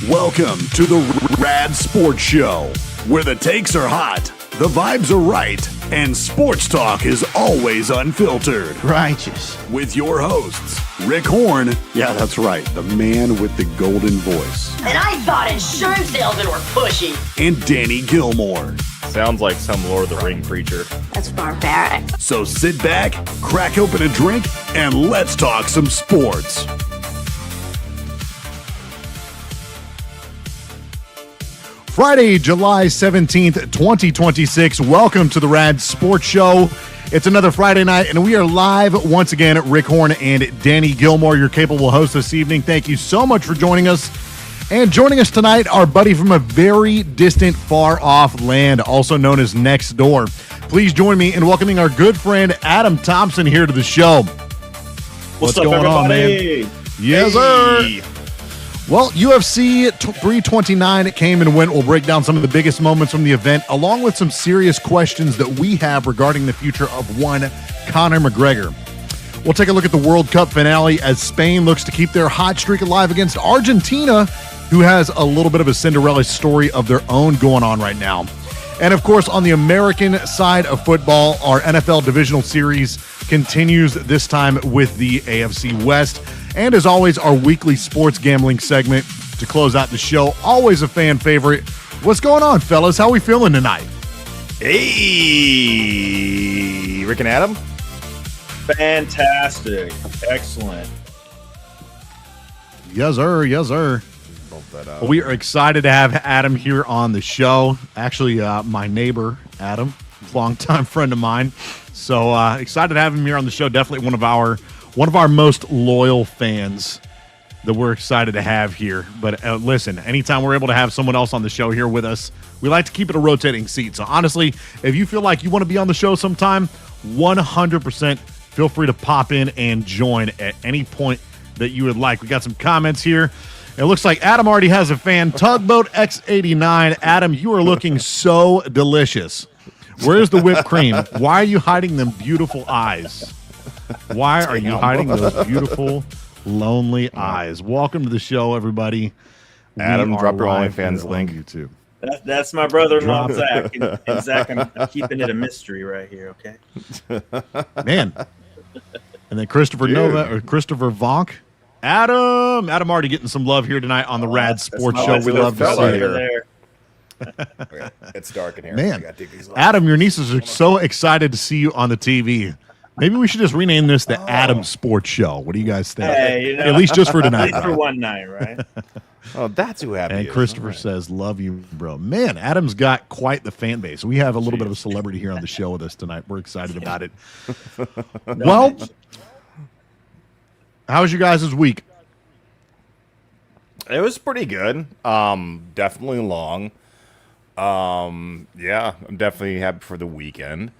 Welcome to the Rad Sports Show, where the takes are hot, the vibes are right, and sports talk is always unfiltered. Righteous. With your hosts, Rick Horn. Yeah, that's right, the man with the golden voice. And I thought insurance salesmen were pushy. And Danny Gilmore. Sounds like some Lord of the Ring preacher. That's barbaric. So sit back, crack open a drink, and let's talk some sports. Friday, July 17th, 2026. Welcome to the Rad Sports Show. It's another Friday night, and we are live once again at Rick Horn and Danny Gilmore, your capable host this evening. Thank you so much for joining us. And joining us tonight, our buddy from a very distant, far-off land, also known as Next Door. Please join me in welcoming our good friend Adam Thompson here to the show. What's up, going on, everybody? man? Yes, sir. Well, UFC 329 came and went. We'll break down some of the biggest moments from the event, along with some serious questions that we have regarding the future of one Conor McGregor. We'll take a look at the World Cup finale as Spain looks to keep their hot streak alive against Argentina, who has a little bit of a Cinderella story of their own going on right now. And of course, on the American side of football, our NFL divisional series continues this time with the AFC West. And as always, our weekly sports gambling segment to close out the show. Always a fan favorite. What's going on, fellas? How we feeling tonight? Hey, Rick and Adam. Fantastic. Excellent. Yes, sir. Yes, sir. Well, we are excited to have Adam here on the show. Actually, my neighbor, Adam, longtime friend of mine. So excited to have him here on the show. Definitely one of our most loyal fans that we're excited to have here. But listen, anytime we're able to have someone else on the show here with us, we like to keep it a rotating seat. So honestly, if you feel like you want to be on the show sometime, 100% feel free to pop in and join at any point that you would like. We got some comments here. It looks like Adam already has a fan. Tugboat X89. Adam, you are looking so delicious. Where's the whipped cream? Why are you hiding them beautiful eyes? Why are you hiding those beautiful, lonely eyes? Welcome to the show, everybody. Adam, drop your OnlyFans link. YouTube. That's my brother-in-law, Zach. And Zach, I'm keeping it a mystery right here, okay? Man. And then Christopher Nova, or Christopher Vonk. Adam already getting some love here tonight on the Rad Sports Show. We love to see it. It's dark in here. Man, Adam, your nieces are so excited to see you on the TV. Maybe we should just rename this the Adam Sports Show. What do you guys think? Hey, at least just for tonight. At least for one night, right? Oh, that's who happy. And is. Christopher says, love you, bro. Man, Adam's got quite the fan base. We have a little bit of a celebrity here on the show with us tonight. We're excited about it. Well, how was you guys' week? It was pretty good. Definitely long. Yeah, I'm definitely happy for the weekend.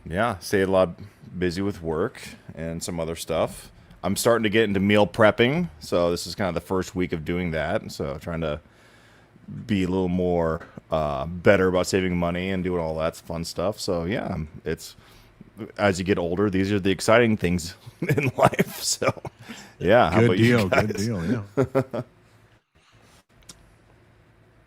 Yeah, stayed a lot busy with work and some other stuff. I'm starting to get into meal prepping, so this is kind of the first week of doing that. So trying to be a little more better about saving money and doing all that fun stuff. So yeah, it's as you get older, these are the exciting things in life. So yeah, how about you guys? Good deal. Yeah.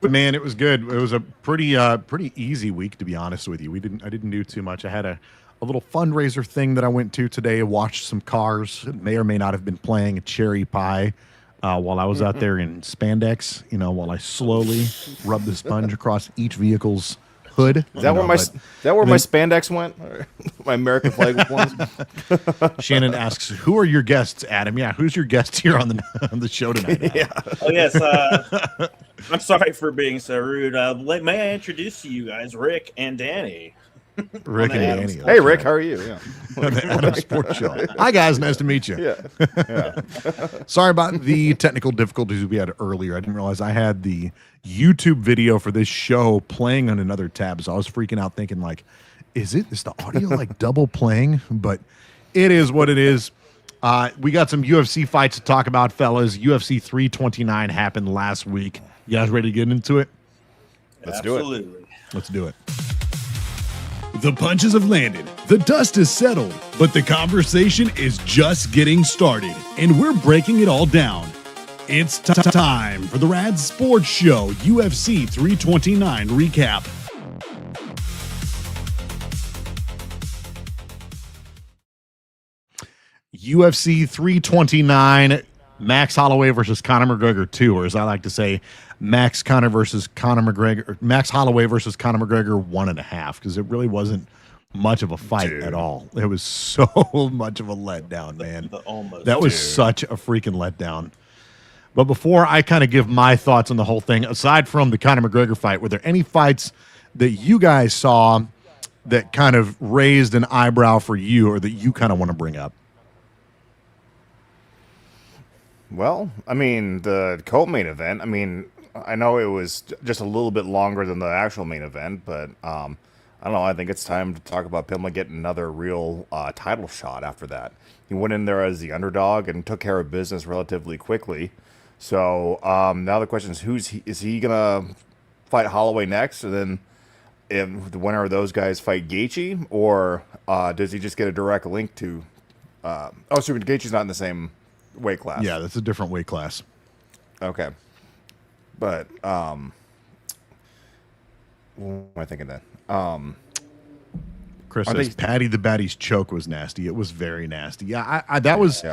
Man, it was good. It was a pretty easy week, to be honest with you. I didn't do too much. I had a little fundraiser thing that I went to today. I watched some cars. It may or may not have been playing a cherry pie while I was out there in spandex. While I slowly rubbed the sponge across each vehicle's hood. Is that where my spandex went? My American flag was? Shannon asks, "Who are your guests, Adam?" Yeah, who's your guest here on the show tonight? Yeah. Oh, yes. I'm sorry for being so rude. May I introduce to you guys Rick and Danny? Rick and Danny. Hey, Rick, how are you? Yeah. The Adam Sports Show. Hi, guys. Nice to meet you. Yeah. Sorry about the technical difficulties we had earlier. I didn't realize I had the YouTube video for this show playing on another tab, so I was freaking out thinking, like, is the audio like double playing? But it is what it is. We got some UFC fights to talk about, fellas. UFC 329 happened last week. You guys ready to get into it? Let's do it. Absolutely. Let's do it. The punches have landed, the dust is settled, but the conversation is just getting started, and we're breaking it all down. It's time for the Rad Sports Show UFC 329 recap. UFC 329, Max Holloway versus Conor McGregor 2, or as I like to say, Max Holloway versus Conor McGregor 1.5, because it really wasn't much of a fight at all. It was so much of a letdown, man. That was such a freaking letdown. But before I kind of give my thoughts on the whole thing, aside from the Conor McGregor fight, were there any fights that you guys saw that kind of raised an eyebrow for you or that you kind of want to bring up? Well, I mean, the co-main event, I mean, I know it was just a little bit longer than the actual main event, but I don't know. I think it's time to talk about Pimblett getting another real title shot after that. He went in there as the underdog and took care of business relatively quickly. So now the question is, is he going to fight Holloway next? And then if the winner of those guys fight Gaethje? Or does he just get a direct link to... Gaethje's not in the same weight class. Yeah, that's a different weight class. Okay. But, what am I thinking then? Chris says Paddy the Baddy's choke was nasty. It was very nasty. Yeah, that was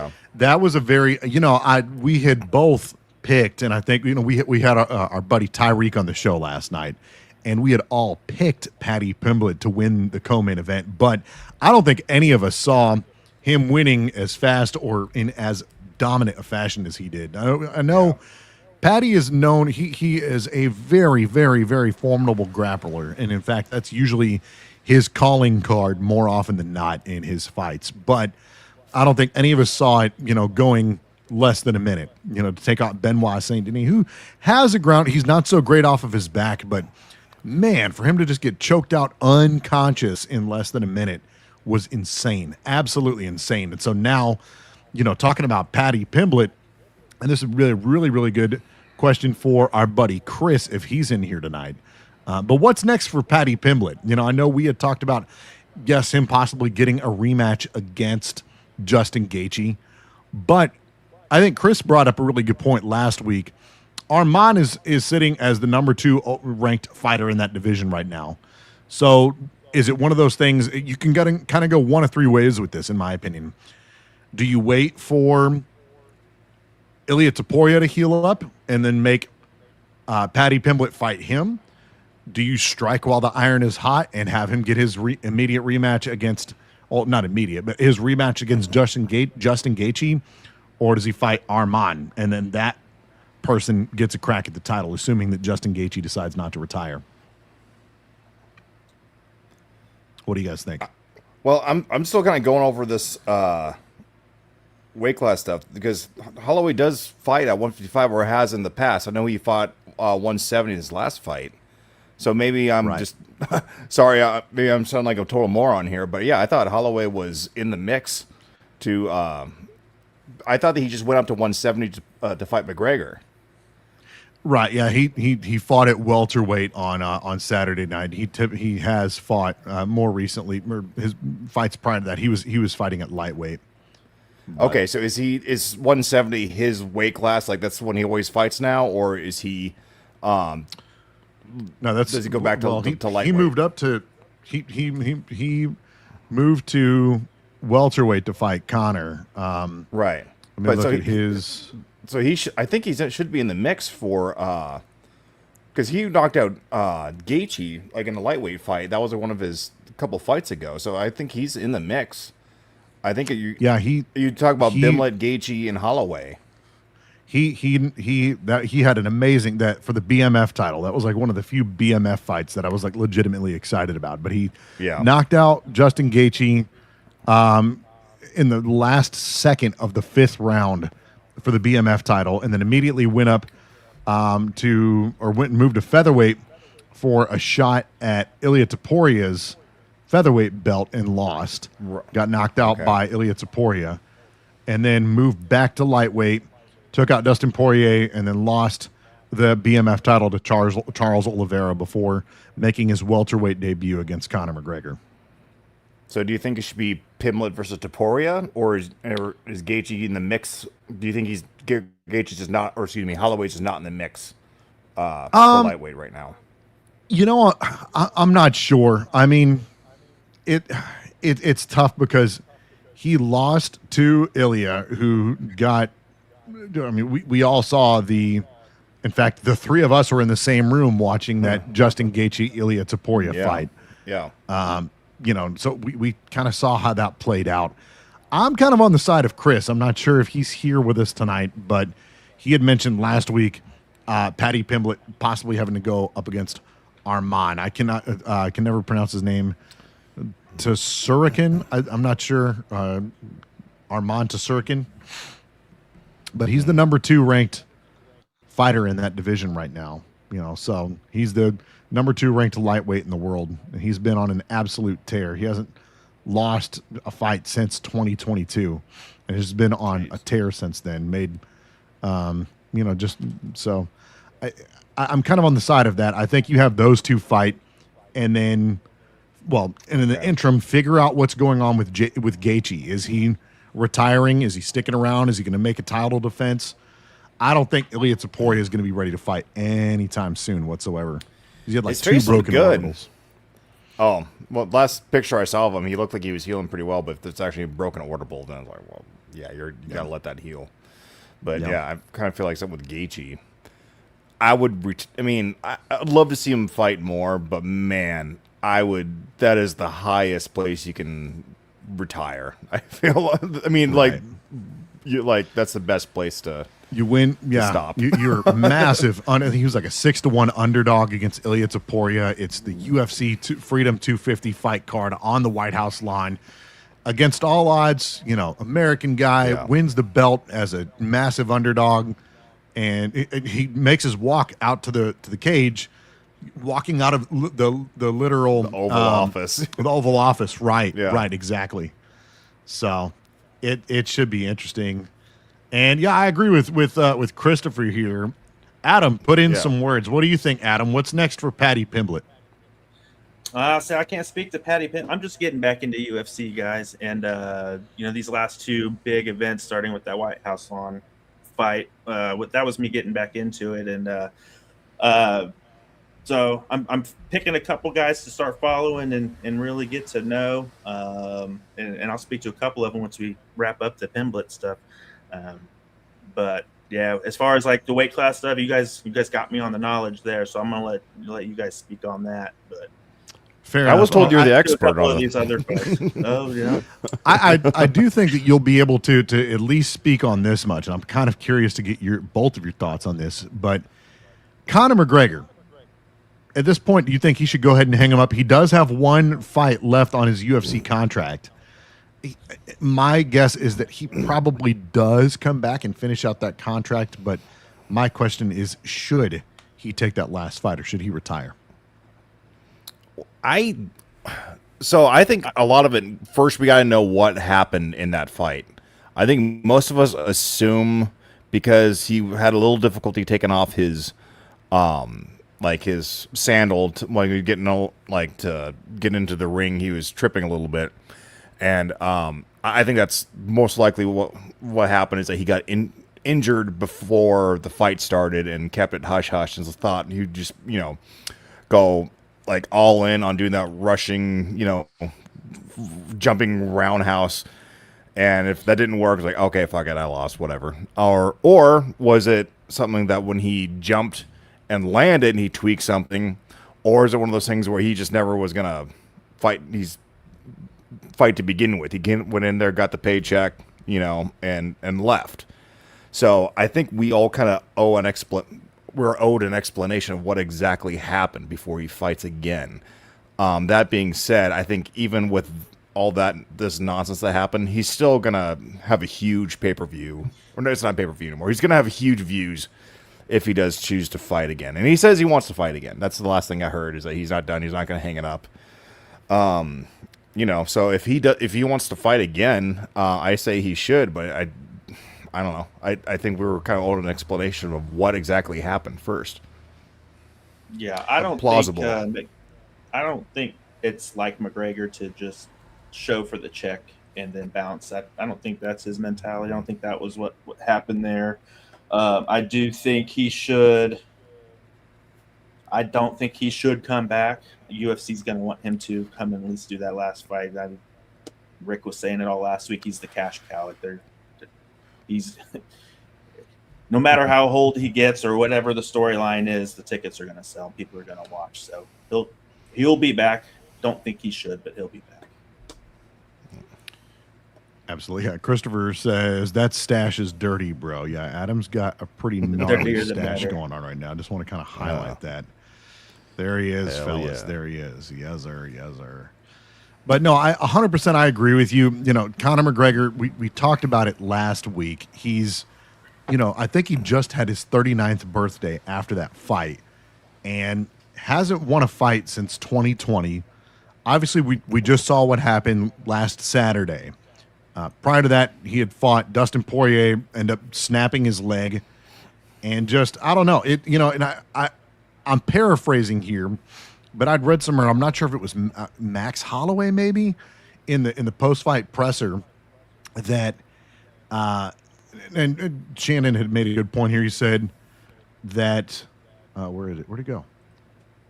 a very, we had both picked, and I think, we had our buddy Tyreek on the show last night, and we had all picked Paddy Pimblett to win the co-main event, but I don't think any of us saw him winning as fast or in as dominant a fashion as he did. I know Paddy is known, he is a very, very, very formidable grappler, and in fact, that's usually his calling card more often than not in his fights. But I don't think any of us saw it, going less than a minute, to take out Benoit Saint Denis, who has a ground. He's not so great off of his back, but man, for him to just get choked out unconscious in less than a minute was insane, absolutely insane. And so now, talking about Paddy Pimblett, and this is really, really, really good question for our buddy Chris if he's in here tonight. But what's next for Paddy Pimblett? I know we had talked about, him possibly getting a rematch against Justin Gaethje. But I think Chris brought up a really good point last week. Arman is sitting as the number 2 ranked fighter in that division right now. So is it one of those things, you can kind of go one of 3 ways with this, in my opinion. Do you wait for Ilia Topuria to heal up and then make Paddy Pimblett fight him? Do you strike while the iron is hot and have him get his immediate rematch against, not immediate, but his rematch against Justin Gaethje? Or does he fight Arman and then that person gets a crack at the title, assuming that Justin Gaethje decides not to retire? What do you guys think? Well, I'm still kind of going over this weight class stuff because Holloway does fight at 155 or has in the past. I know he fought 170 in his last fight. So maybe I'm just sorry. Maybe I'm sounding like a total moron here, but yeah, I thought Holloway was in the mix to. I thought that he just went up to 170 to fight McGregor. Right. Yeah. He fought at welterweight on Saturday night. He has fought more recently. Or his fights prior to that, he was fighting at lightweight. Okay, so is 170 his weight class? Like that's when he always fights now, or is he? No, does he go back to lightweight? He moved up to he moved to welterweight to fight Conor. Right. But look at his. So I think he should be in the mix for because he knocked out Gaethje like in the lightweight fight. That was one of his couple fights ago. So I think he's in the mix. I think you talk about Pimblett, Gaethje, and Holloway. He had an amazing for the BMF title. That was like one of the few BMF fights that I was like legitimately excited about. But he knocked out Justin Gaethje in the last second of the 5th round for the BMF title, and then immediately went up went and moved to featherweight for a shot at Ilia Topuria's featherweight belt and lost. Got knocked out by Ilia Topuria, and then moved back to lightweight, took out Dustin Poirier, and then lost the BMF title to Charles Oliveira before making his welterweight debut against Conor McGregor. So do you think it should be Pimblett versus Topuria, or is Gaethje in the mix? Do you think Gaethje's just not, or excuse me, Holloway's just not in the mix for lightweight right now? I'm not sure. I mean, it's tough because he lost to Ilya, who got. I mean, we all saw the. In fact, the three of us were in the same room watching that Justin Gaethje Ilya Topuria fight. Yeah. So we kind of saw how that played out. I'm kind of on the side of Chris. I'm not sure if he's here with us tonight, but he had mentioned last week Paddy Pimblett possibly having to go up against Armand. I can never pronounce his name. Tsurikin. I'm not sure. Armand Tsurikin. But he's the number 2 ranked fighter in that division right now. So he's the number 2 ranked lightweight in the world. And he's been on an absolute tear. He hasn't lost a fight since 2022 and has been on a tear since then. Made, just so I'm kind of on the side of that. I think you have those two fight and then, and in the interim, figure out what's going on with Gaethje. Is he retiring? Is he sticking around? Is he going to make a title defense? I don't think Ilya Topuria is going to be ready to fight anytime soon whatsoever. He had like 2 broken orbitals. Oh, well, last picture I saw of him, he looked like he was healing pretty well, but if it's actually a broken orbital, then I was like, well, yeah, you got to let that heal. But yeah, I kind of feel like something with Gaethje. I'd love to see him fight more, but man, that is the highest place you can retire. I feel, that's the best place to. You win, yeah. Stop. You're massive. I think he was like a 6-1 underdog against Ilya Topuria. It's the UFC Freedom 250 fight card on the White House lawn. Against all odds, American guy wins the belt as a massive underdog, and he makes his walk out to the cage, walking out of the literal Oval Office. The Oval Office, right? Yeah. Right, exactly. So, it should be interesting. And yeah, I agree with Christopher here. Adam, put in some words. What do you think, Adam? What's next for Paddy Pimblett? I can't speak to Paddy Pimblett. I'm just getting back into UFC, guys, and these last 2 big events, starting with that White House lawn fight. That was me getting back into it, and so I'm picking a couple guys to start following and really get to know. And I'll speak to a couple of them once we wrap up the Pimblett stuff. But yeah, as far as like the weight class stuff, you guys got me on the knowledge there, so I'm gonna let you guys speak on that. But fair. I was told you're the expert on these other folks. Oh yeah. I do think that you'll be able to at least speak on this much, and I'm kind of curious to get both of your thoughts on this. But Conor McGregor, at this point, do you think he should go ahead and hang him up? He does have 1 fight left on his UFC contract. My guess is that he probably does come back and finish out that contract, but my question is, should he take that last fight or should he retire? I think a lot of it, first we got to know what happened in that fight. I think most of us assume because he had a little difficulty taking off his his sandal when he was getting to get into the ring, he was tripping a little bit. And I think that's most likely what happened is that he got injured before the fight started and kept it hush-hush and thought he'd just, go like all in on doing that rushing, jumping roundhouse. And if that didn't work, it was like, okay, fuck it, I lost, whatever. Or was it something that when he jumped and landed and he tweaked something, or is it one of those things where he just never was going to fight to begin with? He went in there, got the paycheck, and left. So I think we all kind of we're owed an explanation of what exactly happened before he fights again. That being said, I think even with all this nonsense that happened, he's still gonna have a huge pay-per-view. Or no, it's not pay-per-view anymore. He's gonna have huge views if he does choose to fight again. And he says he wants to fight again. That's the last thing I heard, is that he's not done. He's not gonna hang it up. So if he wants to fight again, I say he should, but I don't know. I think we were kind of owed an explanation of what exactly happened first. Yeah, I don't plausible. I don't think it's like McGregor to just show for the check and then bounce. I don't think that's his mentality. I don't think that was what happened there. I do think he should. I don't think he should come back. UFC's going to want him to come and at least do that last fight. Rick was saying it all last week. He's the cash cow. He's no matter how old he gets or whatever the storyline is, the tickets are going to sell. People are going to watch. So he'll be back. Don't think he should, but he'll be back. Absolutely. Yeah. Christopher says that stash is dirty, bro. Yeah, Adam's got a pretty gnarly stash going on right now. I just want to kind of highlight that. There he is, fellas. Yeah. There he is. Yes, sir. Yes, sir. But no, 100% I agree with you. You know, Conor McGregor, we talked about it last week. He's, I think he just had his 39th birthday after that fight and hasn't won a fight since 2020. Obviously, we just saw what happened last Saturday. Prior to that, he had fought Dustin Poirier, ended up snapping his leg, and just I don't know it. And I'm paraphrasing here, but I'd read somewhere. I'm not sure if it was Max Holloway maybe in the post fight presser that, and Shannon had made a good point here. He said that where is it? Where'd it go?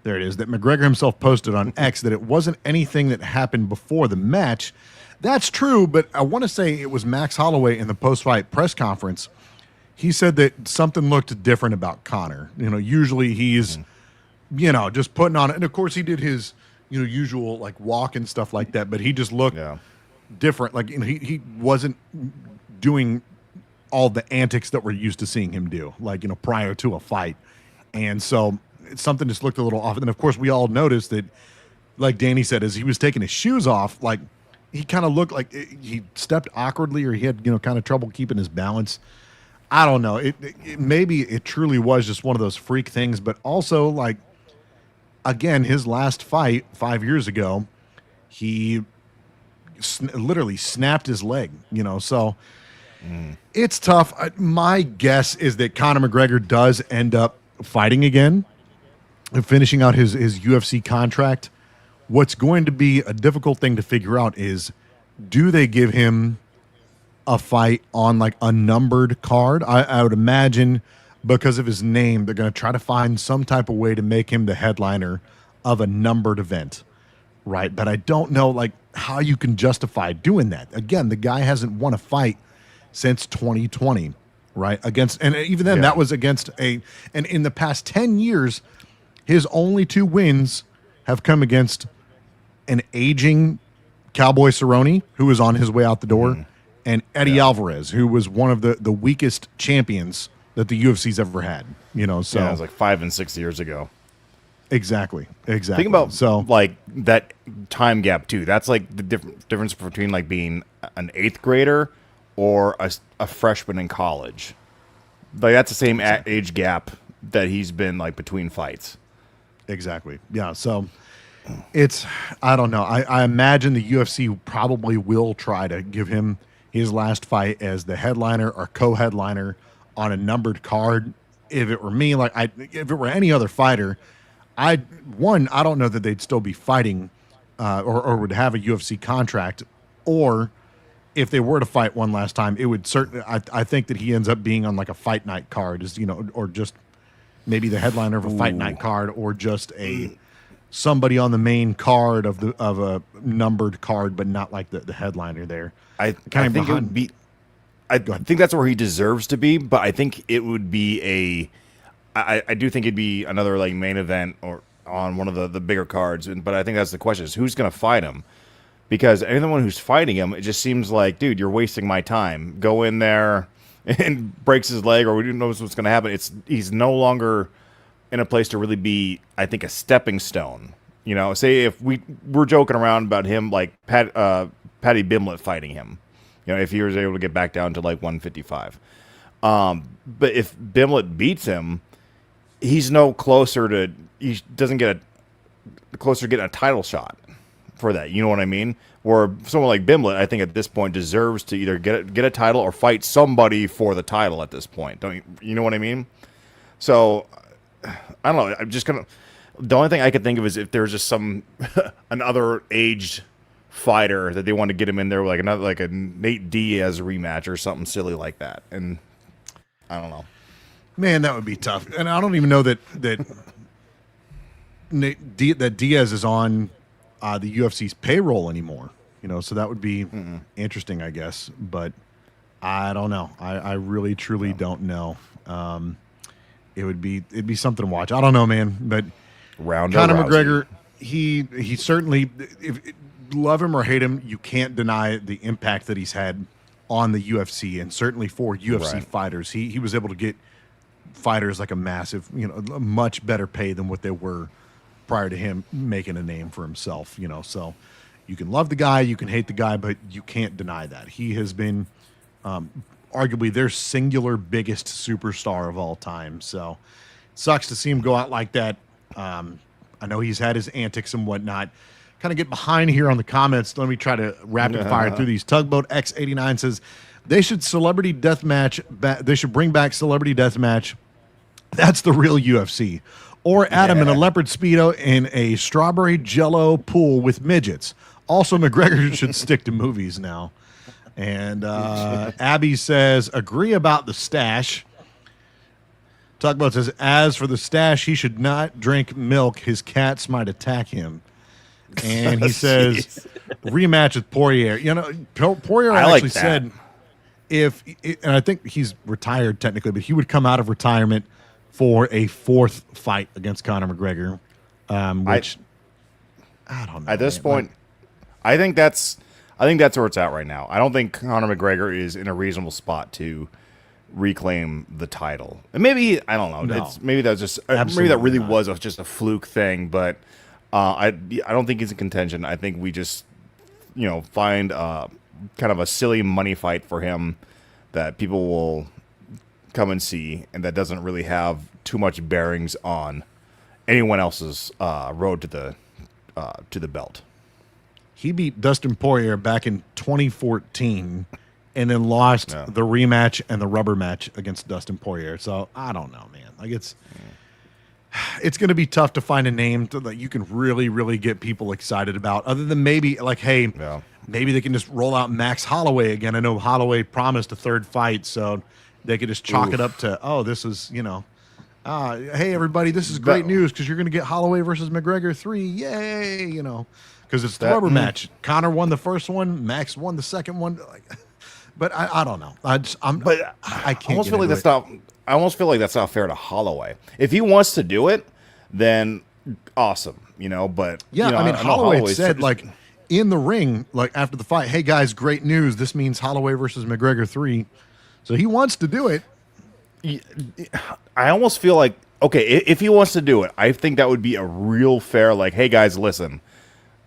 There it is. That McGregor himself posted on X that it wasn't anything that happened before the match. That's true, but I want to say it was Max Holloway in the post-fight press conference. He said that something looked different about Conor. Usually he's, just putting on it. And, of course, he did his, usual, like, walk and stuff like that, but he just looked different. Like, he wasn't doing all the antics that we're used to seeing him do, like, prior to a fight. And so something just looked a little off. And, of course, we all noticed that, like Danny said, as he was taking his shoes off, like, he kind of looked like he stepped awkwardly or he had, kind of trouble keeping his balance. I don't know. Maybe it truly was just one of those freak things, but also like, again, his last fight 5 years ago, he literally snapped his leg, so it's tough. My guess is that Conor McGregor does end up fighting again and finishing out his UFC contract. What's going to be a difficult thing to figure out is, do they give him a fight on like a numbered card? I would imagine because of his name, they're going to try to find some type of way to make him the headliner of a numbered event, right? But I don't know like how you can justify doing that. Again, the guy hasn't won a fight since 2020, right? And even then that was against and in the past 10 years, his only 2 wins have come against an aging Cowboy Cerrone, who was on his way out the door, and Eddie Alvarez, who was one of the weakest champions that the UFC's ever had. So it was like 5 and 6 years ago. Exactly. Think about like that time gap too. That's like the difference between like being an 8th grader or a freshman in college. Like that's the same age gap that he's been like between fights. Exactly. Yeah. So I don't know. I imagine the UFC probably will try to give him his last fight as the headliner or co-headliner on a numbered card. If it were me, if it were any other fighter, I don't know that they'd still be fighting or would have a UFC contract, or if they were to fight one last time, it would certainly, I think that he ends up being on like a fight night card, or just maybe the headliner of a fight night card, or just somebody on the main card of a numbered card, but not like the headliner there. I think it would be. I think that's where he deserves to be, but I think it would be I do think it'd be another like main event or on one of the bigger cards. But I think that's the question: is who's going to fight him? Because anyone who's fighting him, it just seems like, dude, you're wasting my time. Go in there and breaks his leg, or who knows what's going to happen. He's no longer in a place to really be, I think, a stepping stone. Say if we're joking around about him, like Paddy Pimblett fighting him, if he was able to get back down to like 155. But if Pimblett beats him, he's no closer to, he doesn't get closer to getting a title shot for that. You know what I mean? Or someone like Pimblett, I think at this point deserves to either get a title or fight somebody for the title at this point. You know what I mean? So I don't know. I'm just gonna. The only thing I could think of is if there's just another aged fighter that they want to get him in there like another like a Nate Diaz rematch or something silly like that. And I don't know. Man, that would be tough. And I don't even know that Diaz is on the UFC's payroll anymore. So that would be interesting, I guess. But I don't know. I really, truly don't know. It'd be something to watch. I don't know, man. But Conor McGregor, he certainly, if love him or hate him, you can't deny the impact that he's had on the UFC, and certainly for UFC fighters. He was able to get fighters like a massive, a much better pay than what they were prior to him making a name for himself. So you can love the guy, you can hate the guy, but you can't deny that he has been arguably their singular biggest superstar of all time. So it sucks to see him go out like that. I know he's had his antics and whatnot. Kind of get behind here on the comments. Let me try to rapid fire through these. Tugboat X89 says they should they should bring back Celebrity Deathmatch. That's the real UFC. Or Adam in a leopard Speedo in a strawberry jello pool with midgets. Also, McGregor should stick to movies now. And Abby says, agree about the stash. Tugboat says, as for the stash, he should not drink milk. His cats might attack him. And he says, rematch with Poirier. Poirier actually said, and I think he's retired technically, but he would come out of retirement for a fourth fight against Conor McGregor, which I don't know. At this point, I think that's where it's at right now. I don't think Conor McGregor is in a reasonable spot to reclaim the title. And maybe I don't know. No. Maybe that really was just a fluke thing. But I don't think he's in contention. I think we just find kind of a silly money fight for him that people will come and see, and that doesn't really have too much bearings on anyone else's road to the belt. He beat Dustin Poirier back in 2014 and then lost the rematch and the rubber match against Dustin Poirier. So I don't know, man. Like it's going to be tough to find a name that you can really, really get people excited about, other than maybe like, hey, maybe they can just roll out Max Holloway again. I know Holloway promised a third fight, so they could just chalk it up to, this is, hey, everybody, this is great news because you're going to get Holloway versus McGregor 3. Yay, because it's the rubber match. Conor won the first one. Max won the second one. But I don't know. I can't. I almost feel like that's not. I almost feel like that's not fair to Holloway. If he wants to do it, then awesome. But Holloway said in the ring, after the fight, hey guys, great news. This means Holloway versus McGregor 3. So he wants to do it. I almost feel like, okay, if he wants to do it, I think that would be a real fair, hey guys, listen,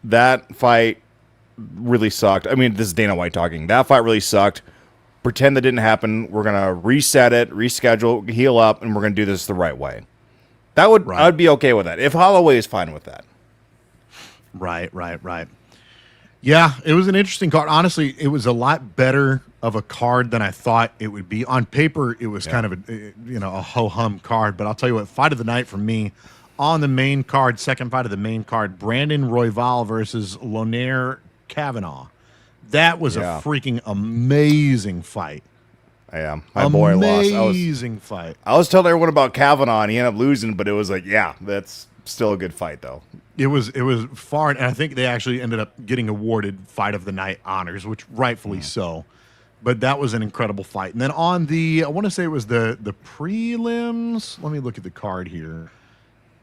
that fight really sucked. I mean, this is Dana White talking. That fight really sucked. Pretend that didn't happen. We're going to reset it, reschedule, heal up, and we're going to do this the right way. I'd be okay with that. If Holloway is fine with that. Right. Yeah, it was an interesting card. Honestly, it was a lot better of a card than I thought it would be. On paper, it was kind of a ho-hum card, but I'll tell you what, fight of the night for me, on the main card, second fight of the main card, Brandon Royval versus Lonair Kavanaugh. That was a freaking amazing fight. Yeah, my boy lost. Amazing fight. I was telling everyone about Kavanaugh, and he ended up losing, but it was that's still a good fight, though. It was far, and I think they actually ended up getting awarded Fight of the Night honors, which rightfully so. But that was an incredible fight. And then on I want to say it was the prelims. Let me look at the card here.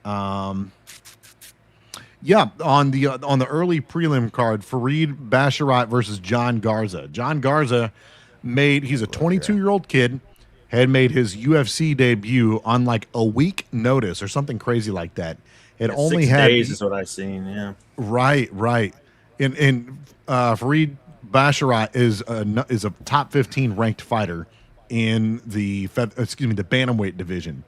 On the early prelim card, Fareed Basharat versus John Garza. John Garza he's a 22-year-old kid, had made his UFC debut on a week notice or something crazy like that. It only 6 had days is what I've seen. Yeah. Right. And Fareed Basharat is a top 15 ranked fighter in the bantamweight division.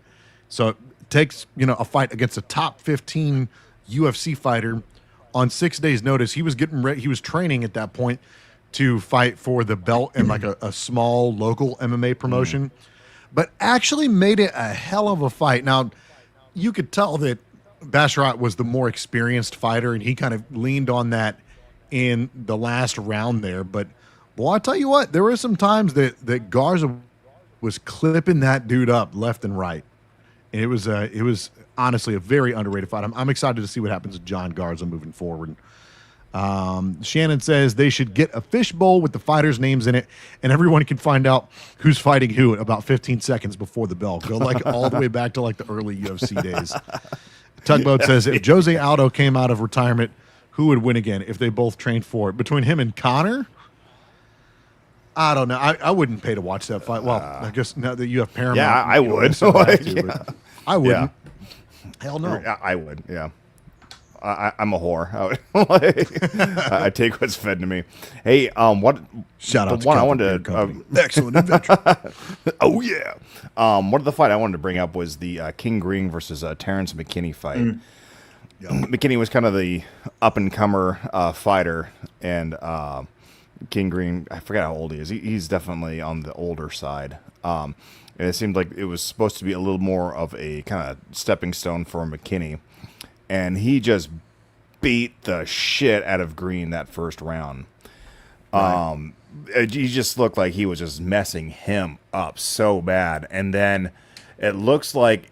So it takes a fight against a top 15 UFC fighter on 6 days' notice. He was getting ready. He was training at that point to fight for the belt in a small local MMA promotion, but actually made it a hell of a fight. Now, you could tell that Basharat was the more experienced fighter, and he kind of leaned on that in the last round there. But, boy, I tell you what, there were some times that Garza was clipping that dude up left and right. And it was honestly a very underrated fight. I'm excited to see what happens with John Garza moving forward. Shannon says they should get a fishbowl with the fighters' names in it, and everyone can find out who's fighting who at about 15 seconds before the bell. Go like all the way back to like the early UFC days. Tugboat says if Jose Aldo came out of retirement, who would win again if they both trained for it? Between him and Conor? I don't know. I wouldn't pay to watch that fight. Well, I guess now that you have Paramount. Yeah, I would. I wouldn't. Hell no. I would, yeah. I'm a whore. I take what's fed to me. Hey, what? Shout out the to one I wanted to excellent adventure. Oh yeah. One of the fight I wanted to bring up was the King Green versus Terrence McKinney fight. McKinney was kind of the up and comer fighter, and King Green, I forget how old he is. He's definitely on the older side. And it seemed like it was supposed to be a little more of a kind of stepping stone for McKinney. And he just beat the shit out of Green that first round. Right. He just looked like he was just messing him up so bad. And then it looks like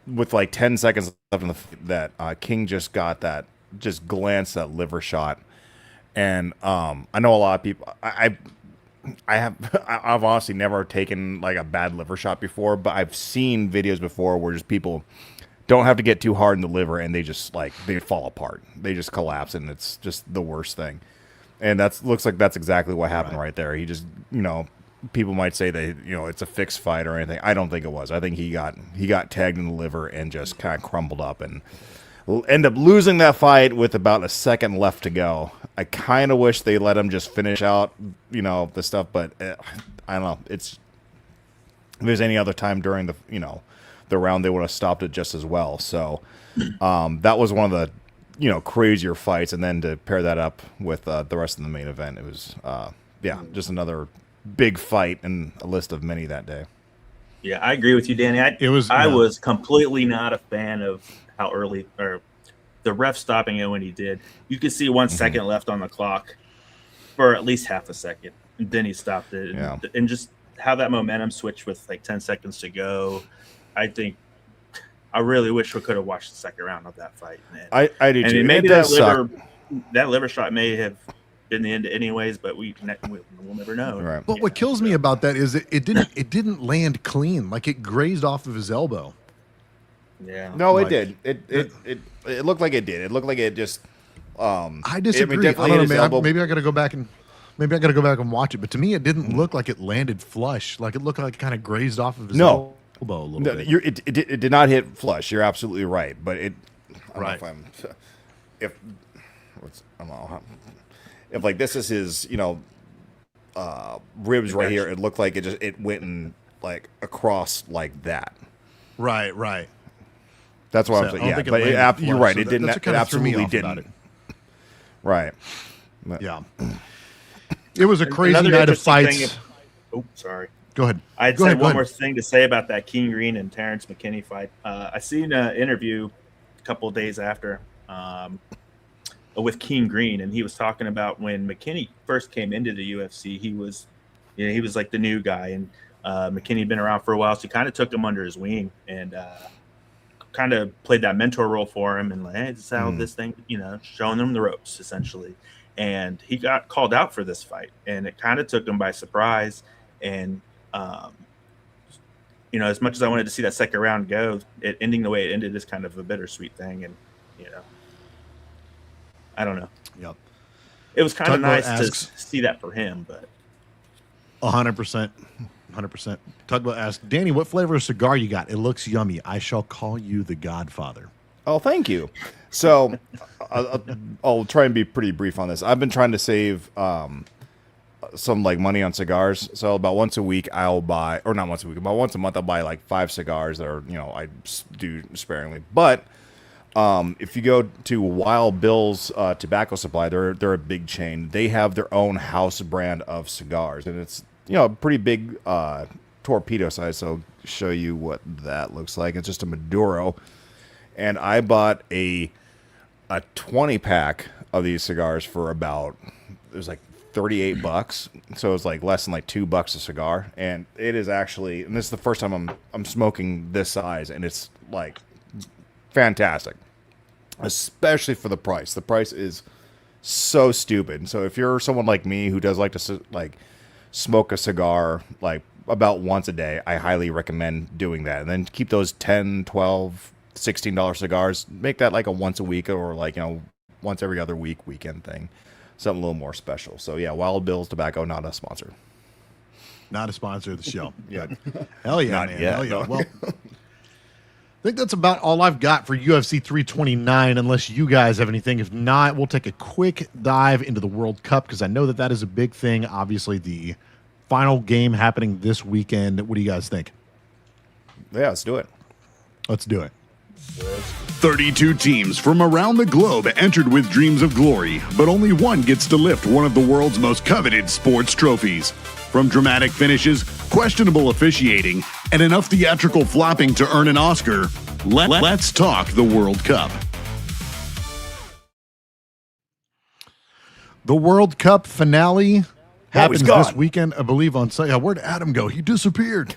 with like 10 seconds left in that King just got that, just glanced that liver shot. And I know a lot of people. I've honestly never taken like a bad liver shot before, but I've seen videos before where just people don't have to get too hard in the liver and they just like they fall apart. They just collapse and it's just the worst thing. And looks like that's exactly what happened right there. He just, people might say that it's a fixed fight or anything. I don't think it was. I think he got tagged in the liver and just kind of crumbled up and end up losing that fight with about a second left to go. I kind of wish they let him just finish out, the stuff, but I don't know. If there's any other time during the round, they would have stopped it just as well. So that was one of the, crazier fights. And then to pair that up with the rest of the main event, it was, just another big fight and a list of many that day. Yeah, I agree with you, Danny. I was completely not a fan of how early or the ref stopping it when he did. You could see 1 second left on the clock for at least half a second, and then he stopped it. And just how that momentum switched with like 10 seconds to go. I really wish we could have watched the second round of that fight. Man. I do too. Maybe that liver shot may have been the end anyways, but we'll never know. Right. But what kills me about that is it didn't land clean. Like it grazed off of his elbow. Yeah. No, it did. It looked like it did. It looked like it just. I disagree. I don't know. Maybe I got to go back and watch it. But to me, it didn't look like it landed flush. Like it looked like it kind of grazed off of his elbow a little bit. It did not hit flush. You're absolutely right. But I don't know if like this is his ribs right here. It looked like it went and like across like that. Right. That's what I'm saying. Yeah, but you're right. It didn't. It absolutely didn't. Right. Yeah. It was a crazy night of fights. Sorry. Go ahead. I'd say one more thing to say about that King Green and Terrence McKinney fight. I seen an interview a couple of days after with King Green, and he was talking about when McKinney first came into the UFC. He was like the new guy, and McKinney had been around for a while, so he kind of took him under his wing and kind of played that mentor role for him, and like, hey, this is how this thing, showing them the ropes essentially. And he got called out for this fight, and it kind of took him by surprise. And as much as I wanted to see that second round go, it ending the way it ended is kind of a bittersweet thing. And I don't know. Yep. It was kind of nice to see that for him, but 100%. Tugboat asks, Danny, what flavor of cigar you got? It looks yummy. I shall call you the Godfather. Oh, thank you. So I'll try and be pretty brief on this. I've been trying to save some like money on cigars. So about once a week I'll buy, or not once a week, about once a month I'll buy like 5 cigars that are, I do sparingly. But if you go to Wild Bill's tobacco supply, they're a big chain. They have their own house brand of cigars, and it's a pretty big torpedo size. So I'll show you what that looks like. It's just a Maduro, and I bought a 20 pack of these cigars for about, it was like $38, so it was like less than like $2 a cigar, and it is actually, and this is the first time I'm smoking this size, and it's like fantastic, especially for the price. The price is so stupid. So if you're someone like me who does like to like smoke a cigar like about once a day, I highly recommend doing that, and then keep those $10, $12, $16 cigars, make that like a once a week or like, you know, once every other week weekend thing. Something a little more special. So yeah, Wild Bill's Tobacco, not a sponsor. Not a sponsor of the show. Yeah. Hell yeah, Not man. yet, Hell yeah. no. Well, I think that's about all I've got for UFC 329, unless you guys have anything. If not, we'll take a quick dive into the World Cup, because I know that is a big thing. Obviously, the final game happening this weekend. What do you guys think? Yeah, let's do it. Let's do it. 32 teams from around the globe entered with dreams of glory, but only one gets to lift one of the world's most coveted sports trophies. From dramatic finishes, questionable officiating, and enough theatrical flopping to earn an Oscar, let's talk the World Cup. The World Cup finale happens he's gone. this weekend, I believe, on Sunday. Where'd Adam go? He disappeared.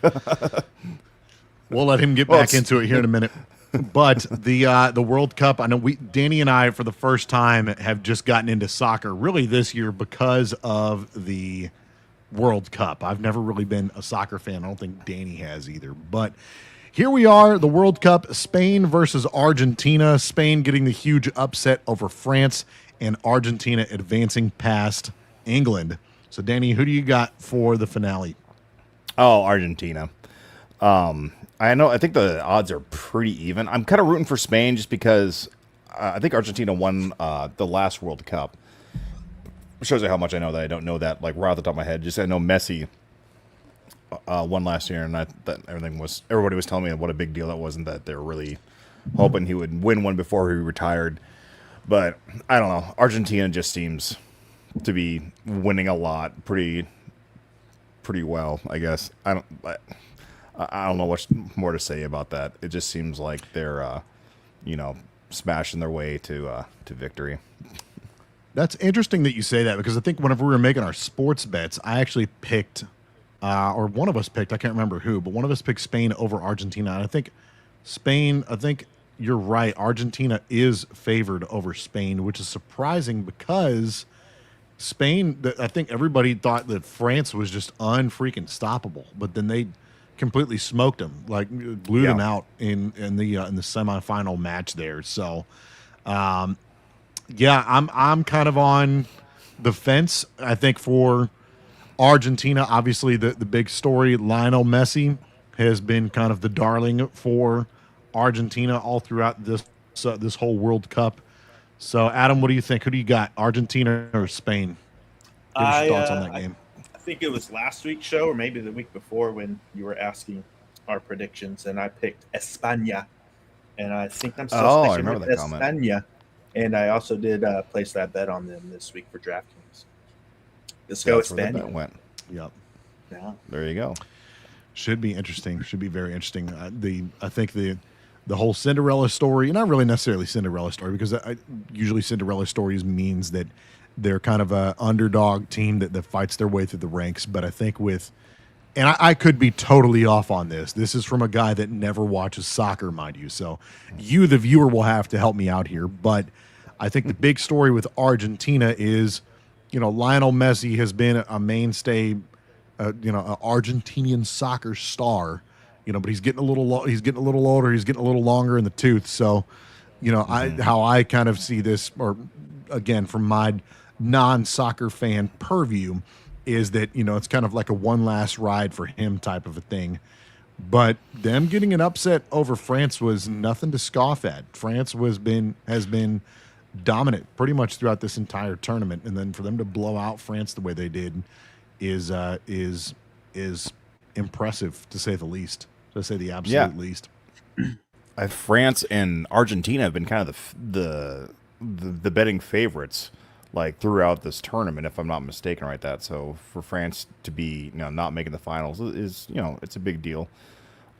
We'll let him get back into it here in a minute. But the World Cup, I know Danny and I, for the first time, have just gotten into soccer really this year because of the World Cup. I've never really been a soccer fan. I don't think Danny has either. But here we are, the World Cup, Spain versus Argentina. Spain getting the huge upset over France, and Argentina advancing past England. So, Danny, who do you got for the finale? Oh, Argentina. I think the odds are pretty even. I'm kind of rooting for Spain just because I think Argentina won the last World Cup. It shows you how much I know that I don't know that like right off the top of my head. Just I know Messi won last year, and everybody was telling me what a big deal that was, and that they were really hoping he would win one before he retired. But I don't know. Argentina just seems to be winning a lot, pretty well, I guess. I don't know what's more to say about that. It just seems like they're, smashing their way to victory. That's interesting that you say that, because I think whenever we were making our sports bets, I actually picked, or one of us picked, I can't remember who, but one of us picked Spain over Argentina. And I think you're right. Argentina is favored over Spain, which is surprising because Spain, I think everybody thought that France was just unfreaking stoppable, but then they completely smoked them, like blew them out in the semifinal match there. So, I'm kind of on the fence. I think for Argentina, obviously the big story, Lionel Messi has been kind of the darling for Argentina all throughout this whole World Cup. So, Adam, what do you think? Who do you got, Argentina or Spain? Give us your thoughts on that game. I think it was last week's show or maybe the week before when you were asking our predictions, and I picked España, and I think I'm still sticking remember with that comment. España. And I also did place that bet on them this week for DraftKings. Let's go That's where the España. bet went. Yep. Yeah. There you go. Should be interesting. Should be very interesting. I think the whole Cinderella story, not really necessarily Cinderella story, because usually Cinderella stories means that they're kind of a underdog team that fights their way through the ranks. But I think and I could be totally off on this. This is from a guy that never watches soccer, mind you. So you, the viewer, will have to help me out here. But I think the big story with Argentina is, Lionel Messi has been a mainstay, an Argentinian soccer star, but he's getting a little older, he's getting a little longer in the tooth. So, how I kind of see this, or again, from my non-soccer fan purview, is that, it's kind of like a one last ride for him type of a thing. But them getting an upset over France was nothing to scoff at. France has been dominant pretty much throughout this entire tournament, and then for them to blow out France the way they did is impressive, to say the least, to say the absolute least. France and Argentina have been kind of the betting favorites like throughout this tournament, if I'm not mistaken, right? So for France to be not making the finals is it's a big deal.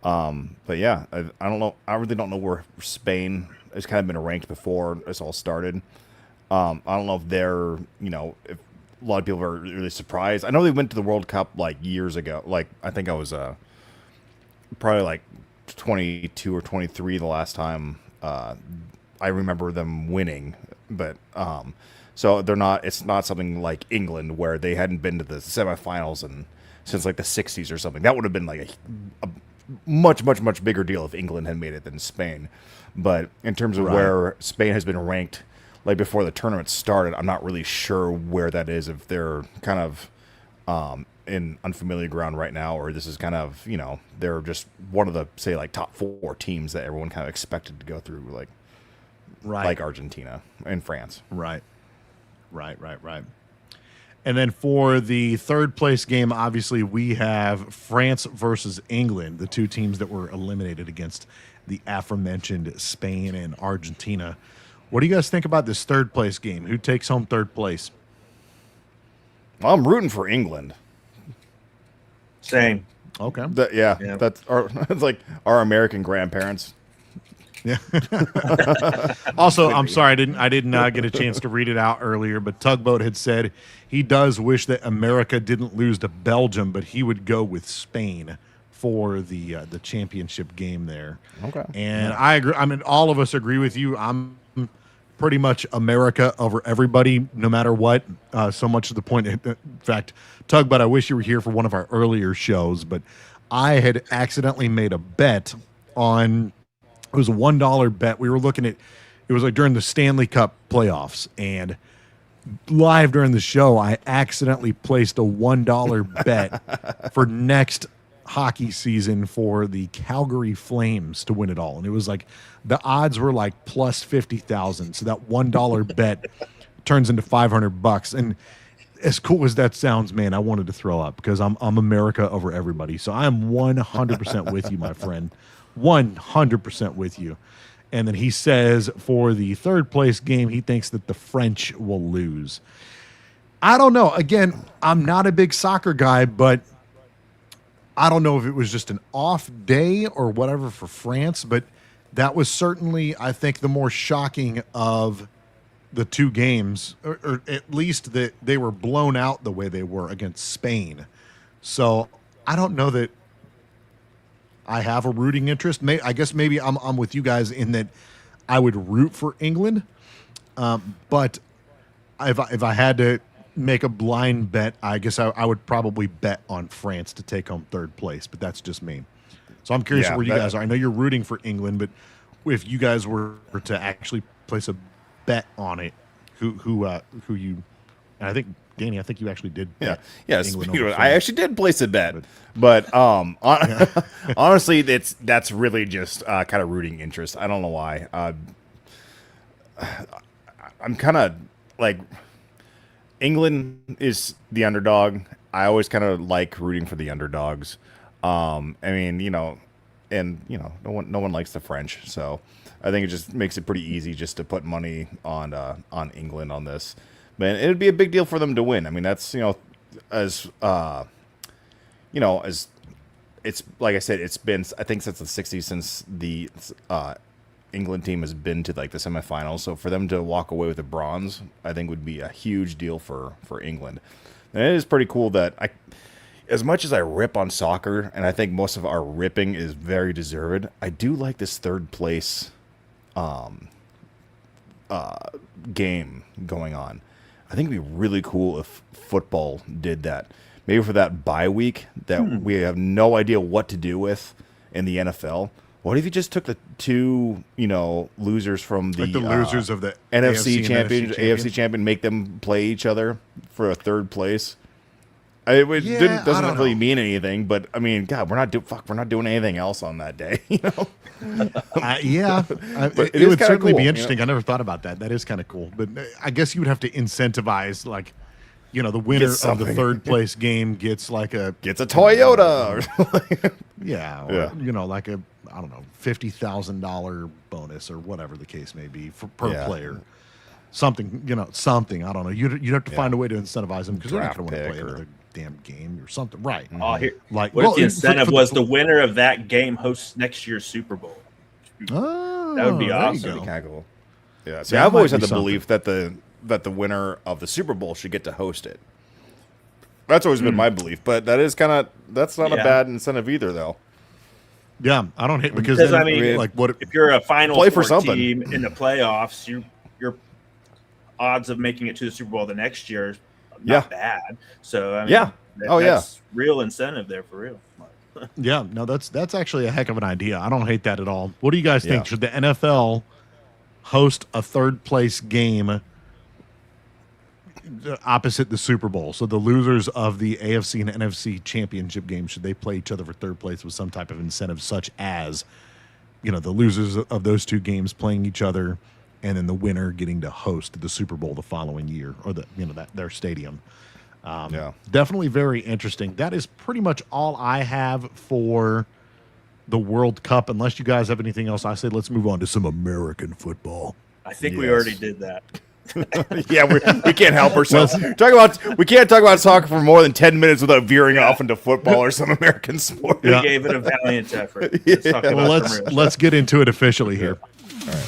But yeah, I don't know. I really don't know where Spain has kind of been ranked before this all started. I don't know if they're, if a lot of people are really surprised. I know they went to the World Cup like years ago. Like I think I was probably like 22 or 23 the last time I remember them winning. But so they're not. It's not something like England where they hadn't been to the semifinals since like the 60s or something. That would have been like a much bigger deal if England had made it than Spain. But in terms of where Spain has been ranked, like before the tournament started, I'm not really sure where that is. If they're kind of in unfamiliar ground right now, or this is kind of they're just one of the say like top 4 teams that everyone kind of expected to go through, like Argentina and France. Right. And then for the third place game, obviously we have France versus England, the 2 teams that were eliminated against the aforementioned Spain and Argentina. What do you guys think about this third place game? Who takes home third place? Well, I'm rooting for England. Same. Okay. That's it's like our American grandparents. Yeah. Also, I'm sorry I didn't get a chance to read it out earlier, but Tugboat had said he does wish that America didn't lose to Belgium, but he would go with Spain for the championship game there. Okay. And I agree. I mean, all of us agree with you. I'm pretty much America over everybody, no matter what. So much to the point. In fact, Tugboat, I wish you were here for one of our earlier shows, but I had accidentally made a bet on. It was a $1 bet. We were looking at, it was like during the Stanley Cup playoffs, and live during the show, I accidentally placed a $1 bet for next hockey season for the Calgary Flames to win it all. And it was like, the odds were like plus 50,000. So that $1 bet turns into $500. And as cool as that sounds, man, I wanted to throw up because I'm America over everybody. So I'm 100% with you, my friend. 100% with you. And then he says for the third place game, he thinks that the French will lose. I don't know. Again, I'm not a big soccer guy, but I don't know if it was just an off day or whatever for France, but that was certainly, I think, the more shocking of the 2 games, or at least that they were blown out the way they were against Spain. So I don't know that I have a rooting interest. I guess maybe I'm with you guys in that I would root for England, but if I had to make a blind bet, I guess I would probably bet on France to take home third place. But that's just me. So I'm curious where you guys are. I know you're rooting for England, but if you guys were to actually place a bet on it, who you? And I think Danny, I think you actually did. Yeah. I actually did place a bet, but honestly, that's really just kind of rooting interest. I don't know why. I'm kind of like England is the underdog. I always kind of like rooting for the underdogs. I mean, no one likes the French, so I think it just makes it pretty easy just to put money on England on this. Man, it would be a big deal for them to win. I mean, that's as it's like I said, it's been I think since the '60s since the England team has been to like the semifinals. So for them to walk away with a bronze, I think would be a huge deal for England. And it is pretty cool that as much as I rip on soccer, and I think most of our ripping is very deserved, I do like this third place game going on. I think it'd be really cool if football did that. Maybe for that bye week that we have no idea what to do with in the NFL. What if you just took the 2, losers from the losers of the NFC champion, AFC champion, make them play each other for a third place? Doesn't really mean anything, but I mean, God, we're not doing anything else on that day, But it would certainly be interesting. I never thought about that. That is kind of cool. But I guess you would have to incentivize, like, the winner of the third place game gets a Toyota, or something. Like a $50,000 bonus or whatever the case may be per player. Something, I don't know. You'd have to find a way to incentivize them because they're not going to want to play another damn game or something, right? What if the incentive was the winner of that game hosts next year's Super Bowl? Oh, that would be awesome. That'd be kind of cool. Yeah, see, I've always had the belief that the that the winner of the Super Bowl should get to host it. That's always been my belief, but that's not a bad incentive either, though. Yeah, I don't hate because Because, then, I mean, like what if you're a Final Play for Four something. team in the playoffs, your odds of making it to the Super Bowl the next year is not bad. So I mean, that's real incentive there for real. Yeah, no, that's actually a heck of an idea. I don't hate that at all. What do you guys think? Should the NFL host a third place game opposite the Super Bowl? So the losers of the AFC and NFC championship game, should they play each other for third place with some type of incentive, such as, you know, the losers of those two games playing each other, and then the winner getting to host the Super Bowl the following year, or their stadium. Definitely very interesting. That is pretty much all I have for the World Cup. Unless you guys have anything else, I say let's move on to some American football. I think we already did that. Yeah, we can't help ourselves. We can't talk about soccer for more than 10 minutes without veering off into football or some American sport. We gave it a valiant effort. Let's get into it officially here. All right.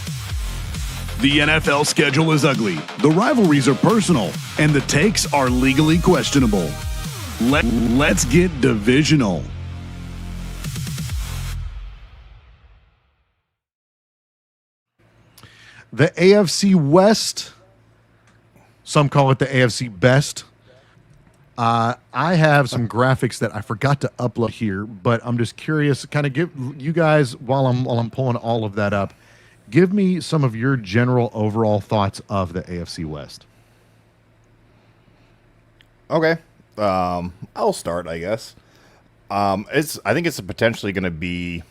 The NFL schedule is ugly, the rivalries are personal, and the takes are legally questionable. Let's get divisional. The AFC West, some call it the AFC Best. I have some graphics that I forgot to upload here, but I'm just curious, kind of give you guys, while I'm pulling all of that up, give me some of your general overall thoughts of the AFC West. Okay. I'll start, I guess. I think it's potentially going to be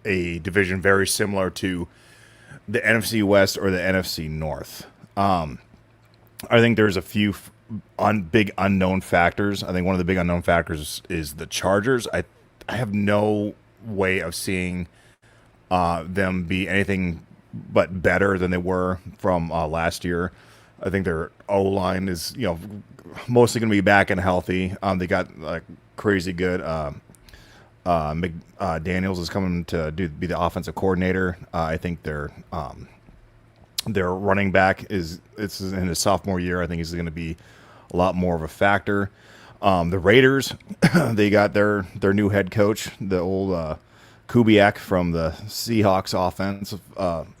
a division very similar to the NFC West or the NFC North. I think there's a few big unknown factors. I think one of the big unknown factors is the Chargers. I have no way of seeing them be anything but better than they were from last year. I think their O-line is, mostly going to be back and healthy. They got crazy good. Daniels is coming to be the offensive coordinator. I think their running back it's in his sophomore year. I think he's going to be a lot more of a factor. The Raiders, they got their new head coach, the old Kubiak from the Seahawks offense,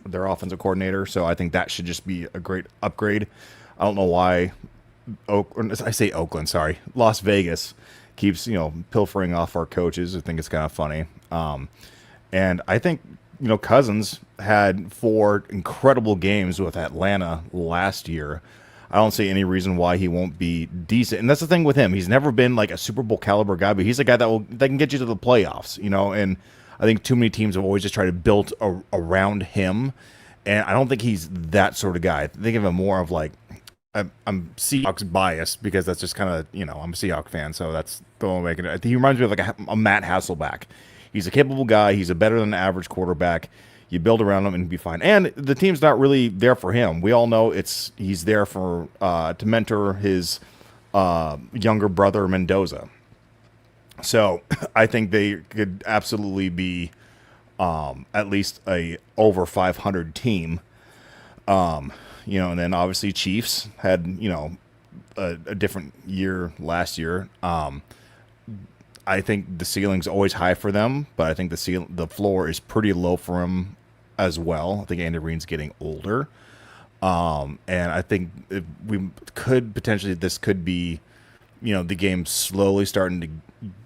their offensive coordinator. So I think that should just be a great upgrade. I don't know why Las Vegas keeps, pilfering off our coaches. I think it's kind of funny. And I think, Cousins had 4 incredible games with Atlanta last year. I don't see any reason why he won't be decent. And that's the thing with him. He's never been like a Super Bowl caliber guy, but he's a guy that can get you to the playoffs, and I think too many teams have always just tried to build around him. And I don't think he's that sort of guy. I think of him more of like, I'm Seahawks biased because that's just kind of, I'm a Seahawks fan, so that's the one making it. He reminds me of like a Matt Hasselbeck. He's a capable guy. He's a better than average quarterback. You build around him and be fine. And the team's not really there for him. We all know he's there for to mentor his younger brother Mendoza. So I think they could absolutely be at least a over 500 team. And then obviously Chiefs had, a different year last year. I think the ceiling's always high for them, but I think the floor is pretty low for them as well. I think Andy Reid's getting older. And I think this could be, the game slowly starting to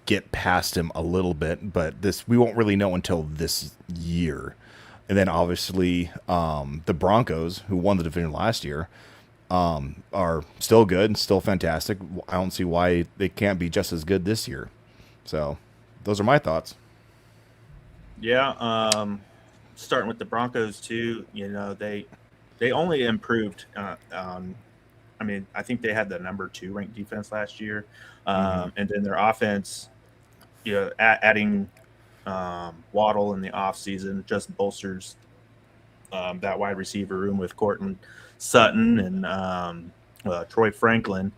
get past him a little bit, but we won't really know until this year. And then obviously the Broncos, who won the division last year, are still good, still fantastic. I don't see why they can't be just as good this year. So those are my thoughts. Yeah, starting with the Broncos too, they only improved. I think they had the number 2 ranked defense last year, and then their offense, adding Waddle in the offseason just bolsters that wide receiver room with Courtland Sutton and Troy Franklin.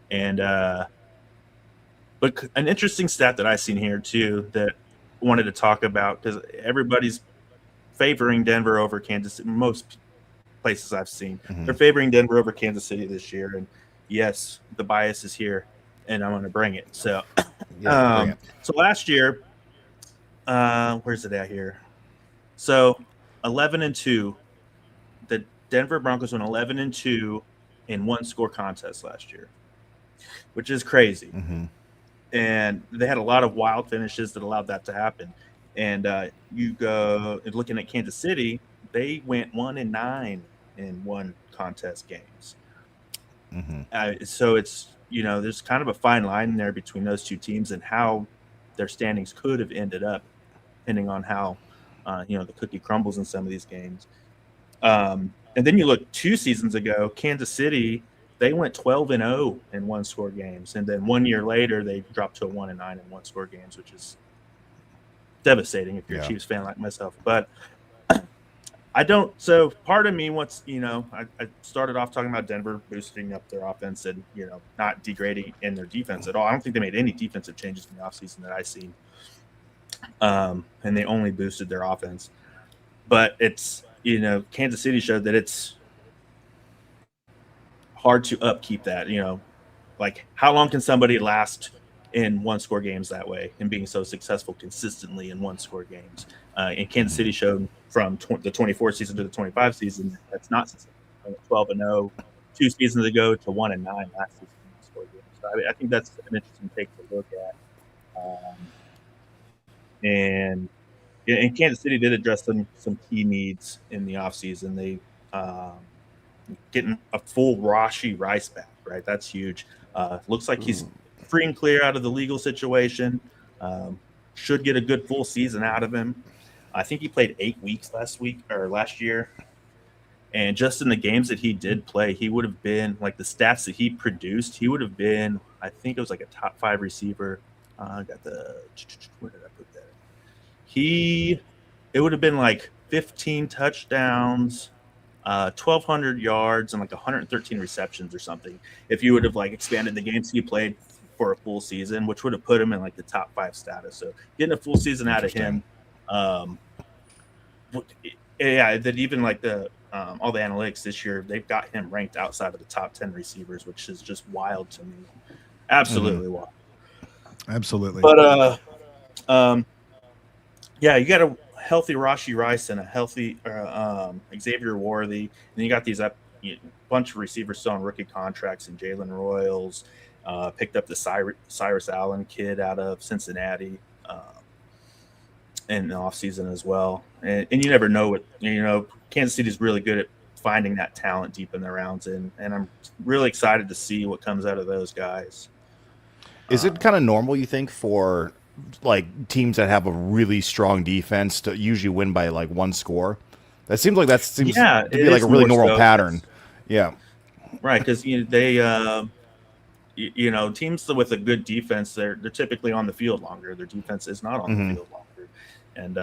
And but an interesting stat that I've seen here too that I wanted to talk about, because everybody's favoring Denver over Kansas City. Most places I've seen. They're favoring Denver over Kansas City this year, and yes, the bias is here, and I'm going to bring it. So, so last year, where's it at here? So 11-2. The Denver Broncos went 11-2 in one score contest last year, which is crazy. And they had a lot of wild finishes that allowed that to happen. And you go looking at Kansas City, they went 1-9 in one contest games. So it's, there's kind of a fine line there between those two teams and how their standings could have ended up, depending on how the cookie crumbles in some of these games. And then you look 2 seasons ago, Kansas City, they went 12-0 in one score games, and then 1 year later they dropped to a 1-9 in one score games, which is devastating if you're a Chiefs fan like myself. But I don't. So part of me wants, I started off talking about Denver boosting up their offense and not degrading in their defense at all. I don't think they made any defensive changes in the offseason that I've seen, and they only boosted their offense. But it's Kansas City showed that it's hard to upkeep that, like how long can somebody last in one score games that way and being so successful consistently in one score games? And Kansas City showed from the 24 season to the 25 season that's not successful. 12-0 2 seasons ago to 1-9 last season in one score games. So I think that's an interesting take to look at. And Kansas City did address some key needs in the offseason. They getting a full Rashee Rice back, right? That's huge. Looks like he's free and clear out of the legal situation. Should get a good full season out of him. I think he played 8 weeks last year. And just in the games that he did play, he would have been, like the stats that he produced, he would have been, I think it was like a top 5 receiver. I got where did I put that? It would have been like 15 touchdowns, 1,200 yards, and like 113 receptions or something if you would have like expanded the games he played for a full season, which would have put him in like the top 5 status. So getting a full season out of him, that even like the all the analytics this year, they've got him ranked outside of the top 10 receivers, which is just wild to me. Absolutely wild. Absolutely. But you got a healthy Rashee Rice and a healthy Xavier Worthy, and you got these bunch of receivers still on rookie contracts, and Jalen Royals picked up the Cyrus Allen kid out of Cincinnati in the offseason as well. And you never know what Kansas City is really good at finding that talent deep in the rounds, and I'm really excited to see what comes out of those guys. Is it kind of normal, you think, for like teams that have a really strong defense to usually win by like one score? That seems to be like a really normal pattern. Yeah, right. Because they, teams with a good defense, they're typically on the field longer. Their defense is not on the field longer, and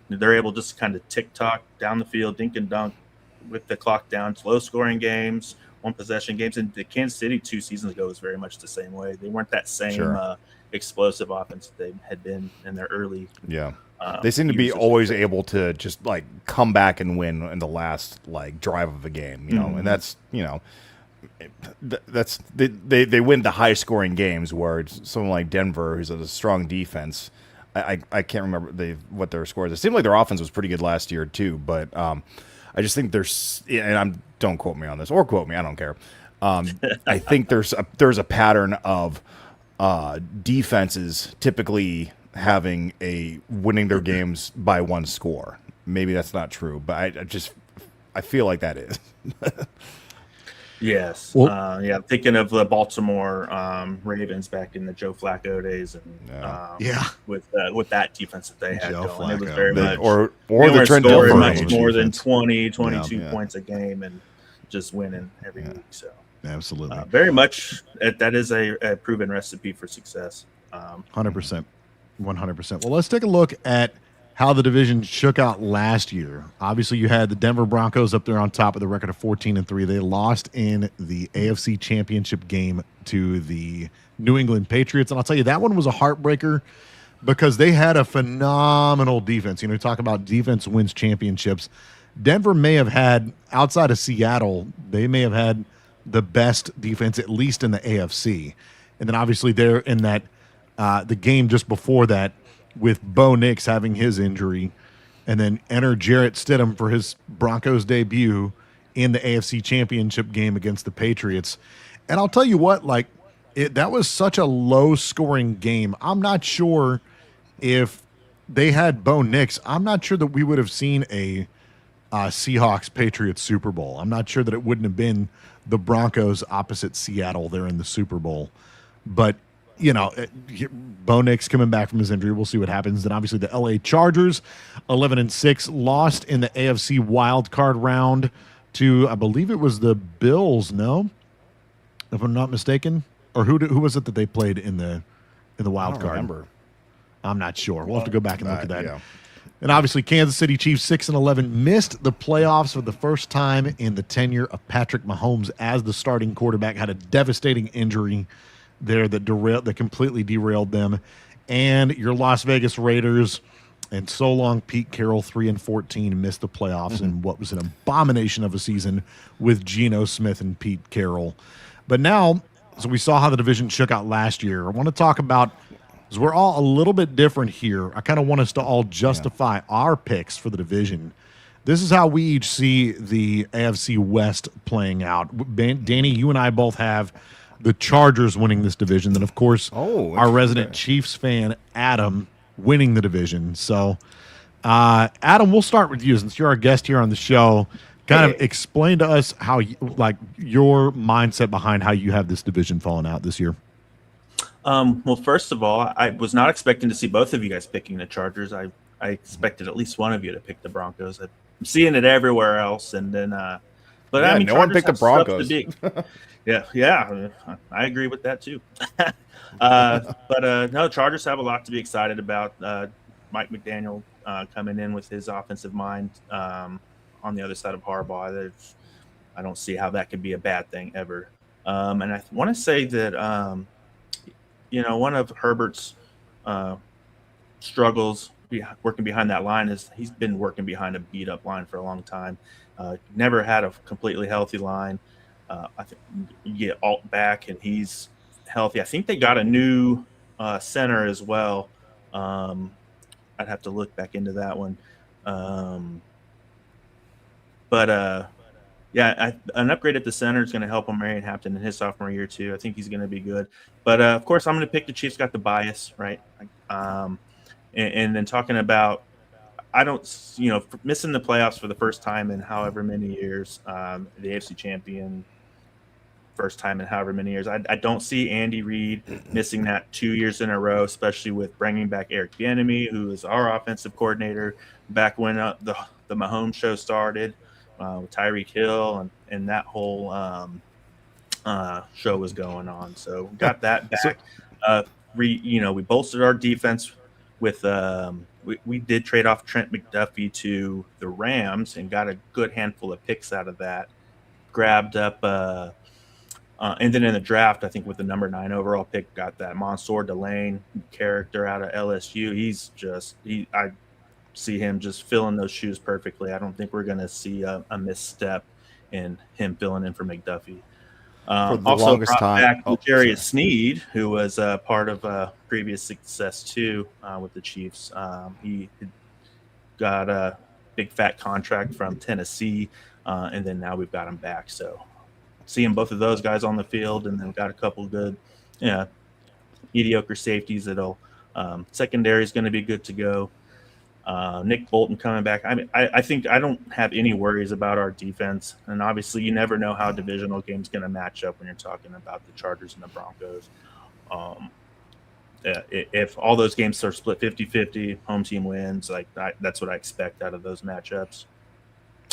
they're able to just kind of tick-tock down the field, dink and dunk with the clock down. Low scoring games, one possession games, and the Kansas City 2 seasons ago was very much the same way. They weren't that same explosive offense that they had been in their early. Yeah, they seem to be always able to just like come back and win in the last like drive of a game, and that's that's they win the high scoring games where it's someone like Denver who's a strong defense. I can't remember what their scores. It seemed like their offense was pretty good last year too, but I just think don't quote me on this or quote me, I don't care. I think there's a pattern of defenses typically having winning their games by one score. Maybe that's not true, but I feel like that is. Yes. Well, thinking of the Baltimore Ravens back in the Joe Flacco days, and with that defense that they had going, it was very much or the Trent Dilfer much more than 22 points a game and just winning every week. So absolutely, very much that is a proven recipe for success. 100%, 100%. Well, let's take a look at how the division shook out last year. Obviously, you had the Denver Broncos up there on top of the record of 14-3. They lost in the AFC Championship game to the New England Patriots. And I'll tell you, that one was a heartbreaker because they had a phenomenal defense. You talk about defense wins championships. Denver may have had, outside of Seattle, they may have had the best defense, at least in the AFC. And then obviously they're in that the game just before that with Bo Nix having his injury, and then enter Jarrett Stidham for his Broncos debut in the AFC Championship game against the Patriots. And I'll tell you what, like, that was such a low-scoring game. I'm not sure if they had Bo Nix. I'm not sure that we would have seen a Seahawks-Patriots Super Bowl. I'm not sure that it wouldn't have been the Broncos opposite Seattle there in the Super Bowl. But, you know, Bo Nix coming back from his injury. We'll see what happens. Then obviously the LA Chargers, 11-6, lost in the AFC wild card round to, I believe it was the Bills, no? If I'm not mistaken. Or who was it that they played in the wild card? Remember. I'm not sure. We'll have to go back and look at that. Yeah. And obviously, Kansas City Chiefs 6-11 missed the playoffs for the first time in the tenure of Patrick Mahomes as the starting quarterback. Had a devastating injury there that completely derailed them. And your Las Vegas Raiders, and so long Pete Carroll, 3-14, missed the playoffs in what was an abomination of a season with Geno Smith and Pete Carroll. But now, so we saw how the division shook out last year. I want to talk about, because we're all a little bit different here. I kind of want us to all justify our picks for the division. This is how we each see the AFC West playing out. Danny, you and I both have the Chargers winning this division. Then, of course, our resident Chiefs fan, Adam, winning the division. So, Adam, we'll start with you since you're our guest here on the show. Kind of explain to us how, your mindset behind how you have this division falling out this year. Well, first of all, I was not expecting to see both of you guys picking the Chargers. I expected at least one of you to pick the Broncos. I'm seeing it everywhere else, and then, but I mean, no one picked the Broncos. Yeah, I agree with that too. But no, Chargers have a lot to be excited about. Mike McDaniel coming in with his offensive mind on the other side of Harbaugh. I don't see how that could be a bad thing ever. And I want to say that. One of Herbert's struggles working behind that line is he's been working behind a beat-up line for a long time. Never had a completely healthy line. I think you get Alt back, and he's healthy. I think they got a new center as well. I'd have to look back into that one. An upgrade at the center is going to help him, Marion Hampton, in his sophomore year, too. I think he's going to be good. But, of course, I'm going to pick the Chiefs. Got the bias, right? And then talking about, missing the playoffs for the first time in however many years, the AFC champion, first time in however many years. I don't see Andy Reid missing that 2 years in a row, especially with bringing back Eric Bieniemy, who is our offensive coordinator, back when the Mahomes show started. With Tyreek Hill and that whole show was going on. So got that back. We bolstered our defense with we did trade off Trent McDuffie to the Rams and got a good handful of picks out of that. Grabbed up and then in the draft, I think with the number 9 overall pick, got that Mansour Delane character out of LSU. I see him just filling those shoes perfectly. I don't think we're going to see a misstep in him filling in for McDuffie. For the Also longest brought time, back Jarius Sneed, who was part of previous success too with the Chiefs. He got a big fat contract from Tennessee, and then now we've got him back. So seeing both of those guys on the field, and then got a couple good, mediocre safeties that'll secondary is going to be good to go. Nick Bolton coming back. I mean, I think I don't have any worries about our defense. And obviously, you never know how a divisional game's going to match up when you're talking about the Chargers and the Broncos. If all those games are split 50-50, home team wins, that's what I expect out of those matchups.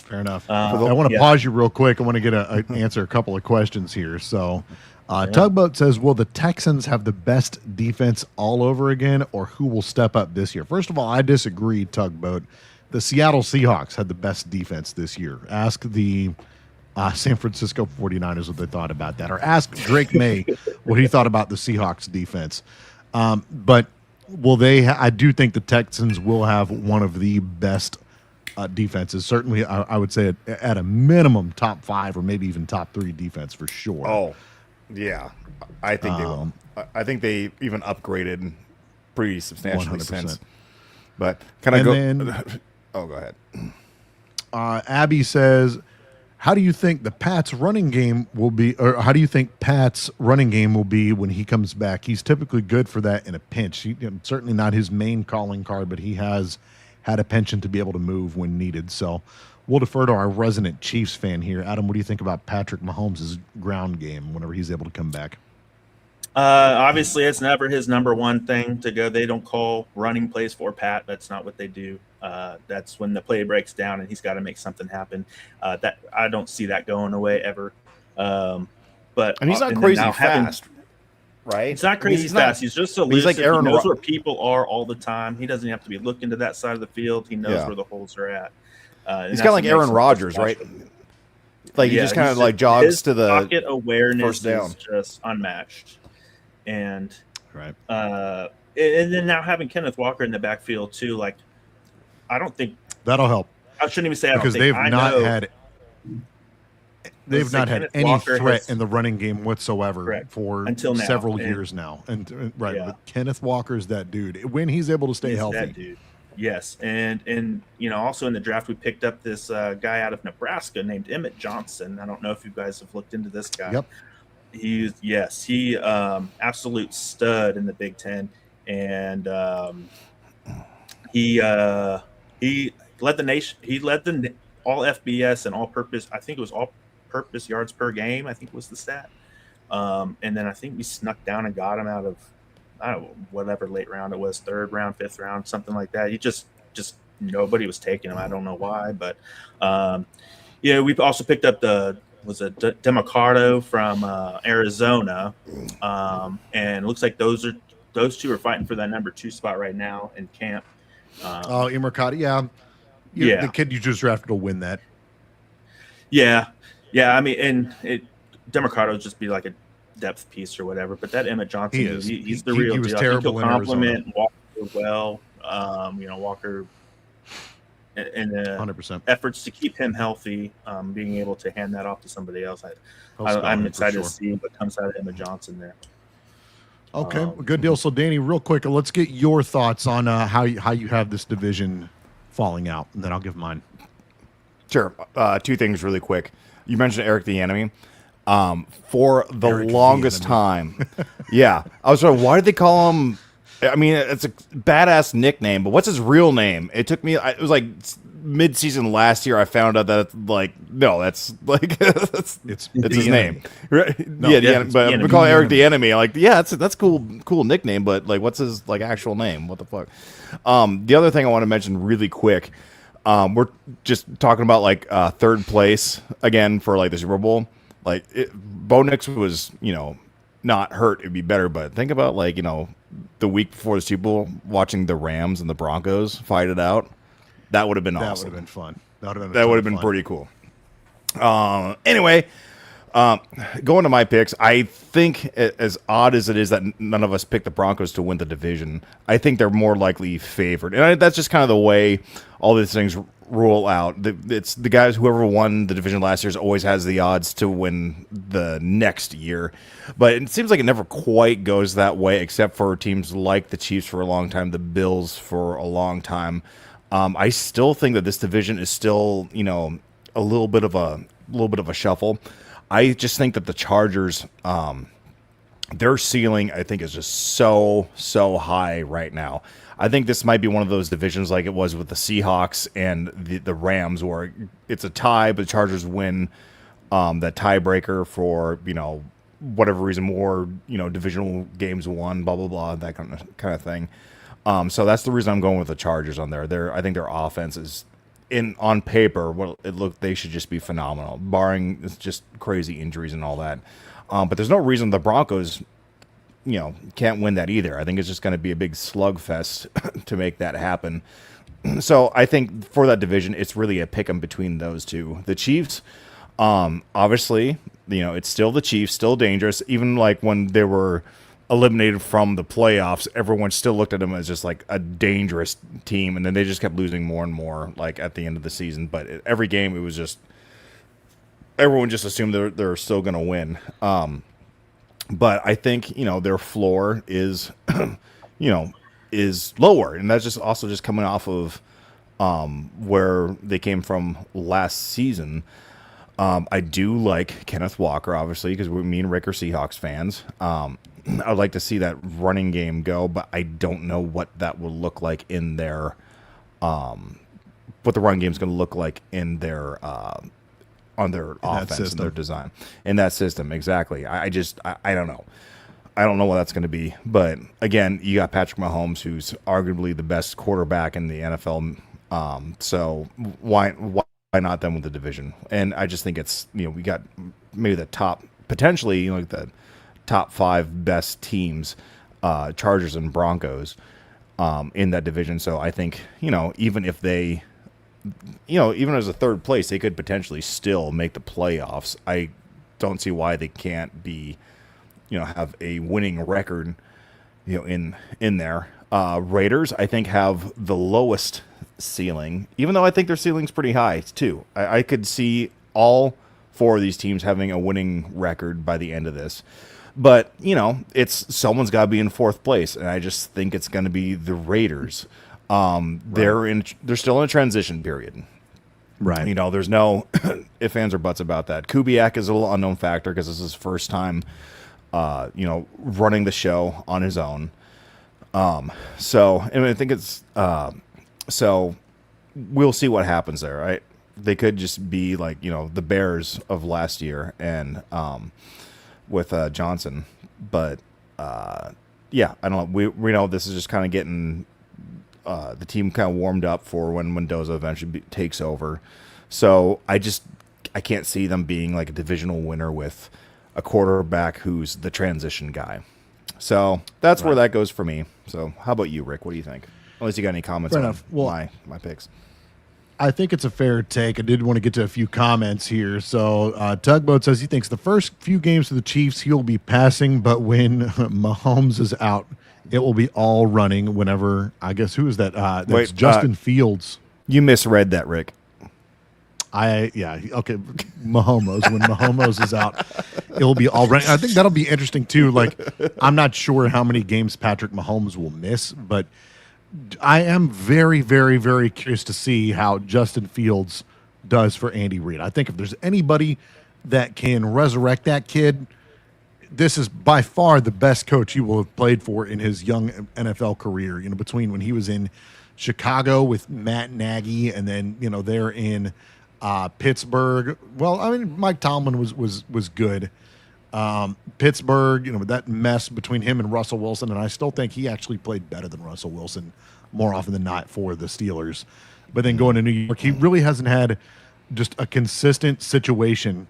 Fair enough. I want to pause you real quick. I want to get answer a couple of questions here. So, Tugboat says, will the Texans have the best defense all over again, or who will step up this year? First of all, I disagree, Tugboat. The Seattle Seahawks had the best defense this year. Ask the San Francisco 49ers what they thought about that, or ask Drake May what he thought about the Seahawks defense. But will they I do think the Texans will have one of the best defenses. Certainly, I would say at a minimum top 5 or maybe even top 3 defense for sure. Oh, yeah. I think they will. I think they even upgraded pretty substantially 100%. since. But can I go? Oh, go ahead. Abby says, how do you think the Pat's running game will be, or how do you think Pat's running game will be when he comes back? He's typically good for that in a pinch. Certainly not his main calling card, but he has had a penchant to be able to move when needed. So we'll defer to our resident Chiefs fan here. Adam, what do you think about Patrick Mahomes' ground game whenever he's able to come back? Obviously, it's never his number one thing to go. They don't call running plays for Pat. That's not what they do. That's when the play breaks down and he's got to make something happen. That I don't see that going away ever. And he's not crazy fast, right? He's not crazy fast. He's just elusive. He's like Aaron. He knows where people are all the time. He doesn't have to be looking to that side of the field. He knows where the holes are at. He's kind of like Aaron Rodgers, right? Like he just kind of like jogs to the pocket awareness first down. Is just unmatched. And right, and then now having Kenneth Walker in the backfield too, like I don't think that'll help. I shouldn't even say because they've not had any Walker threat in the running game whatsoever for until now. Several years now. And but Kenneth Walker's that dude when he's able to stay healthy. That dude. Yes, and also in the draft we picked up this guy out of Nebraska named Emmett Johnson. I don't know if you guys have looked into this guy. Yep. He absolute stud in the Big Ten, and he led the nation. He led the all FBS and all purpose. I think it was all purpose yards per game. I think was the stat. And then I think we snuck down and got him out of I don't know whatever late round it was, 3rd round, 5th round, something like that. He just nobody was taking him. I don't know why, but we've also picked up Demicardo from Arizona, and it looks like those two are fighting for that number 2 spot right now in camp. Imercado, the kid you just drafted will win that. Yeah. I mean, and Demicardo would just be like a depth piece or whatever, but that Emmett Johnson, he's the real deal. Was terrible he'll compliment Walker well. Walker. And 100% efforts to keep him healthy, being able to hand that off to somebody else. I'm excited to see what comes out of Emma Johnson there. Okay, good deal. So, Danny, real quick, let's get your thoughts on how you have this division falling out, and then I'll give mine. Sure. 2 things really quick. You mentioned Eric the Enemy. For the Eric longest time, I was wondering, why did they call him? I mean, it's a badass nickname, but what's his real name? It took me, it was like mid-season last year, I found out that it's his name. But we call Eric the Enemy. Like, that's cool nickname, but like, what's his like actual name? What the fuck? The other thing I want to mention really quick, we're just talking about like 3rd place again for like the Super Bowl. Like, Bo Nix was, not hurt, it'd be better, but think about like, the week before the Super Bowl, watching the Rams and the Broncos fight it out. That would have been awesome. That would have been fun. That would have been pretty cool. Anyway, going to my picks, I think as odd as it is that none of us picked the Broncos to win the division, I think they're more likely favored. And that's just kind of the way all these things rule out. It's the guys, whoever won the division last year always has the odds to win the next year. But it seems like it never quite goes that way, except for teams like the Chiefs for a long time, the Bills for a long time. I still think that this division is still, a little bit of a shuffle. I just think that the Chargers, their ceiling, I think, is just so high right now. I think this might be one of those divisions like it was with the Seahawks and the Rams, where it's a tie, but the Chargers win that tiebreaker for, whatever reason, more, divisional games won, blah, blah, blah, that kind of thing. So that's the reason I'm going with the Chargers on there. I think their offense is, on paper, they should just be phenomenal, barring just crazy injuries and all that. But there's no reason the Broncos, can't win that either. I think it's just going to be a big slugfest to make that happen. So I think for that division, it's really a pick 'em between those two. The Chiefs, obviously, it's still the Chiefs, still dangerous. Even like when they were eliminated from the playoffs, everyone still looked at them as just like a dangerous team, and then they just kept losing more and more, like at the end of the season. But every game, it was just everyone just assumed they're still going to win. But I think their floor is is lower, and that's just also just coming off of where they came from last season. I do like Kenneth Walker, obviously, because me and Rick are Seahawks fans. I'd like to see that running game go, but I don't know what that will look like in their what the run game is going to look like in their on their offense and their design in that system. Exactly. I don't know. I don't know what that's going to be. But again, you got Patrick Mahomes, who's arguably the best quarterback in the NFL. So why not them with the division? And I just think it's we got maybe the top potentially like the top 5 best teams, Chargers and Broncos, in that division. So I think even if they even as a third place, they could potentially still make the playoffs. I don't see why they can't be, have a winning record, in there. Raiders, I think, have the lowest ceiling, even though I think their ceiling's pretty high too. I could see all 4 of these teams having a winning record by the end of this. But, it's someone's got to be in 4th place, and I just think it's going to be the Raiders. They're still in a transition period. Right. There's no ifs, ands, or buts about that. Kubiak is a little unknown factor because this is his first time, running the show on his own. So I think it's so we'll see what happens there. Right? They could just be like the Bears of last year and with Johnson, but yeah, I don't know. We know this is just kind of getting. The team kind of warmed up for when Mendoza eventually takes over. So I can't see them being like a divisional winner with a quarterback who's the transition guy. So that's where that goes for me. So how about you, Rick? What do you think? Unless you got any comments on my picks. I think it's a fair take. I did want to get to a few comments here. So Tugboat says he thinks the first few games of the Chiefs he'll be passing, but when Mahomes is out, it will be all running whenever, I guess, who is that? That's Justin Fields. You misread that, Rick. Okay. Mahomes. When Mahomes is out, it will be all running. I think that'll be interesting, too. Like, I'm not sure how many games Patrick Mahomes will miss, but I am very, very, very curious to see how Justin Fields does for Andy Reid. I think if there's anybody that can resurrect that kid, this is by far the best coach he will have played for in his young NFL career. Between when he was in Chicago with Matt Nagy and then they're in Pittsburgh. Well, I mean, Mike Tomlin was good. Pittsburgh, that mess between him and Russell Wilson, and I still think he actually played better than Russell Wilson more often than not for the Steelers. But then going to New York, he really hasn't had just a consistent situation.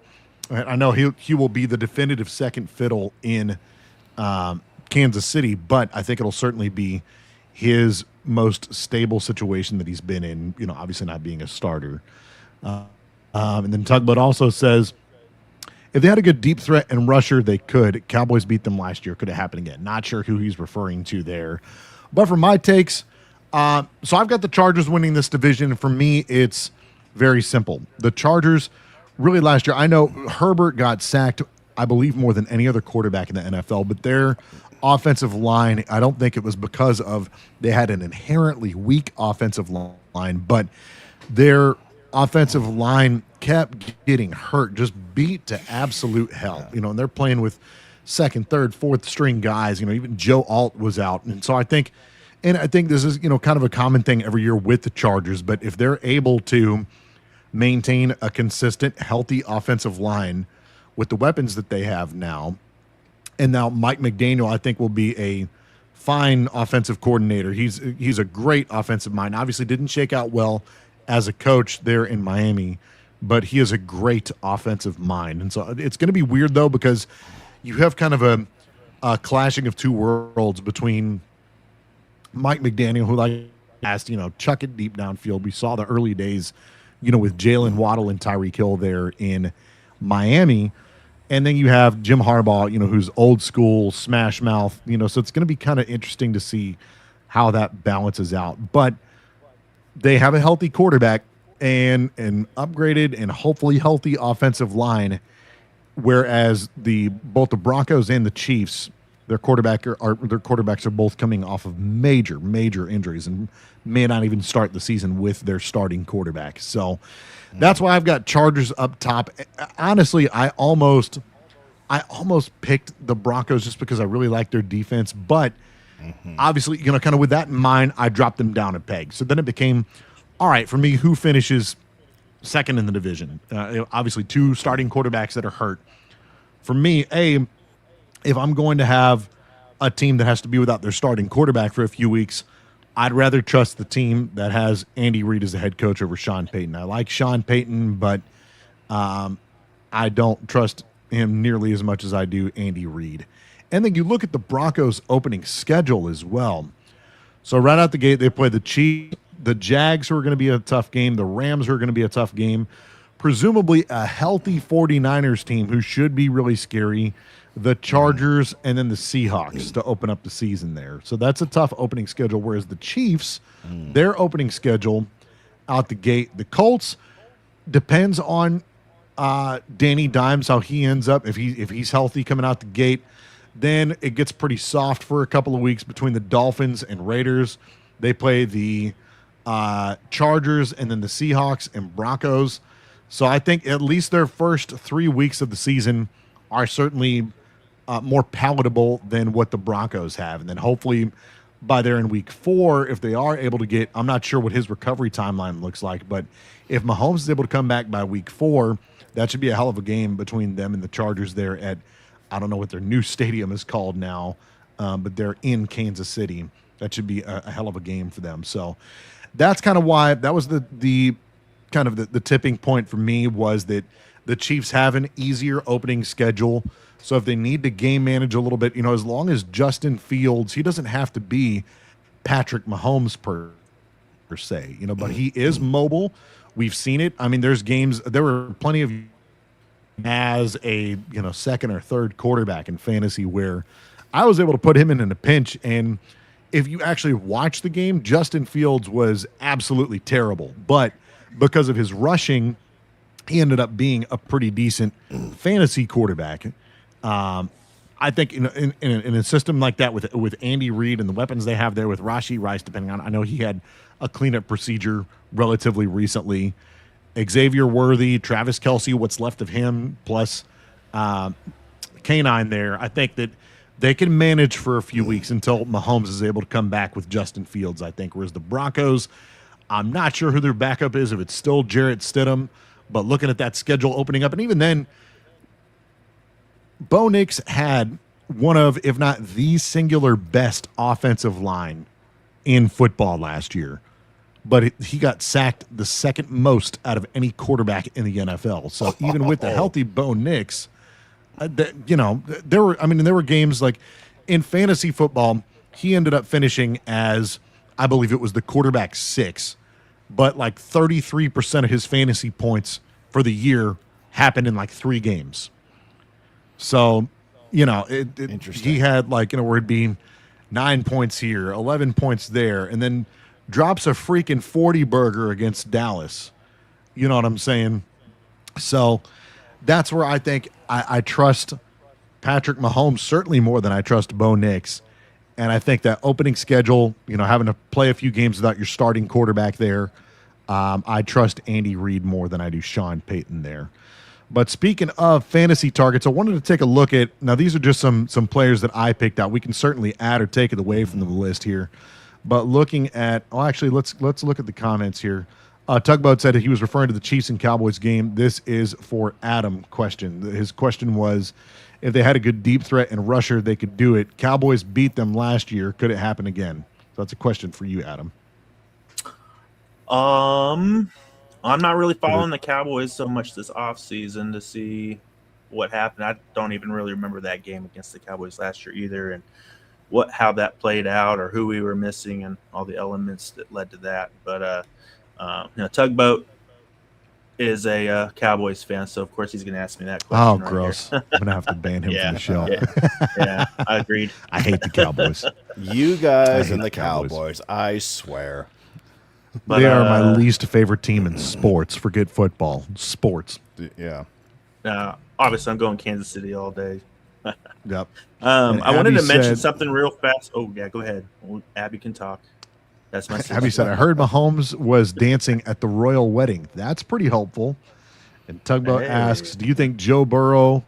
I know he will be the definitive second fiddle in Kansas City, but I think it'll certainly be his most stable situation that he's been in, obviously not being a starter. And then Tugboat also says, if they had a good deep threat and rusher, they could. Cowboys beat them last year. Could it happen again? Not sure who he's referring to there. But for my takes, so I've got the Chargers winning this division. For me, it's very simple. The Chargers, really last year, I know Herbert got sacked, I believe, more than any other quarterback in the NFL, but their offensive line, I don't think it was because of they had an inherently weak offensive line, but their offensive line kept getting hurt, just beat to absolute hell. And they're playing with second, third, fourth string guys. Even Joe Alt was out. And so I think this is, kind of a common thing every year with the Chargers, but if they're able to maintain a consistent, healthy offensive line with the weapons that they have now, and now Mike McDaniel, I think, will be a fine offensive coordinator. He's a great offensive mind. Obviously didn't shake out well as a coach there in Miami, but he is a great offensive mind. And so it's going to be weird, though, because you have kind of a clashing of two worlds between Mike McDaniel, who asked, chuck it deep downfield. We saw the early days, with Jalen Waddle and Tyreek Hill there in Miami. And then you have Jim Harbaugh, who's old school, smash mouth, so it's going to be kind of interesting to see how that balances out. But they have a healthy quarterback and an upgraded and hopefully healthy offensive line, whereas both the Broncos and the Chiefs, their quarterbacks are both coming off of major injuries and may not even start the season with their starting quarterback. So that's why I've got Chargers up top. Honestly, I almost picked the Broncos just because I really like their defense, but obviously, kind of with that in mind, I dropped them down a peg. So then it became, all right, for me, who finishes second in the division? Obviously, two starting quarterbacks that are hurt. For me, if I'm going to have a team that has to be without their starting quarterback for a few weeks, I'd rather trust the team that has Andy Reid as the head coach over Sean Payton. I like Sean Payton, but I don't trust him nearly as much as I do Andy Reid. And then you look at the Broncos' opening schedule as well. So right out the gate, they play the Chiefs, the Jags, who are going to be a tough game, the Rams, who are going to be a tough game, presumably a healthy 49ers team who should be really scary, the Chargers, and then the Seahawks to open up the season there. So that's a tough opening schedule, whereas the Chiefs, their opening schedule out the gate, the Colts, depends on Danny Dimes, how he ends up. If he's healthy coming out the gate, then it gets pretty soft for a couple of weeks between the Dolphins and Raiders. They play the Chargers and then the Seahawks and Broncos. So I think at least their first 3 weeks of the season are certainly more palatable than what the Broncos have. And then hopefully by there in week 4, if they are able to get, I'm not sure what his recovery timeline looks like, but if Mahomes is able to come back by week 4, that should be a hell of a game between them and the Chargers there at, I don't know what their new stadium is called now, but they're in Kansas City. That should be a hell of a game for them. So that's kind of why that was the kind of the tipping point for me, was that the Chiefs have an easier opening schedule. So if they need to game manage a little bit, as long as Justin Fields, he doesn't have to be Patrick Mahomes per se, but he is mobile. We've seen it. I mean, there were plenty of as a second or third quarterback in fantasy where I was able to put him in a pinch, and if you actually watch the game, Justin Fields was absolutely terrible, but because of his rushing, he ended up being a pretty decent fantasy quarterback. I think in a system like that with Andy Reid and the weapons they have there with Rashee Rice, depending on, I know he had a cleanup procedure relatively recently. Xavier Worthy, Travis Kelce, what's left of him, plus K9 there. I think that they can manage for a few weeks until Mahomes is able to come back with Justin Fields, I think. Whereas the Broncos, I'm not sure who their backup is, if it's still Jarrett Stidham, but looking at that schedule opening up, and even then, Bo Nix had one of, if not the singular best offensive line in football last year. But he got sacked the second most out of any quarterback in the NFL. So even with the healthy Bo Nix, there were games like in fantasy football, he ended up finishing as, I believe it was the quarterback 6, but like 33% of his fantasy points for the year happened in like 3 games. So, he had like, where it'd be 9 points here, 11 points there, and then drops a freaking 40 burger against Dallas. You know what I'm saying? So that's where I think I trust Patrick Mahomes certainly more than I trust Bo Nix. And I think that opening schedule, having to play a few games without your starting quarterback there, I trust Andy Reid more than I do Sean Payton there. But speaking of fantasy targets, I wanted to take a look at, now these are just some players that I picked out. We can certainly add or take it away from the list here. But looking at, actually, let's look at the comments here. Tugboat said he was referring to the Chiefs and Cowboys game. This is for Adam question. His question was, if they had a good deep threat and rusher, they could do it. Cowboys beat them last year. Could it happen again? So that's a question for you, Adam. I'm not really following the Cowboys so much this offseason to see what happened. I don't even really remember that game against the Cowboys last year either, and how that played out or who we were missing and all the elements that led to that. But Tugboat, is a Cowboys fan, so of course he's going to ask me that question. Oh, right gross! here. I'm gonna have to ban him from the show. Yeah, I agreed. I hate the Cowboys. You I guys hate and the the Cowboys. Cowboys, I swear. But, They are my least favorite team in sports. Forget football. Sports. Yeah. Obviously, I'm going Kansas City all day. Yep. I wanted Abby to mention said- something real fast. Oh yeah, go ahead. Abby can talk. That's my sister. Abby said, I heard Mahomes was dancing at the royal wedding. That's pretty helpful. And Tugboat Hey. asks, do you think Joe Burrow,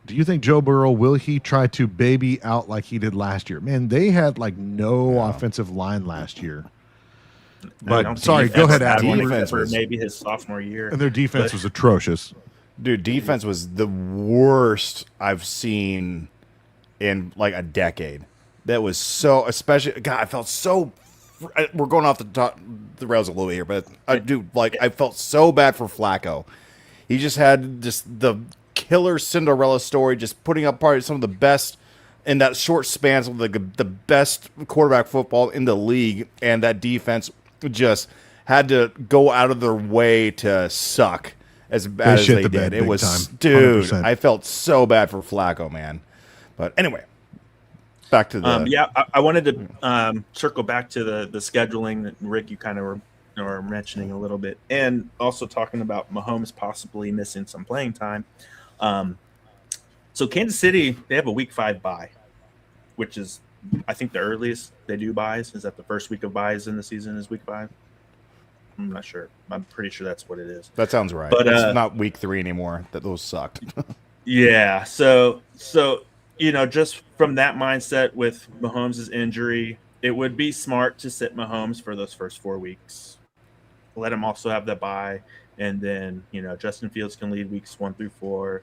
will he try to baby out like he did last year? Man, they had like no offensive line last year. I But don't sorry, think go he's ahead, had Abby. one Defense except for was- maybe his sophomore year. And their defense was atrocious. Dude, defense was the worst I've seen in like a decade. That was so, especially, God, I felt so, we're going off the rails a little bit here, but dude, like, I felt so bad for Flacco. He just had just the killer Cinderella story, just putting up probably some of the best in that short span, some of the best quarterback football in the league, and that defense just had to go out of their way to suck as bad as shit they the did. bed It big was, time. dude, 100%. I felt so bad for Flacco, man. But anyway, back to the I wanted to circle back to the scheduling that Rick, you kind of were mentioning a little bit, and also talking about Mahomes possibly missing some playing time. So Kansas City, they have a week 5 bye, which is, I think, the earliest they do buys. Is that the first week of buys in the season is week 5? I'm not sure. I'm pretty sure that's what it is. that sounds right. But, it's not week 3 anymore. That those sucked. Yeah. So just from that mindset with Mahomes' injury, it would be smart to sit Mahomes for those first 4 weeks. Let him also have the bye, and then Justin Fields can lead weeks 1 through 4,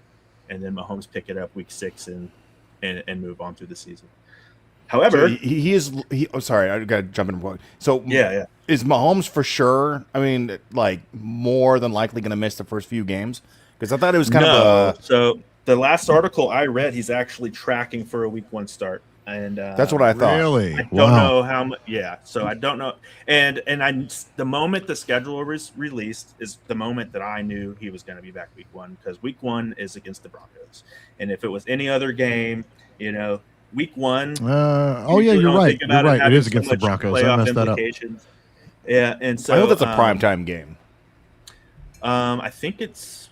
and then Mahomes pick it up week 6 and move on through the season. However, So he is. Oh, sorry, I got to jump in. So yeah. is Mahomes for sure? I mean, like more than likely going to miss the first few games because I thought it was kind of a. So the last article I read, he's actually tracking for a week 1 start, and That's what I thought. Really? I don't know how much. Yeah, so I don't know. And the moment the schedule was released is the moment that I knew he was going to be back week 1, because week 1 is against the Broncos, and if it was any other game, week 1. Oh yeah, usually you're don't right. think You're about right. It having is so against the much Broncos. I playoff messed that up. implications. Yeah, and so I know that's a primetime game. I think it's.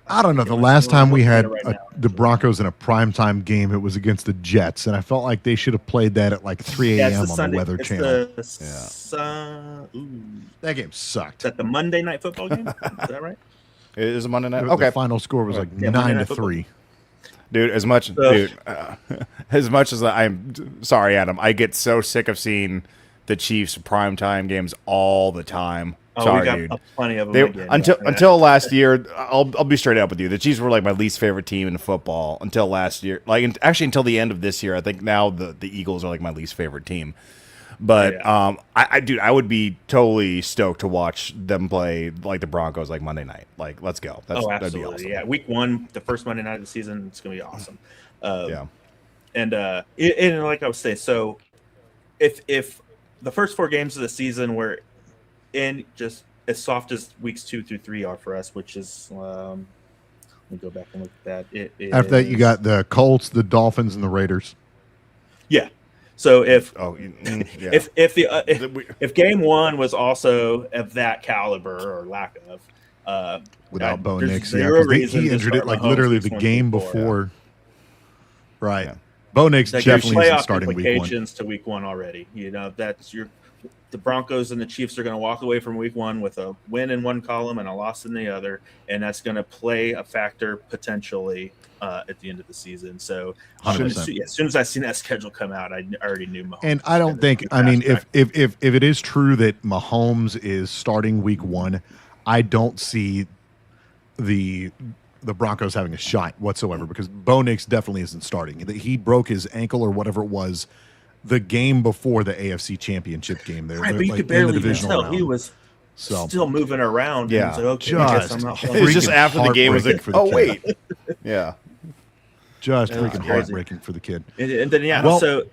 I don't know. The Yeah, last time we had right now. the Broncos in a primetime game, it was against the Jets, and I felt like they should have played that at like 3 Yeah, it's a.m. the on Sunday. the Weather It's Channel. Is That game sucked. that the Monday night football game? Is that right? It is a Monday night. The Okay, final score was like Yeah, Monday 9-3. dude. As much as I'm sorry, Adam. I get so sick of seeing the Chiefs primetime games all the time. Oh, Sorry, we got dude. plenty of them They, again. until last year, I'll be straight up with you. The Chiefs were like my least favorite team in football until last year. Actually until the end of this year. I think now the Eagles are like my least favorite team. But Yeah. I would be totally stoked to watch them play like the Broncos like Monday night. Like, let's go. That'd be absolutely. awesome. Yeah, week 1, the first Monday night of the season, it's gonna be awesome. Yeah. And like I was saying, so if the first 4 games of the season were in just as soft as weeks 2 through 3 are for us, which is let me go back and look at that. After that, you got the Colts, the Dolphins, and the Raiders. yeah. So if Yeah. if game 1 was also of that caliber or lack of Without Bo there's Nix, zero because reason he to injured it start like Mahomes literally weeks the 1 game through 4. before. Right. Yeah. Bo Nix Like, there's definitely isn't playoff starting week 1. implications to week 1 already. That's the Broncos and the Chiefs are going to walk away from week 1 with a win in one column and a loss in the other, and that's going to play a factor potentially at the end of the season. So as 100%. soon as I seen that schedule come out, I already knew Mahomes. And I don't think, I mean, if it is true that Mahomes is starting week 1, I don't see the Broncos having a shot whatsoever, because Bo Nix definitely isn't starting. He broke his ankle or whatever it was the game before the AFC Championship game. There, right, but you like, could barely in the even divisional tell he round. was So still moving around. Yeah. And was like, okay, I guess Just I'm not It was just freaking after the game. It was like, heartbreaking for the oh kid. wait, yeah. just Yeah, freaking crazy. heartbreaking for the kid. And then Well- so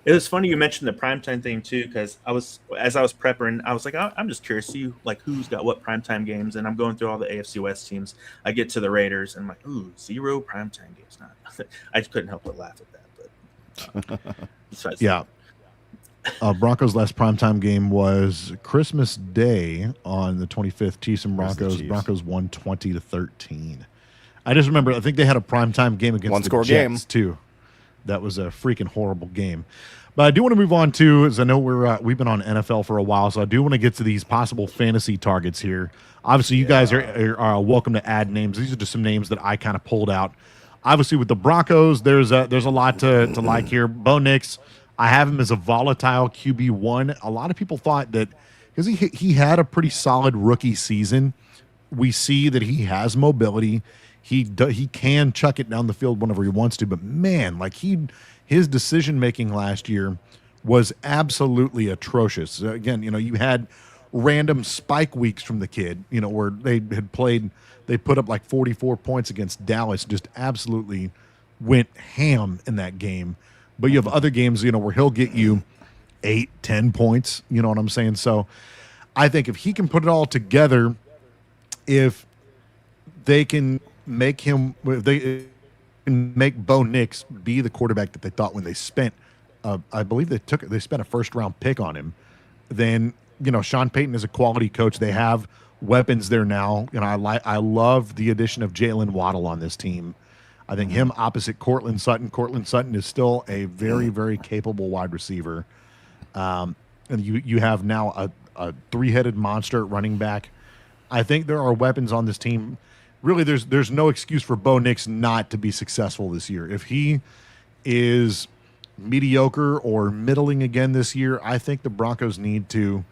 It was funny you mentioned the primetime thing too, because as I was prepping, I was like, I'm just curious to see like who's got what primetime games, and I'm going through all the AFC West teams. I get to the Raiders, and I'm like, ooh, 0 primetime games. Not, I just couldn't help but laugh at that. But Yeah. Broncos' last primetime game was Christmas Day on the 25th. Chiefs and Broncos. Broncos won 20-13. I just remember, I think they had a primetime game against the Jets too. That was a freaking horrible game. But I do want to move on to, as I know we've been on NFL for a while, so I do want to get to these possible fantasy targets here. Obviously, you guys are welcome to add names. These are just some names that I kind of pulled out. Obviously, with the Broncos, there's a lot to like here. Bo Nix, I have him as a volatile QB1. A lot of people thought that because he had a pretty solid rookie season, we see that he has mobility. He can chuck it down the field whenever he wants to, but man, like his decision making last year was absolutely atrocious. Again, you had random spike weeks from the kid, where they put up like 44 points against Dallas, just absolutely went ham in that game. But you have other games, where he'll get you 8-10 points. You know what I'm saying? So I think if he can put it all together, if they can make Bo Nix be the quarterback that they thought when they spent, I believe they spent a first-round pick on him, then, Sean Payton is a quality coach. They have weapons there now. I love the addition of Jalen Waddle on this team. I think him opposite Cortland Sutton. Cortland Sutton is still a very, very capable wide receiver. And you have now a three-headed monster at running back. I think there are weapons on this team. Really, there's no excuse for Bo Nix not to be successful this year. If he is mediocre or middling again this year, I think the Broncos need to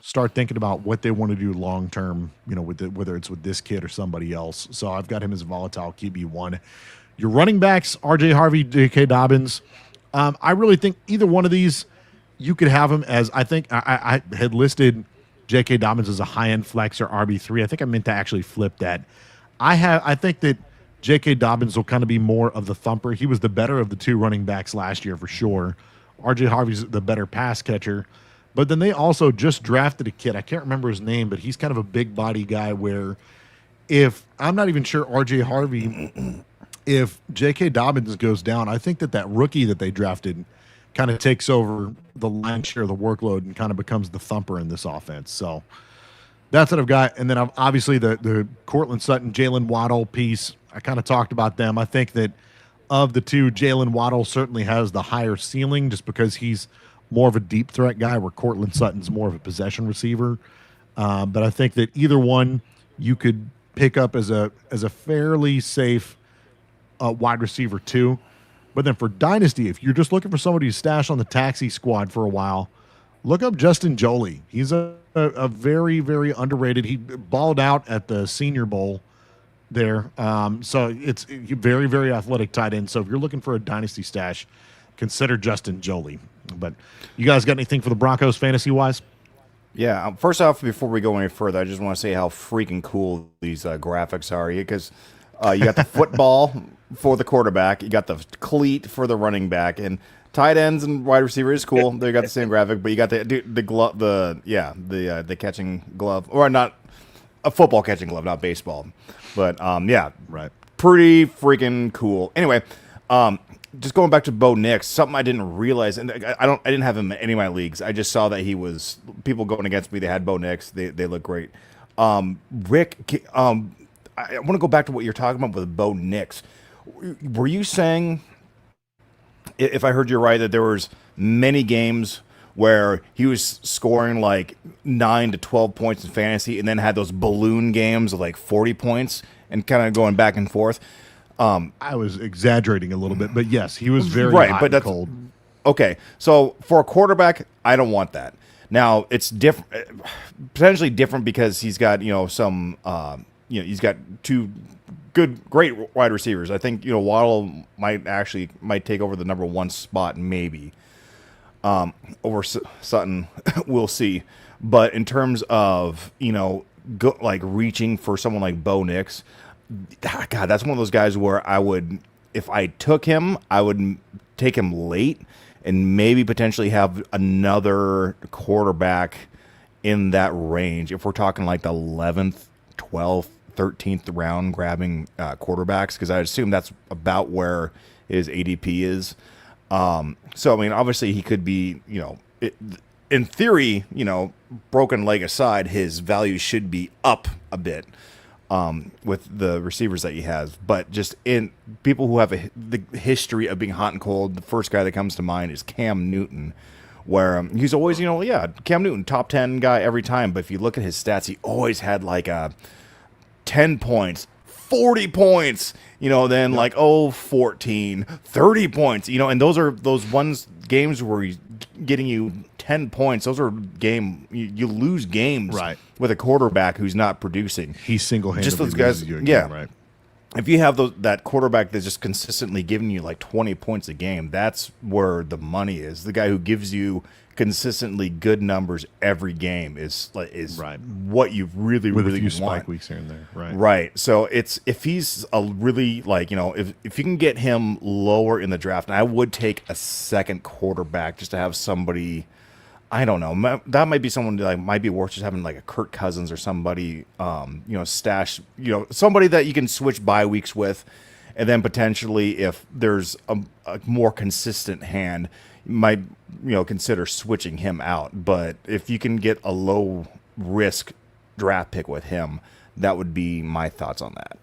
start thinking about what they want to do long term, whether it's with this kid or somebody else. So I've got him as a volatile QB1. Your running backs, RJ Harvey, J.K. Dobbins. I really think either one of these, you could have them as, I think I had listed J.K. Dobbins as a high-end flex or RB3. I think I meant to actually flip that. I think that J.K. Dobbins will kind of be more of the thumper. He was the better of the two running backs last year for sure. R.J. Harvey's the better pass catcher. But then they also just drafted a kid. I can't remember his name, but he's kind of a big body guy where I'm not even sure R.J. Harvey, if J.K. Dobbins goes down, I think that rookie that they drafted kind of takes over the lion's share of the workload and kind of becomes the thumper in this offense. So that's what I've got. And then obviously the Cortland Sutton, Jalen Waddle piece, I kind of talked about them. I think that of the two, Jalen Waddle certainly has the higher ceiling just because he's more of a deep threat guy where Cortland Sutton's more of a possession receiver. But I think that either one you could pick up as a fairly safe wide receiver too. But then for Dynasty, if you're just looking for somebody to stash on the taxi squad for a while, look up Justin Joly. He's a very, very underrated. He balled out at the Senior Bowl there. So it's very, very athletic tight end. So if you're looking for a Dynasty stash, consider Justin Joly. But you guys got anything for the Broncos fantasy-wise? Yeah, first off, before we go any further, I just want to say how freaking cool these graphics are. Because you got the football for the quarterback, you got the cleat for the running back, and tight ends and wide receiver is cool. They got the same graphic, but you got the glove, the catching glove, or not a football catching glove, not baseball. But yeah, right, pretty freaking cool. Anyway, just going back to Bo Nix, something I didn't realize, and I didn't have him in any of my leagues. I just saw that he was people going against me. They had Bo Nix. They look great. Rick, I want to go back to what you're talking about with Bo Nix. Were you saying, if I heard you right, that there was many games where he was scoring like 9 to 12 points in fantasy and then had those balloon games of like 40 points and kind of going back and forth? I was exaggerating a little bit, but yes, he was very hot and cold. Okay, so for a quarterback, I don't want that. Now, it's different, potentially different because he's got, he's got two great wide receivers. I think, Waddle might take over the number one spot, maybe. Over Sutton, we'll see. But in terms of, reaching for someone like Bo Nix, God, that's one of those guys where if I took him, I would take him late and maybe potentially have another quarterback in that range. If we're talking like the 11th, 12th, 13th round grabbing quarterbacks, because I assume that's about where his ADP is. So, I mean, obviously he could be, in theory, broken leg aside, his value should be up a bit with the receivers that he has. But just in people who have the history of being hot and cold, the first guy that comes to mind is Cam Newton, where he's always, Cam Newton, top 10 guy every time. But if you look at his stats, he always had like 10 points, 40 points, then like 14, 30 points, and those are those games where he's getting you 10 points. Those are you lose games right with a quarterback who's not producing. He's single-handedly just those guys. You again, yeah. Right. If you have that quarterback that's just consistently giving you like 20 points a game, that's where the money is. The guy who gives you consistently good numbers every game is right. what you really, with really a few want. spike weeks here and there. Right. Right. So if he's a really if you can get him lower in the draft, and I would take a second quarterback just to have somebody. I don't know. That might be someone that might be worth just having like a Kirk Cousins or somebody, stash, somebody that you can switch bye weeks with, and then potentially if there's a more consistent hand, you might consider switching him out. But if you can get a low risk draft pick with him, that would be my thoughts on that.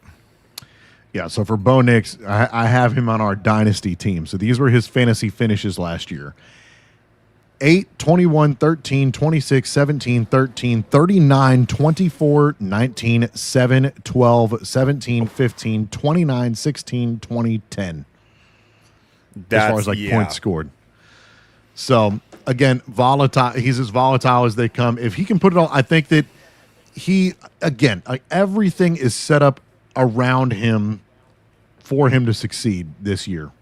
Yeah. So for Bo Nix, I have him on our dynasty team. So these were his fantasy finishes last year. 8, 21, 13, 26, 17, 13, 39, 24, 19, 7, 12, 17, 15, 29, 16, 20, 10. As far as points scored. So, again, volatile. He's as volatile as they come. If he can put it all, I think that everything is set up around him for him to succeed this year.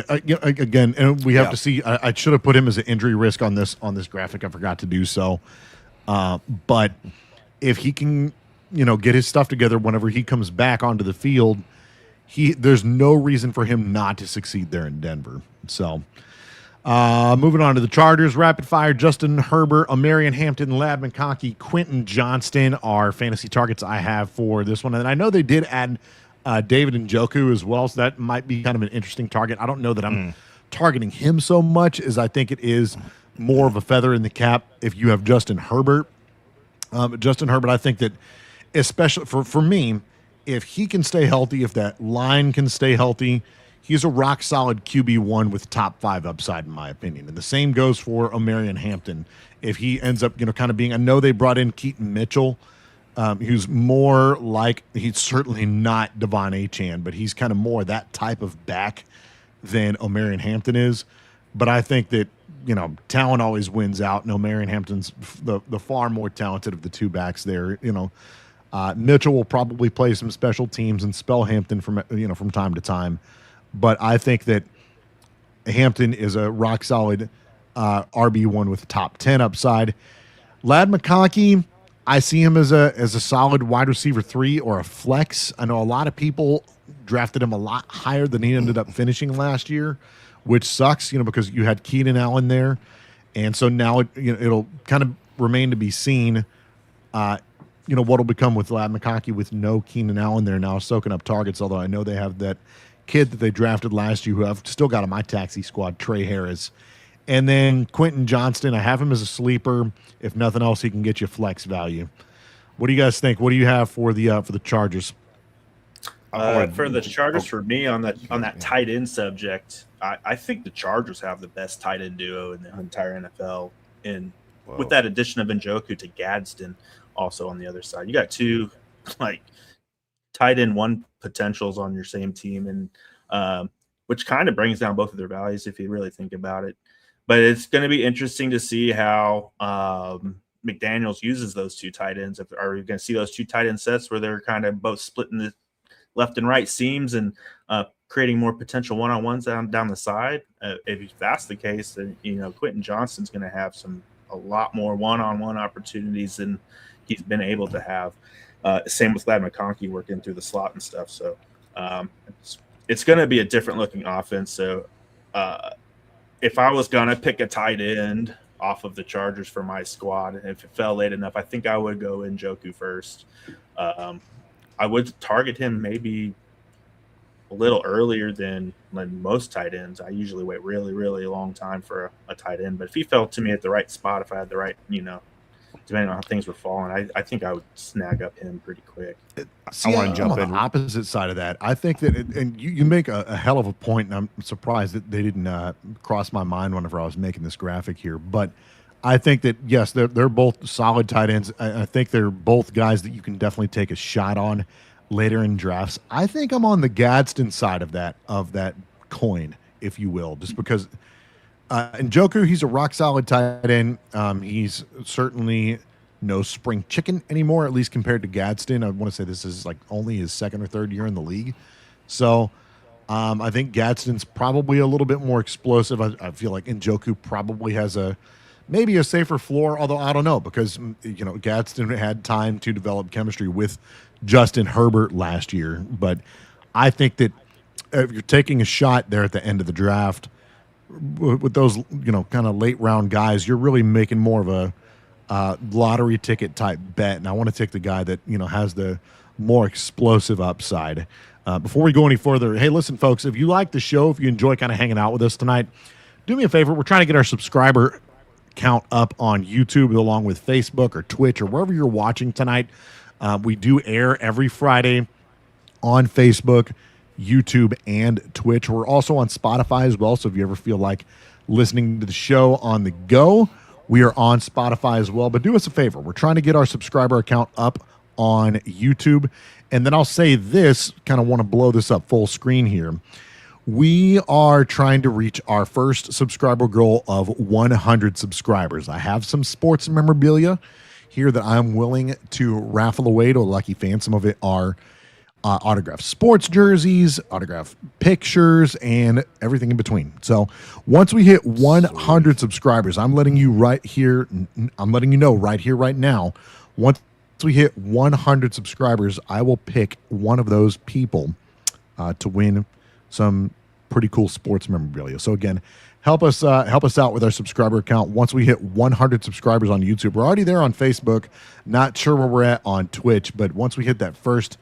Again, and we have to see. I should have put him as an injury risk on this graphic. I forgot to do so. But if he can, get his stuff together whenever he comes back onto the field, there's no reason for him not to succeed there in Denver. So, moving on to the Chargers, rapid fire: Justin Herbert, Amarian Hampton, Lad McConkey, Quentin Johnston are fantasy targets I have for this one, and I know they did add David Njoku as well, so that might be kind of an interesting target. I don't know that I'm targeting him so much as I think it is more of a feather in the cap if you have Justin Herbert. Justin Herbert, I think that especially for me, if he can stay healthy, if that line can stay healthy, he's a rock-solid QB1 with top 5 upside, in my opinion. And the same goes for Amarian Hampton. If he ends up, kind of being – I know they brought in Keaton Mitchell, who's more like – he's certainly not Devon Achane, but he's kind of more that type of back than Amarian Hampton is. But I think that, talent always wins out, and Amarian Hampton's the far more talented of the two backs there. Mitchell will probably play some special teams and spell Hampton from time to time. But I think that Hampton is a rock-solid RB1 with top 10 upside. Lad McConkey, I see him as a solid wide receiver 3 or a flex. I know a lot of people drafted him a lot higher than he ended up finishing last year, which sucks, because you had Keenan Allen there. And so now it'll kind of remain to be seen, what'll become with Lad McConkey with no Keenan Allen there now soaking up targets, although I know they have that kid that they drafted last year who I've still got on my taxi squad, Trey Harris. And then Quentin Johnston, I have him as a sleeper. If nothing else, he can get you flex value. What do you guys think? What do you have for the Chargers? For the Chargers, for me on that tight end subject, I think the Chargers have the best tight end duo in the entire NFL. And with that addition of Njoku to Gadsden, also on the other side, you got two tight end 1 potentials on your same team, and which kind of brings down both of their values if you really think about it. But it's going to be interesting to see how McDaniels uses those two tight ends. Are we going to see those two tight end sets where they're kind of both splitting the left and right seams and creating more potential one-on-ones down the side? If that's the case, then Quentin Johnston's going to have a lot more one-on-one opportunities than he's been able to have. Same with Lad McConkey working through the slot and stuff. So it's going to be a different looking offense. So if I was gonna pick a tight end off of the Chargers for my squad, if it fell late enough, I think I would go Njoku first. I would target him maybe a little earlier than most tight ends. I usually wait really, really long time for a tight end. But if he fell to me at the right spot, if I had the right, depending on how things were falling, I think I would snag up him pretty quick. See, I want to jump in. The opposite side of that. I think that, and you make a hell of a point, and I'm surprised that they didn't cross my mind whenever I was making this graphic here. But I think that, yes, they're both solid tight ends. I think they're both guys that you can definitely take a shot on later in drafts. I think I'm on the Gadsden side of that coin, if you will, just because Njoku, he's a rock solid tight end. He's certainly no spring chicken anymore, at least compared to Gadsden. I want to say this is like only his second or third year in the league. So I think Gadsden's probably a little bit more explosive. I feel like Njoku probably has maybe a safer floor, although I don't know, because Gadsden had time to develop chemistry with Justin Herbert last year. But I think that if you're taking a shot there at the end of the draft with those kind of late round guys, you're really making more of a lottery ticket type bet, and I want to take the guy that has the more explosive upside. Before we go any further, hey, listen, folks, if you like the show, if you enjoy kind of hanging out with us tonight, do me a favor. We're trying to get our subscriber count up on YouTube along with Facebook or Twitch or wherever you're watching tonight. We do air every Friday on Facebook, YouTube, and Twitch. We're also on Spotify as well, so if you ever feel like listening to the show on the go, we are on Spotify as well. But do us a favor. We're trying to get our subscriber account up on YouTube. And then I'll say this, kind of want to blow this up full screen here. We are trying to reach our first subscriber goal of 100 subscribers. I have some sports memorabilia here that I'm willing to raffle away to a lucky fan. Some of it are autographed sports jerseys, autographed pictures, and everything in between. So once we hit 100 subscribers, I'm letting you know right here, right now, once we hit 100 subscribers, I will pick one of those people to win some pretty cool sports memorabilia. So again, help us out with our subscriber count. Once we hit 100 subscribers on YouTube, we're already there on Facebook. Not sure where we're at on Twitch, but once we hit that first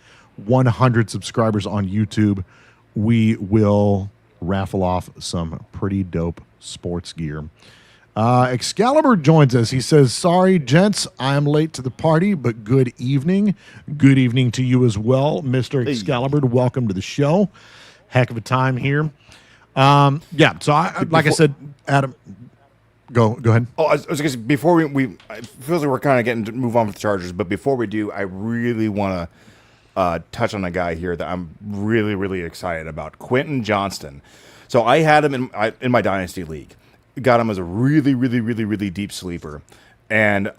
100 subscribers on YouTube, we will raffle off some pretty dope sports gear. Excalibur joins us. He says, sorry, gents, I am late to the party, but good evening. Good evening to you as well, Mr. Excalibur. Welcome to the show. Heck of a time here. So I said, Adam, go ahead. Oh, I was going to say, before we I feel like we're kind of getting to move on with the Chargers, but before we do, I really want to touch on a guy here that I'm really, really excited about, Quentin Johnston. So I had him in my Dynasty League. Got him as a really, really, really, really deep sleeper. And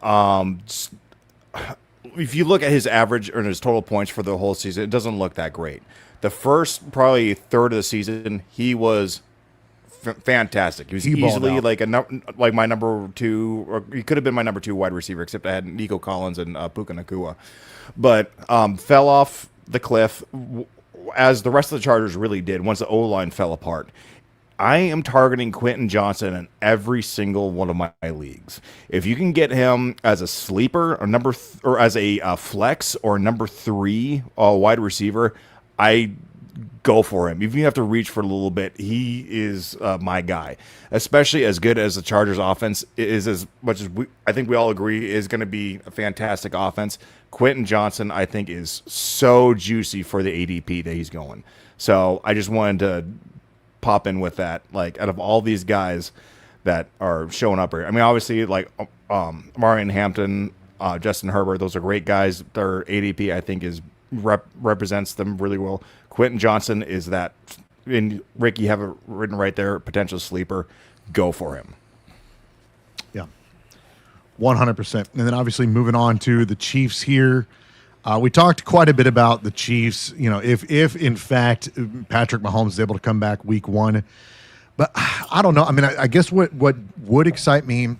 if you look at his average or his total points for the whole season, it doesn't look that great. The first probably third of the season, he was fantastic. He was easily like my number two, or he could have been my number two wide receiver, except I had Nico Collins and Puka Nacua. But fell off the cliff as the rest of the Chargers really did once the O-line fell apart. I am targeting Quentin Johnston in every single one of my leagues. If you can get him as a sleeper or or as a flex or number 3 wide receiver, I go for him. Even if you have to reach for a little bit, he is my guy. Especially as good as the Chargers offense is, as much as I think we all agree is going to be a fantastic offense. Quentin Johnston, I think, is so juicy for the ADP that he's going. So I just wanted to pop in with that. Like, out of all these guys that are showing up here, I mean, obviously, like Marion Hampton, Justin Herbert, those are great guys. Their ADP, I think, represents them really well. Quentin Johnston is that, and Rick, you have it written right there, potential sleeper. Go for him. Yeah, 100%. And then obviously moving on to the Chiefs here. We talked quite a bit about the Chiefs, if in fact Patrick Mahomes is able to come back week 1. But I don't know. I mean, I guess what would excite me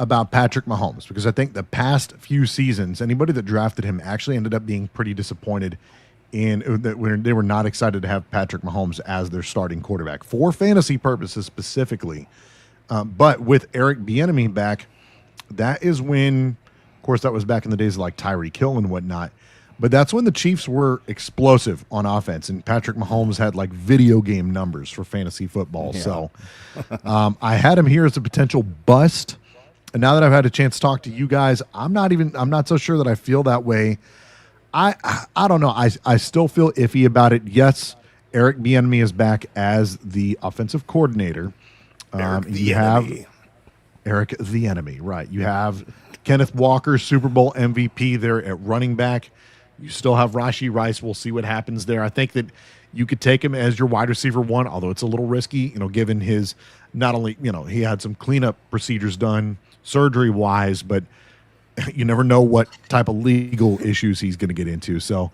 about Patrick Mahomes, because I think the past few seasons, anybody that drafted him actually ended up being pretty disappointed they were not excited to have Patrick Mahomes as their starting quarterback for fantasy purposes specifically. But with Eric Bieniemy back, that is when, of course, that was back in the days of like Tyreek Hill and whatnot. But that's when the Chiefs were explosive on offense, and Patrick Mahomes had like video game numbers for fantasy football. Yeah. So I had him here as a potential bust. And now that I've had a chance to talk to you guys, I'm not so sure that I feel that way. I don't know. I still feel iffy about it. Yes, Eric Bieniemy is back as the offensive coordinator. You have Eric the Enemy, right? You have Kenneth Walker, Super Bowl MVP there at running back. You still have Rashee Rice. We'll see what happens there. I think that you could take him as your wide receiver one, although it's a little risky, given his not only, he had some cleanup procedures done surgery-wise, but you never know what type of legal issues he's going to get into. So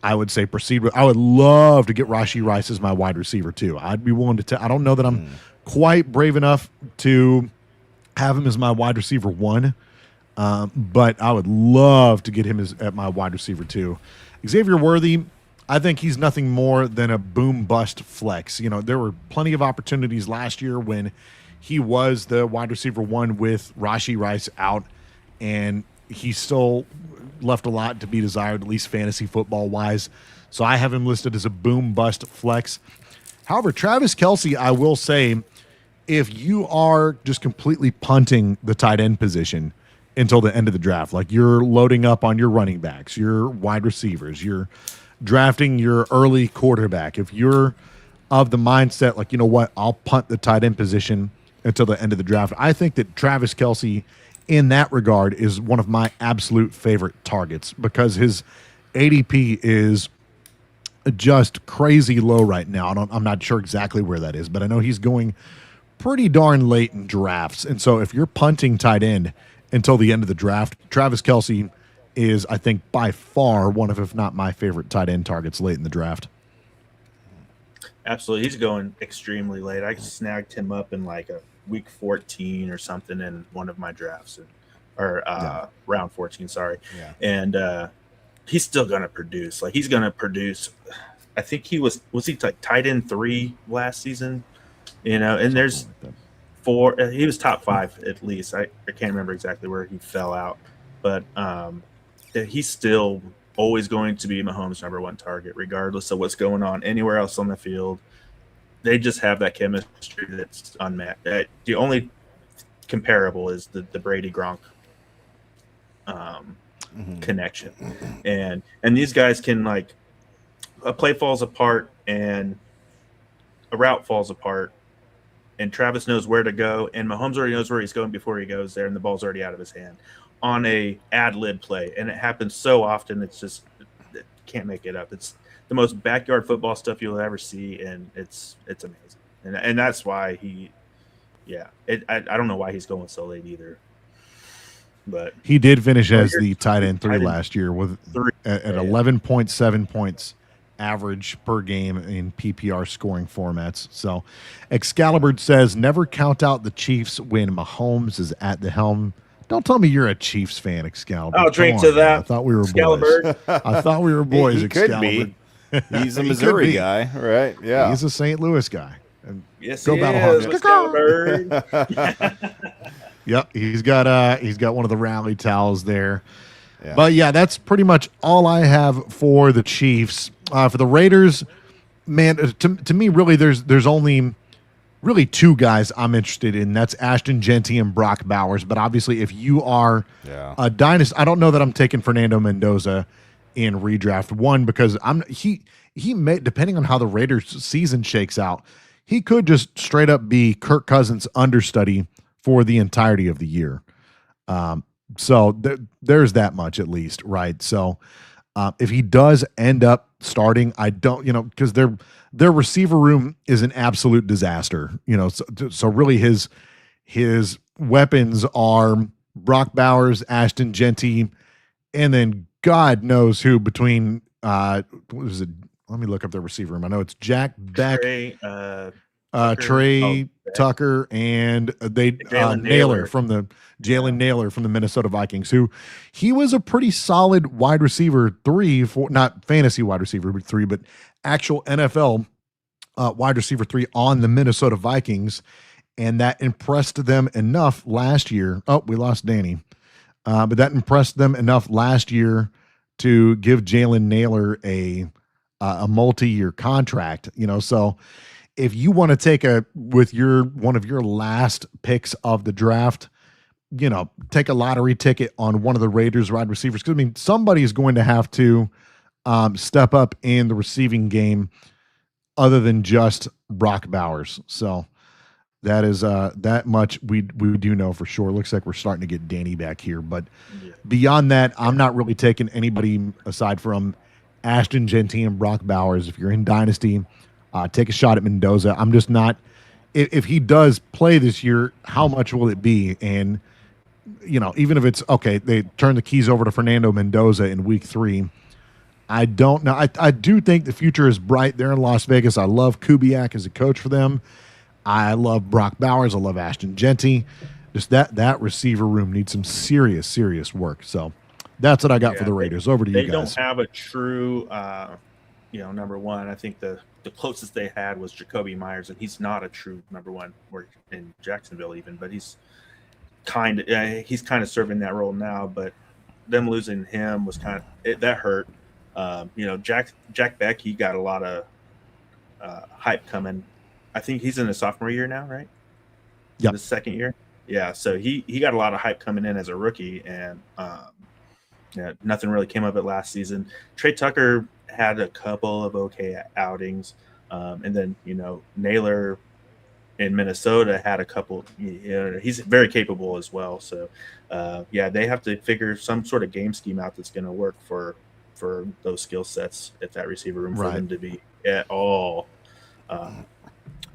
I would say proceed with. I would love to get Rashee Rice as my wide receiver too. I'd be willing to. I don't know that I'm quite brave enough to have him as my wide receiver one, but I would love to get him at my wide receiver two. Xavier Worthy, I think he's nothing more than a boom bust flex. There were plenty of opportunities last year when he was the wide receiver one with Rashee Rice out, and he still left a lot to be desired, at least fantasy football wise. So I have him listed as a boom bust flex. However, Travis Kelce, I will say, if you are just completely punting the tight end position until the end of the draft, like you're loading up on your running backs, your wide receivers, you're drafting your early quarterback, if you're of the mindset like, I'll punt the tight end position until the end of the draft, I think that Travis Kelce in that regard is one of my absolute favorite targets because his ADP is just crazy low right now. I'm not sure exactly where that is, but I know he's going pretty darn late in drafts. And so if you're punting tight end until the end of the draft, Travis Kelce is, I think, by far one of, if not my favorite tight end targets late in the draft. Absolutely. He's going extremely late. I snagged him up in like a week 14 or something in one of my drafts, round 14, sorry. Yeah. And he's still going to produce. Like, he's going to produce. I think he was he like tight end 3 last season? And there's 4. He was top 5 at least. I can't remember exactly where he fell out, but he's still always going to be Mahomes' number 1 target, regardless of what's going on anywhere else on the field. They just have that chemistry that's unmatched. The only comparable is the Brady Gronk connection, and these guys can, like, a play falls apart and a route falls apart, and Travis knows where to go, and Mahomes already knows where he's going before he goes there, and the ball's already out of his hand on a ad-lib play. And it happens so often, it can't make it up. It's the most backyard football stuff you'll ever see, and it's amazing. And that's why I don't know why he's going so late either. But he did finish as the tight end 3 last year with at 11.7 points average per game in PPR scoring formats. So Excalibur says, never count out the Chiefs when Mahomes is at the helm. Don't tell me you're a Chiefs fan, Excalibur. I'll drink to that. I thought we were Excalibur. boys. I thought we were boys, he Excalibur. Could be. He's a Missouri guy, right? Yeah. He's a St. Louis guy. And yes, go he Battle is. Excalibur. Yep, he's got one of the rally towels there. Yeah. But yeah, that's pretty much all I have for the Chiefs. For the Raiders, man, to me, really, there's only really 2 guys I'm interested in. That's Ashton Genty and Brock Bowers. But obviously, if you are a dynasty, I don't know that I'm taking Fernando Mendoza in redraft 1 because he may, depending on how the Raiders season shakes out, he could just straight up be Kirk Cousins' understudy for the entirety of the year. So there's that much at least, right? So if he does end up starting, I don't, because their receiver room is an absolute disaster. So really his weapons are Brock Bowers, Ashton Genty, and then God knows who between what is it? Let me look up their receiver room. I know it's Jack Beck. Trey Tucker and Naylor from the Naylor from the Minnesota Vikings, who he was a pretty solid wide receiver 3 for not fantasy wide receiver 3, but actual NFL wide receiver 3 on the Minnesota Vikings, and that impressed them enough last year. Oh, we lost Danny, but that impressed them enough last year to give Jalen Naylor a multi-year contract. So if you want to take one of your last picks of the draft, take a lottery ticket on one of the Raiders wide receivers. Because somebody is going to have to step up in the receiving game other than just Brock Bowers. So that is that much we do know for sure. Looks like we're starting to get Danny back here, but beyond that, I'm not really taking anybody aside from Ashton Genty and Brock Bowers. If you're in Dynasty, take a shot at Mendoza. I'm just not. If he does play this year, how much will it be? And even if it's okay, they turn the keys over to Fernando Mendoza in week 3. I don't know. I do think the future is bright there in Las Vegas. I love Kubiak as a coach for them. I love Brock Bowers. I love Ashton Genty. Just that receiver room needs some serious work. So that's what I got for the Raiders. Over to you guys. They don't have a true, number one. I think the closest they had was Jacoby Myers, and he's not a true number one or in Jacksonville even, but he's kind of serving that role now. But them losing him was that hurt. Jack Beck, he got a lot of hype coming. I think he's in his sophomore year now, right? Yeah, the second year. Yeah, so he got a lot of hype coming in as a rookie, and nothing really came of it last season. Trey Tucker had a couple of okay outings, and then Naylor in Minnesota had a couple. He's very capable as well. So they have to figure some sort of game scheme out that's going to work for those skill sets at that receiver room for them to be at all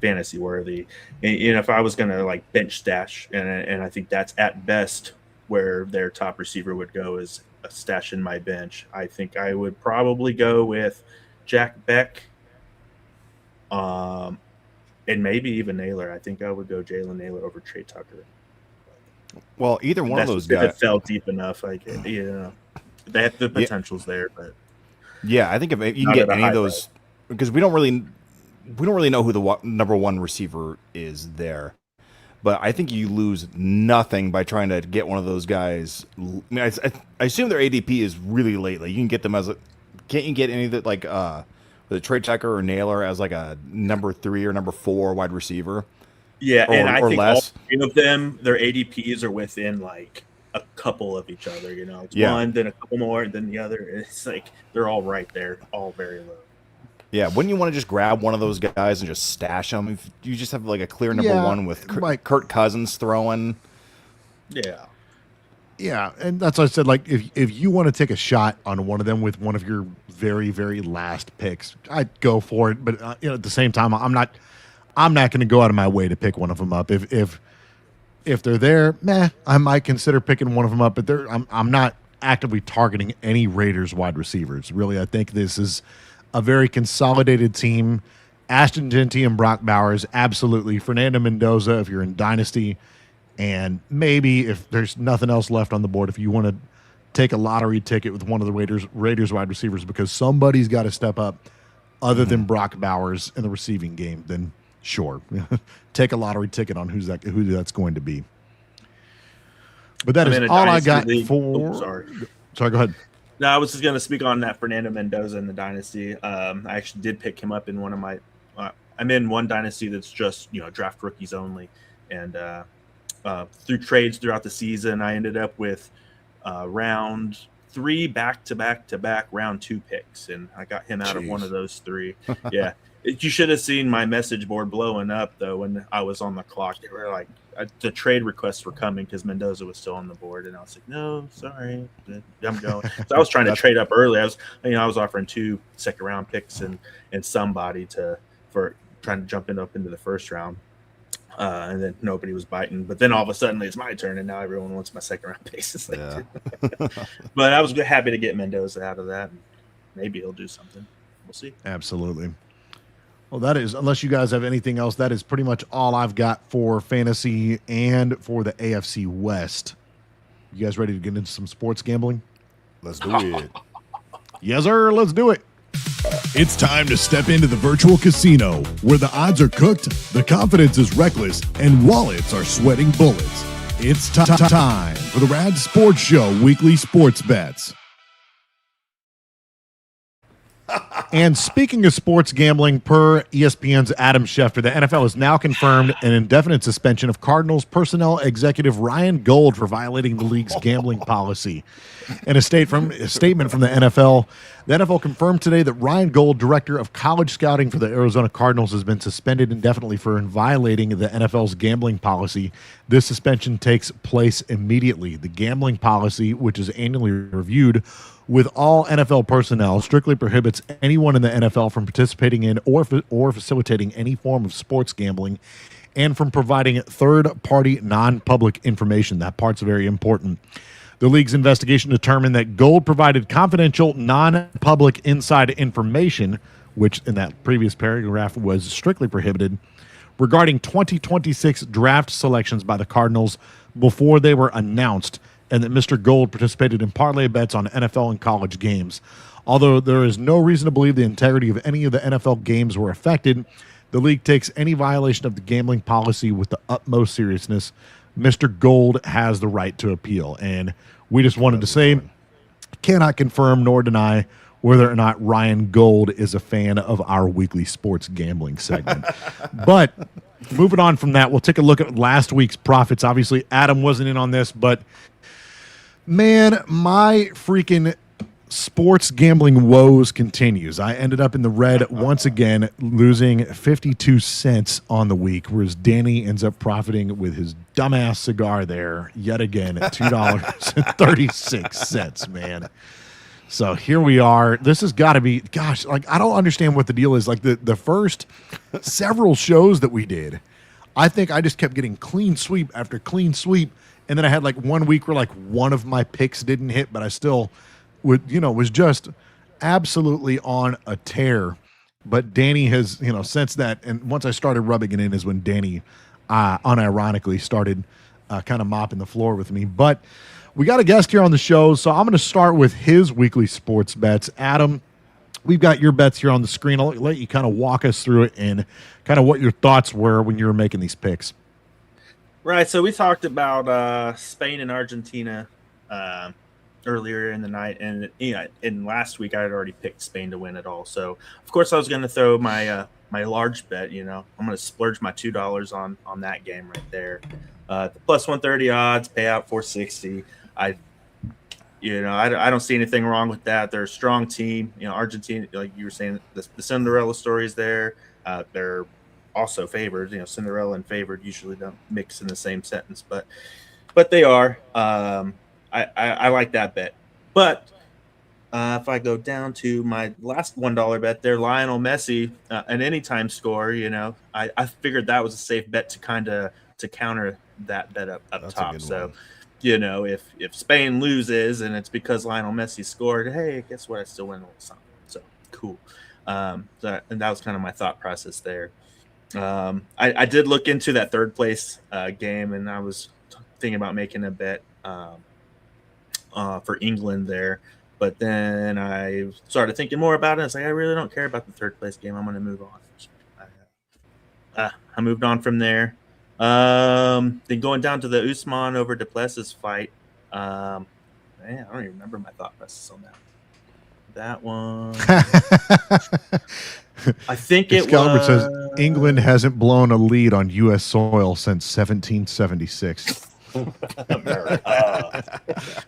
fantasy worthy. And if I was going to bench stash, and I think that's at best where their top receiver would go is a stash in my bench, I think I would probably go with Jack Beck, and maybe even Naylor. I think I would go Jalen Naylor over Trey Tucker. Well, either one of those guys, it fell deep enough. The potential's there, but I think if you can get any of those, because we don't really know who the number one receiver is there. But I think you lose nothing by trying to get one of those guys. I assume their ADP is really late. You can get them as can't you get any of that with a Trey Tucker or Naylor as a number 3 or number 4 wide receiver? Yeah, and I think less. all 3 of them, their ADPs are within a couple of each other. It's one, then a couple more, and then the other. It's they're all right there, all very low. Yeah, wouldn't you want to just grab one of those guys and just stash them? If you just have a clear number 1 with Kirk Cousins throwing. Yeah, and that's what I said. If you want to take a shot on one of them with one of your very, very last picks, I'd go for it. But at the same time, I'm not going to go out of my way to pick one of them up. If they're there, I might consider picking one of them up. But I'm not actively targeting any Raiders wide receivers. Really, I think this is a very consolidated team. Ashton Genty and Brock Bowers, absolutely. Fernando Mendoza, if you're in Dynasty, and maybe if there's nothing else left on the board, if you want to take a lottery ticket with one of the Raiders wide receivers, because somebody's got to step up other than Brock Bowers in the receiving game, then sure, take a lottery ticket on who that's going to be. But that is all I got for. Sorry, go ahead. No, I was just going to speak on that Fernando Mendoza in the Dynasty. I actually did pick him up in one of my I'm in one Dynasty that's just, draft rookies only. And through trades throughout the season, I ended up with round 3 back-to-back round 2 picks. And I got him out of one of those 3. Yeah. You should have seen my message board blowing up, though, when I was on the clock. They were the trade requests were coming because Mendoza was still on the board, and I was like, "No, sorry, I'm going." So I was trying to trade up early. I was offering 2 second-round picks and somebody for trying to jump up into the first round, and then nobody was biting. But then all of a sudden, it's my turn, and now everyone wants my second-round picks. But I was happy to get Mendoza out of that. And maybe he'll do something. We'll see. Absolutely. Well, that is, unless you guys have anything else, that is pretty much all I've got for fantasy and for the AFC West. You guys ready to get into some sports gambling? Let's do it. Yes, sir. Let's do it. It's time to step into the virtual casino where the odds are cooked, the confidence is reckless, and wallets are sweating bullets. It's time for the Rad Sports Show weekly sports bets. And speaking of sports gambling, per ESPN's Adam Schefter, the NFL has now confirmed an indefinite suspension of Cardinals personnel executive Ryan Gold for violating the league's gambling policy. In a statement from the NFL confirmed today that Ryan Gold, director of college scouting for the Arizona Cardinals, has been suspended indefinitely for violating the NFL's gambling policy. This suspension takes place immediately. The gambling policy, which is annually reviewed with all NFL personnel, strictly prohibits anyone in the NFL from participating in or facilitating any form of sports gambling and from providing third-party non-public information. That part's very important. The league's investigation determined that Gold provided confidential, non-public inside information, which in that previous paragraph was strictly prohibited, regarding 2026 draft selections by the Cardinals before they were announced, and that Mr. Gold participated in parlay bets on NFL and college games. Although there is no reason to believe the integrity of any of the NFL games were affected, the league takes any violation of the gambling policy with the utmost seriousness. Mr. Gold has the right to appeal. And we just wanted to say, cannot confirm nor deny whether or not Ryan Gold is a fan of our weekly sports gambling segment. But moving on from that, we'll take a look at last week's profits. Obviously, Adam wasn't in on this, but man, my freaking sports gambling woes continues. I ended up in the red once again, losing 52 cents on the week, whereas Danny ends up profiting with his dumbass cigar there yet again at $2.36, man. So here we are. This has got to be, gosh, like I don't understand what the deal is. Like the first several shows that we did, I think I just kept getting clean sweep after clean sweep. And then I had like 1 week where like one of my picks didn't hit, but I still was just absolutely on a tear. But Danny has, since that, and once I started rubbing it in is when Danny unironically started kind of mopping the floor with me. But we got a guest here on the show, so I'm going to start with his weekly sports bets. Adam, we've got your bets here on the screen. I'll let you kind of walk us through it and kind of what your thoughts were when you were making these picks. Right, so we talked about Spain and Argentina earlier in the night, and in last week I had already picked Spain to win it all. So of course I was going to throw my my large bet. I'm going to splurge my $2 on that game right there. The plus 130 odds, payout 460. I don't see anything wrong with that. They're a strong team. Argentina, like you were saying, the Cinderella story is there. They're also favored. Cinderella and favored usually don't mix in the same sentence, but they are. I like that bet. But if I go down to my last $1 bet there, Lionel Messi, an anytime score, I figured that was a safe bet to counter that bet up top. So, if Spain loses and it's because Lionel Messi scored, hey, guess what? I still win a little something. So cool. And that was kind of my thought process there. I did look into that third place game, and I was thinking about making a bet for England there. But then I started thinking more about it. It's like, I really don't care about the third place game. I'm going to move on. I moved on from there. Then going down to the Usman over Duplessis fight. I don't even remember my thought process on that one. I think Excalibur says England hasn't blown a lead on U.S. soil since 1776.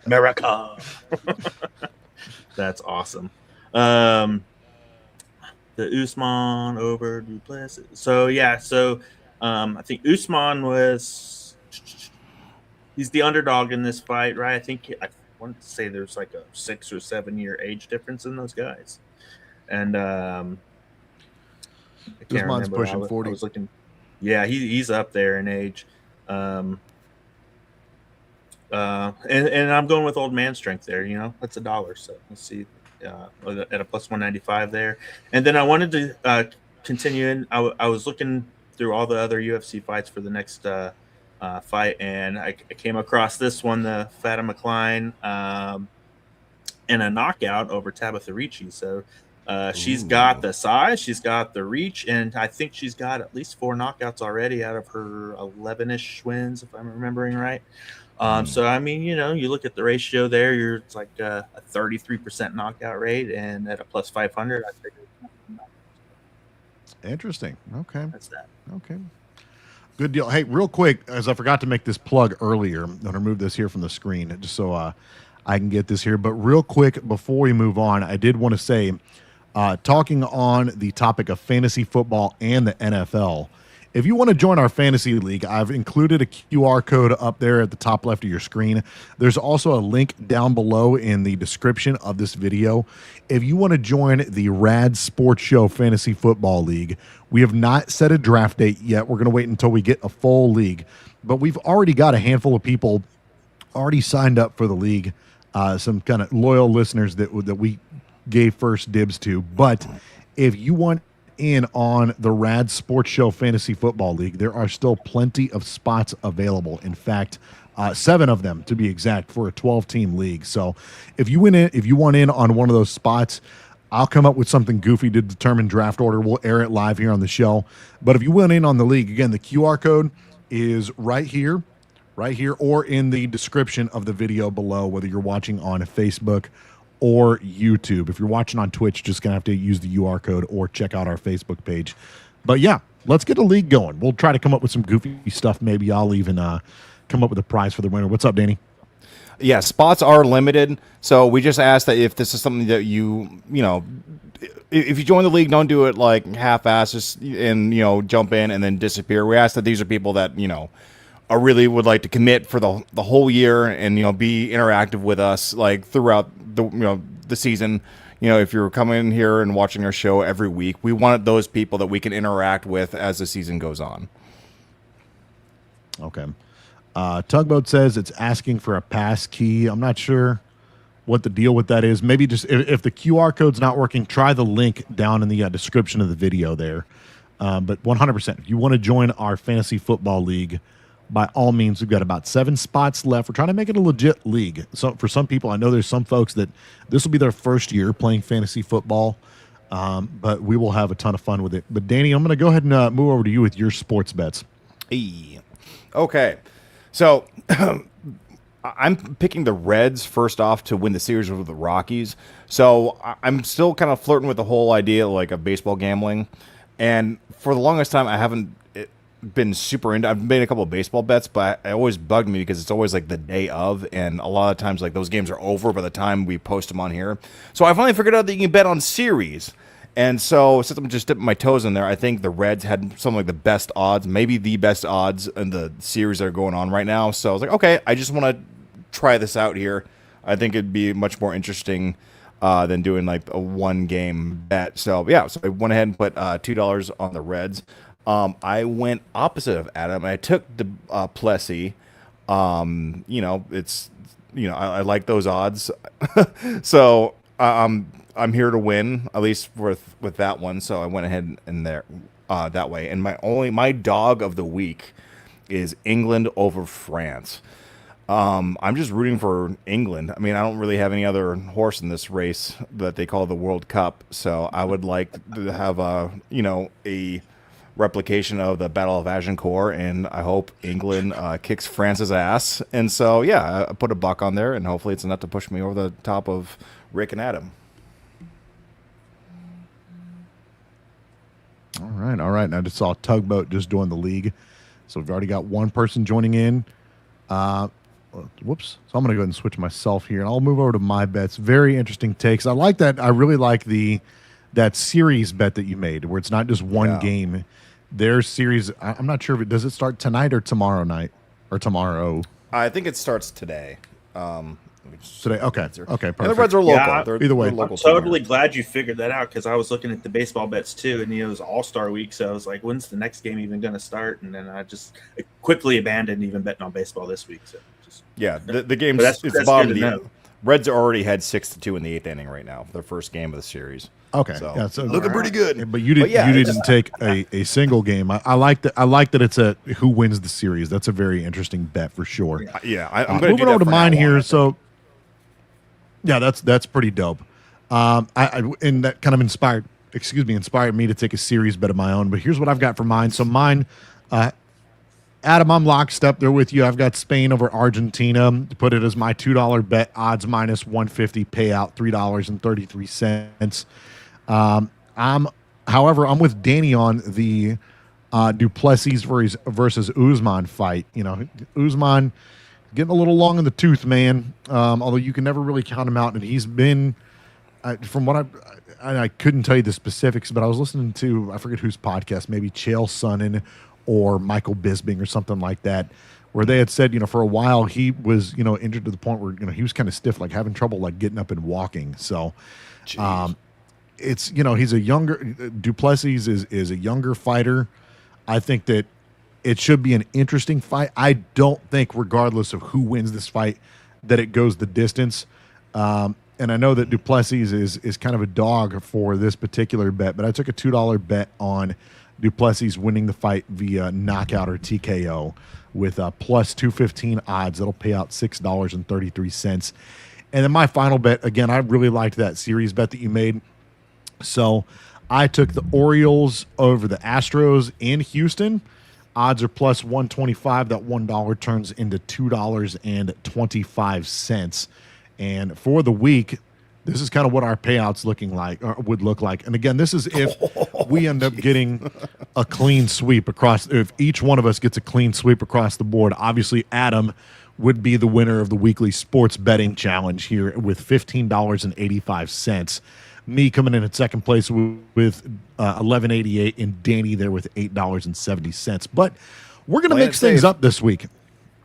America. That's awesome. The Usman over Duplessis. So I think Usman he's the underdog in this fight, right? I wanted to say there's like a 6 or 7 year age difference in those guys. And Usman's pushing 40. I was looking. Yeah, he's up there in age. And I'm going with old man strength there. That's $1. So let's see, at a plus 195 there. And then I wanted to continuing, I was looking through all the other UFC fights for the next fight, and I came across this one, the Fatima McCline, and a knockout over Tabitha Ricci. So she's got the size, she's got the reach, and I think she's got at least 4 knockouts already out of her 11-ish wins, if I'm remembering right. So, I mean, you look at the ratio there, it's like a 33% knockout rate, and at a plus 500, I figured. Interesting. Okay. That's that. Okay. Good deal. Hey, real quick, as I forgot to make this plug earlier, I'm going to remove this here from the screen just so I can get this here. But real quick, before we move on, I did want to say, talking on the topic of fantasy football and the NFL, if you want to join our fantasy league, I've included a QR code up there at the top left of your screen. There's also a link down below in the description of this video. If you want to join the Rad Sports Show Fantasy Football League, we have not set a draft date yet. We're going to wait until we get a full league. But we've already got a handful of people already signed up for the league, some kind of loyal listeners that we gave first dibs to. But if you want in on the Rad Sports Show Fantasy Football League, there are still plenty of spots available. In fact, 7 of them to be exact for a 12-team league. So if you want in on one of those spots, I'll come up with something goofy to determine draft order. We'll air it live here on the show. But if you went in on the league, again, the QR code is right here, or in the description of the video below, whether you're watching on Facebook or YouTube. If you're watching on Twitch, just going to have to use the UR code or check out our Facebook page. But yeah, let's get a league going. We'll try to come up with some goofy stuff. Maybe I'll even come up with a prize for the winner. What's up, Danny? Yeah, spots are limited. So we just ask that if this is something that if you join the league, don't do it like half-ass and, jump in and then disappear. We ask that these are people that, I really would like to commit for the whole year and be interactive with us like throughout the season. If you're coming in here and watching our show every week, we want those people that we can interact with as the season goes on. Okay. Tugboat says it's asking for a pass key. I'm not sure what the deal with that is. Maybe just if the QR code's not working, try the link down in the description of the video there. But 100%, if you want to join our fantasy football league, by all means, we've got about 7 spots left. We're trying to make it a legit league. So for some people, I know there's some folks that this will be their first year playing fantasy football, but we will have a ton of fun with it. But Danny, I'm going to go ahead and move over to you with your sports bets. Hey. Okay. So I'm picking the Reds first off to win the series with the Rockies. So I'm still kind of flirting with the whole idea like of baseball gambling. And for the longest time, I haven't been super into. I've made a couple of baseball bets, but it always bugged me because it's always like the day of, and a lot of times like those games are over by the time we post them on here. So I finally figured out that you can bet on series, and so since I'm just dipping my toes in there, I think the Reds had some like the best odds, maybe the best odds in the series that are going on right now. So I was like, okay, I just want to try this out here. I think it'd be much more interesting than doing like a 1-game bet. So yeah, so I went ahead and put $2 on the Reds. I went opposite of Adam. I took the Plessy. It's I like those odds, so I'm here to win at least with that one. So I went ahead and there that way. And my dog of the week is England over France. I'm just rooting for England. I mean, I don't really have any other horse in this race that they call the World Cup. So I would like to have a replication of the Battle of Agincourt, and I hope England kicks France's ass. And so, yeah, I put $1 on there, and hopefully it's enough to push me over the top of Rick and Adam. All right. And I just saw Tugboat just join the league, so we've already got one person joining in. Whoops. So I'm going to go ahead and switch myself here, and I'll move over to my bets. Very interesting takes. I like that. I really like that series bet that you made, where it's not just one game. Their series, I'm not sure does it start tonight or tomorrow night or tomorrow? I think it starts today. Today, okay, perfect. And the Reds are local. Yeah, either way, I'm totally glad you figured that out because I was looking at the baseball bets too, and it was All-Star week, so I was like, when's the next game even going to start? And then I quickly abandoned even betting on baseball this week. So the game's it's bottom of the Reds are already had 6-2 in the 8th inning right now, their first game of the series. Okay, so looking pretty good. But you didn't take a single game. I like that. I like that it's a who wins the series. That's a very interesting bet for sure. Yeah, I'm going to moving over to mine here. So, yeah, that's pretty dope. And that kind of inspired me to take a series bet of my own. But here's what I've got for mine. So mine, Adam, I'm lockstep there with you. I've got Spain over Argentina to put it as my $2 bet, odds minus 150, payout $3.33. However, I'm with Danny on the Duplessis versus Usman fight. You know, Usman getting a little long in the tooth, man. Although you can never really count him out, and he's been, from what I couldn't tell you the specifics, but I was listening to, I forget whose podcast, maybe Chael Sonnen or Michael Bisping or something like that, where they had said, you know, for a while he was, you know, injured to the point where, you know, he was kind of stiff, like having trouble like getting up and walking. So, it's, you know, he's a younger, Duplessis is a younger fighter. I think that it should be an interesting fight. I don't think, regardless of who wins this fight, that it goes the distance. And I know that Duplessis is kind of a dog for this particular bet, but I took a $2 bet on Duplessis winning the fight via knockout or TKO with plus 215 odds. That'll pay out $6.33. And then my final bet, again, I really liked that series bet that you made. So I took the Orioles over the Astros in Houston. Odds are plus 125. That $1 turns into $2.25. And for the week, this is kind of what our payouts looking like, or would look like. And again, this is if we end up getting a clean sweep across, if each one of us gets a clean sweep across the board. Obviously, Adam would be the winner of the weekly sports betting challenge here with $15.85. Me coming in at second place with $11.88, and Danny there with $8.70. But we're going to mix things up this week.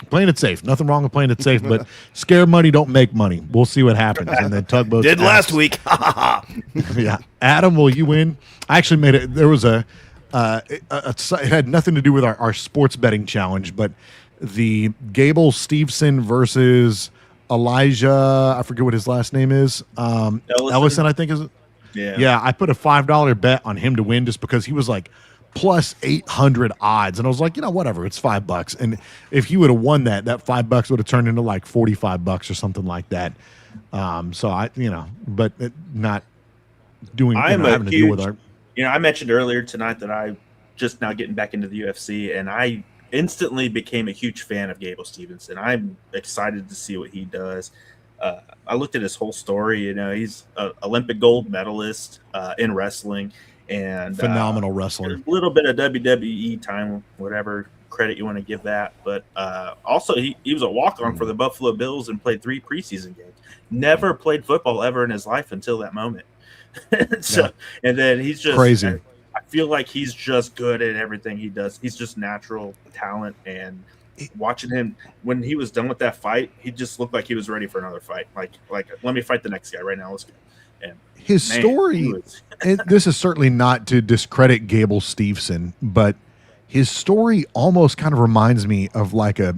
Playing it safe. Nothing wrong with playing it safe, but scare money don't make money. We'll see what happens. And then Tugboat did last week. Yeah. Adam, will you win? I actually made it. There was it had nothing to do with our sports betting challenge, but the Gable Steveson versus Elijah, I forget what his last name is. Ellison, I think is. Yeah. I put a $5 bet on him to win just because he was like plus 800 odds, and I was like, you know, whatever, it's $5. And if he would have won that $5 would have turned into like $45 or something like that. So I, you know, but not doing. Having to deal with our. You know, I mentioned earlier tonight that I just now getting back into the UFC, and I instantly became a huge fan of Gable Steveson. I'm excited to see what he does. I looked at his whole story. You know, he's an Olympic gold medalist in wrestling. And phenomenal wrestler. A little bit of WWE time, whatever credit you want to give that. But also, he was a walk-on for the Buffalo Bills and played 3 preseason games. Never played football ever in his life until that moment. And then he's just crazy. I feel like he's just good at everything he does. He's just natural talent. And watching him when he was done with that fight, he just looked like he was ready for another fight. Like let me fight the next guy right now. Let's go. And his story, this is certainly not to discredit Gable Steveson, but his story almost kind of reminds me of like a,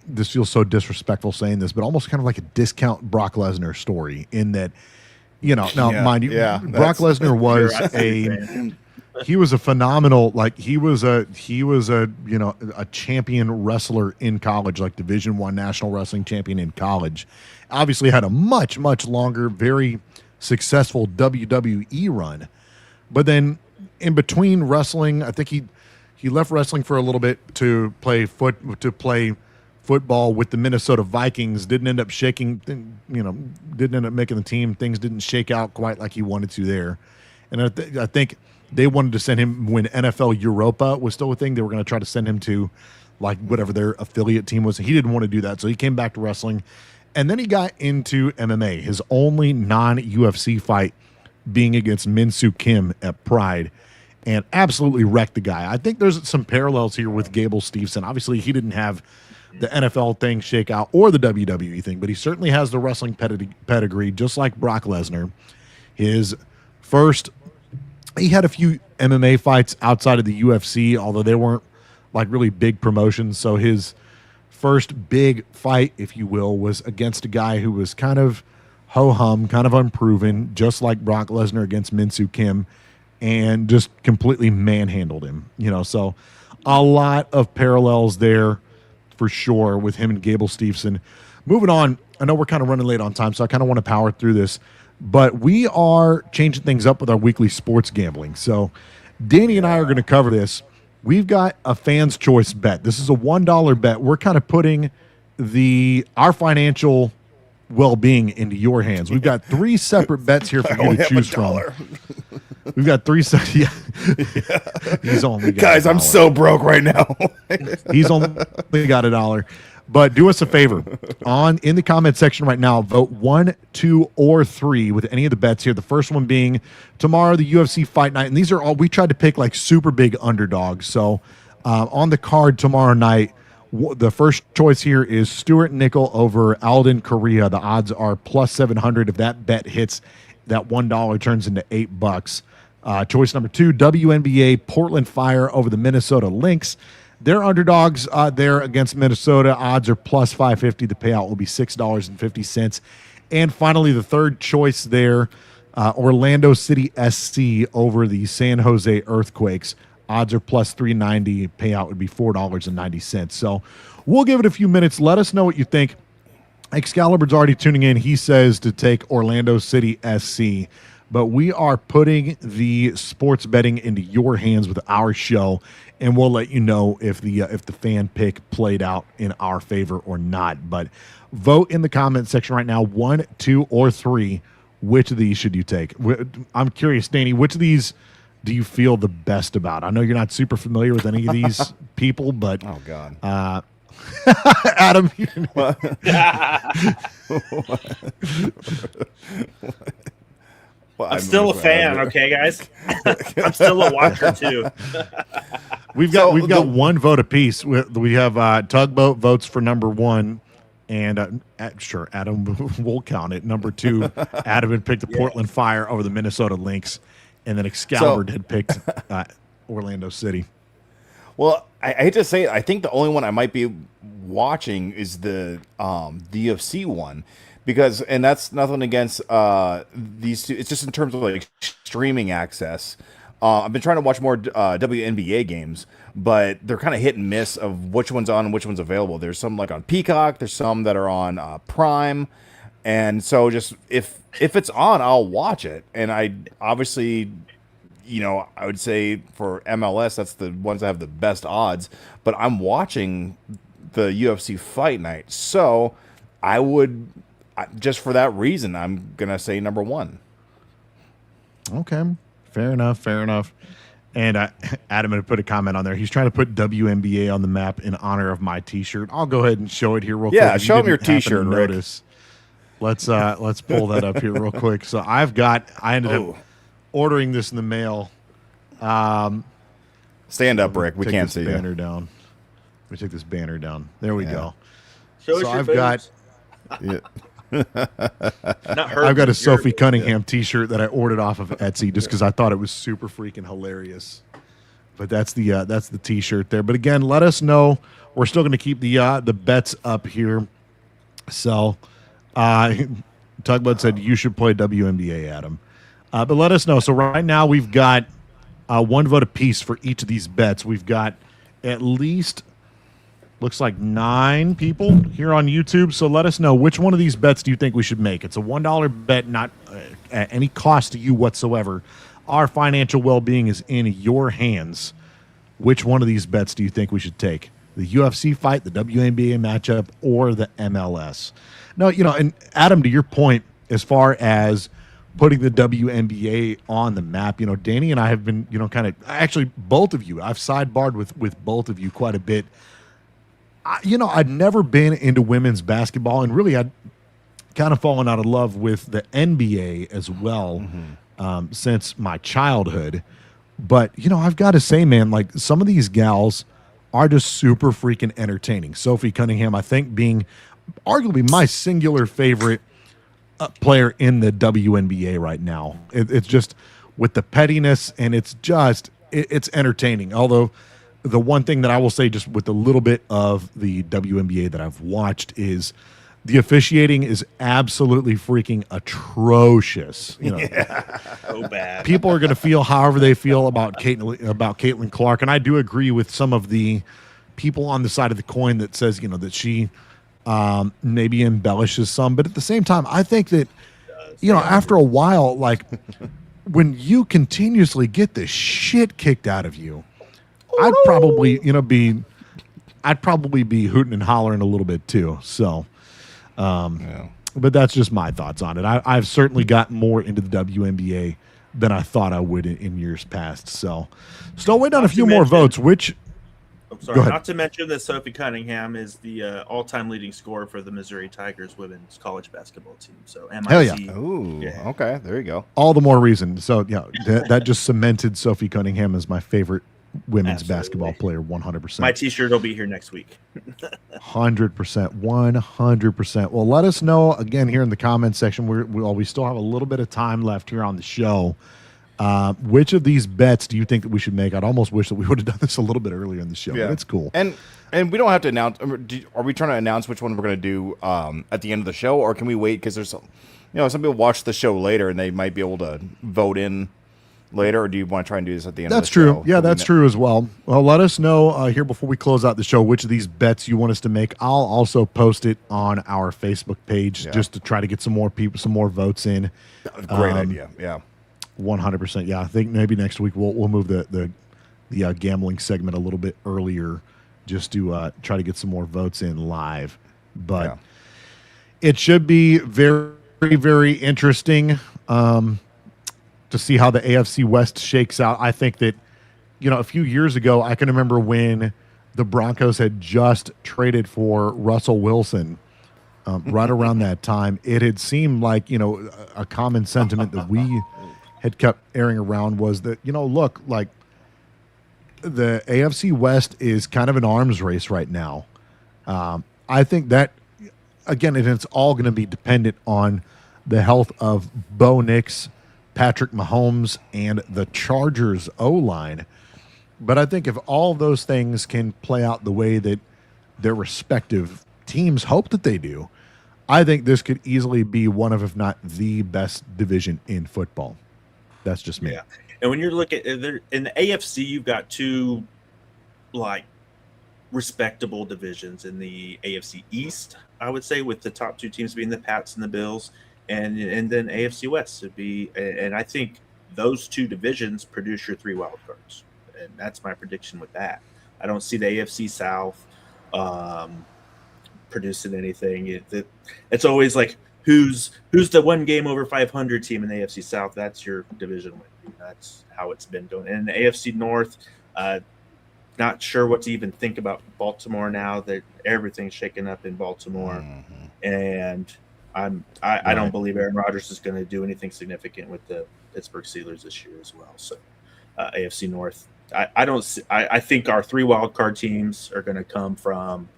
this feels so disrespectful saying this, but almost kind of like a discount Brock Lesnar story in that, you know, now mind you, Brock Lesnar was he was a phenomenal, like he was a, you know, a champion wrestler in college, like Division I national wrestling champion in college. Obviously had a much, much longer, very successful WWE run. But then in between wrestling, I think he left wrestling for a little bit to play football with the Minnesota Vikings. Didn't end up didn't end up making the team. Things didn't shake out quite like he wanted to there. And I think they wanted to send him when NFL Europa was still a thing. They were going to try to send him to like whatever their affiliate team was. He didn't want to do that. So he came back to wrestling. And then he got into MMA, his only non-UFC fight being against Min-Soo Kim at Pride, and absolutely wrecked the guy. I think there's some parallels here with Gable Steveson. Obviously, he didn't have the NFL thing shake out or the WWE thing, but he certainly has the wrestling pedigree, just like Brock Lesnar. He had a few MMA fights outside of the UFC, although they weren't like really big promotions. So his first big fight, if you will, was against a guy who was kind of ho-hum, kind of unproven, just like Brock Lesnar against Min-Soo Kim, and just completely manhandled him. So a lot of parallels there for sure with him and Gable Steveson. Moving on, I know we're kind of running late on time, so I kind of want to power through this, but we are changing things up with our weekly sports gambling. So Danny and I are going to cover this. We've got a fan's choice bet. This is a $1 bet. We're kind of putting our financial well-being into your hands. We've got 3 separate bets here for you to choose from. We've got 3 yeah. He's only got Guys, I'm so broke right now. He's only got $1. But do us a favor. In the comment section right now, vote 1, 2, or 3 with any of the bets here. The first one being tomorrow, the UFC Fight Night. And these are all, we tried to pick like super big underdogs. So on the card tomorrow night, the first choice here is Stuart Nickel over Alden Correa. The odds are plus 700. If that bet hits, that $1 turns into $8. Choice number 2, WNBA Portland Fire over the Minnesota Lynx. They're underdogs there against Minnesota. Odds are plus 550. The payout will be $6.50. And finally, the third choice there, Orlando City SC over the San Jose Earthquakes. Odds are plus 390. Payout would be $4.90. So we'll give it a few minutes. Let us know what you think. Excalibur's already tuning in. He says to take Orlando City SC. But we are putting the sports betting into your hands with our show, and we'll let you know if the fan pick played out in our favor or not. But vote in the comment section right now, 1, 2, or 3. Which of these should you take? I'm curious, Danny, which of these do you feel the best about? I know you're not super familiar with any of these people, but oh God, Adam. Well, I'm still a fan, okay, guys? I'm still a watcher, too. We've got one vote apiece. We have Tugboat votes for number 1, and sure, Adam will count it. Number 2, Adam had picked the Portland Fire over the Minnesota Lynx, and then Excalibur had picked Orlando City. Well, I hate to say it, I think the only one I might be watching is the UFC one. Because, and that's nothing against these two. It's just in terms of like streaming access. I've been trying to watch more WNBA games, but they're kind of hit and miss of which one's on and which one's available. There's some like on Peacock. There's some that are on Prime. And so just if it's on, I'll watch it. And I obviously, I would say for MLS, that's the ones that have the best odds. But I'm watching the UFC Fight Night. So I would... just for that reason, I'm going to say number 1. Okay. Fair enough. And Adam had put a comment on there. He's trying to put WNBA on the map in honor of my T-shirt. I'll go ahead and show it here real quick. Yeah, show him your T-shirt, Rick. Let's pull that up here real quick. So I ended up ordering this in the mail. Stand up, Rick. We can't see you. Banner down. Let me take this banner down. There we go. Show us your boobs. Yeah. I've got a Sophie Cunningham T-shirt that I ordered off of Etsy just because I thought it was super freaking hilarious. But that's the T-shirt there. But again, let us know. We're still going to keep the bets up here. So, Tugboat said you should play WNBA, Adam. But let us know. So right now we've got 1 vote apiece for each of these bets. We've got at least. Looks like 9 people here on YouTube. So let us know, which one of these bets do you think we should make? It's a $1 bet, not at any cost to you whatsoever. Our financial well-being is in your hands. Which one of these bets do you think we should take? The UFC fight, the WNBA matchup, or the MLS? No, and Adam, to your point, as far as putting the WNBA on the map, Danny and I have been, actually both of you, I've sidebarred with both of you quite a bit. I'd never been into women's basketball, and really I'd kind of fallen out of love with the NBA as well since my childhood. But, I've got to say, man, like some of these gals are just super freaking entertaining. Sophie Cunningham, I think, being arguably my singular favorite player in the WNBA right now. It's just with the pettiness, and it's entertaining. Although the one thing that I will say, just with a little bit of the WNBA that I've watched, is the officiating is absolutely freaking atrocious. You know, So bad. people are going to feel however they feel about Caitlin Clark, and I do agree with some of the people on the side of the coin that says, you know, that she maybe embellishes some, but at the same time, I think that, you know, after a while, like when you continuously get the shit kicked out of you, I'd probably be hooting and hollering a little bit too. So. But that's just my thoughts on it. I've certainly gotten more into the WNBA than I thought I would in years past. So, still waiting on a few more votes. Not to mention that Sophie Cunningham is the all-time leading scorer for the Missouri Tigers women's college basketball team. So, MIT. Hell yeah. Ooh, okay. There you go. All the more reason. So, yeah, that just cemented Sophie Cunningham as my favorite women's basketball player, 100%. My T-shirt will be here next week. 100%, 100%. Well, let us know again here in the comments section. We still have a little bit of time left here on the show. Which of these bets do you think that we should make? I'd almost wish that we would have done this a little bit earlier in the show. Yeah, but it's cool. And we don't have to announce. Are we trying to announce which one we're going to do at the end of the show, or can we wait? Because there's some people watch the show later and they might be able to vote in later, or do you want to try and do this at the end of the show? That's true. Yeah, that's true as well. Well, let us know here before we close out the show which of these bets you want us to make. I'll also post it on our Facebook page just to try to get some more votes in. Great idea. Yeah. 100%. Yeah, I think maybe next week we'll move the gambling segment a little bit earlier just to try to get some more votes in live. But it should be very, very interesting. To see how the AFC West shakes out. I think that, you know, a few years ago, I can remember when the Broncos had just traded for Russell Wilson. Right around that time, it had seemed like, you know, a common sentiment that we had kept airing around was that, you know, look, like the AFC West is kind of an arms race right now. I think that, again, it's all going to be dependent on the health of Bo Nix, Patrick Mahomes, and the Chargers O-line. But I think if all those things can play out the way that their respective teams hope that they do, I think this could easily be one of, if not the best division in football. That's just me. Yeah. And when you're looking in the AFC, you've got two like respectable divisions in the AFC East, I would say, with the top two teams being the Pats and the Bills. And then AFC West would be, and I think those two divisions produce your three wild cards, and that's my prediction with that. I don't see the AFC South producing anything. It's always like who's the one game over 500 team in the AFC South. That's your division win. That's how it's been going. And the AFC North, not sure what to even think about Baltimore now that everything's shaken up in Baltimore, and I don't believe Aaron Rodgers is going to do anything significant with the Pittsburgh Steelers this year as well. So AFC North, I think our three wild card teams are going to come from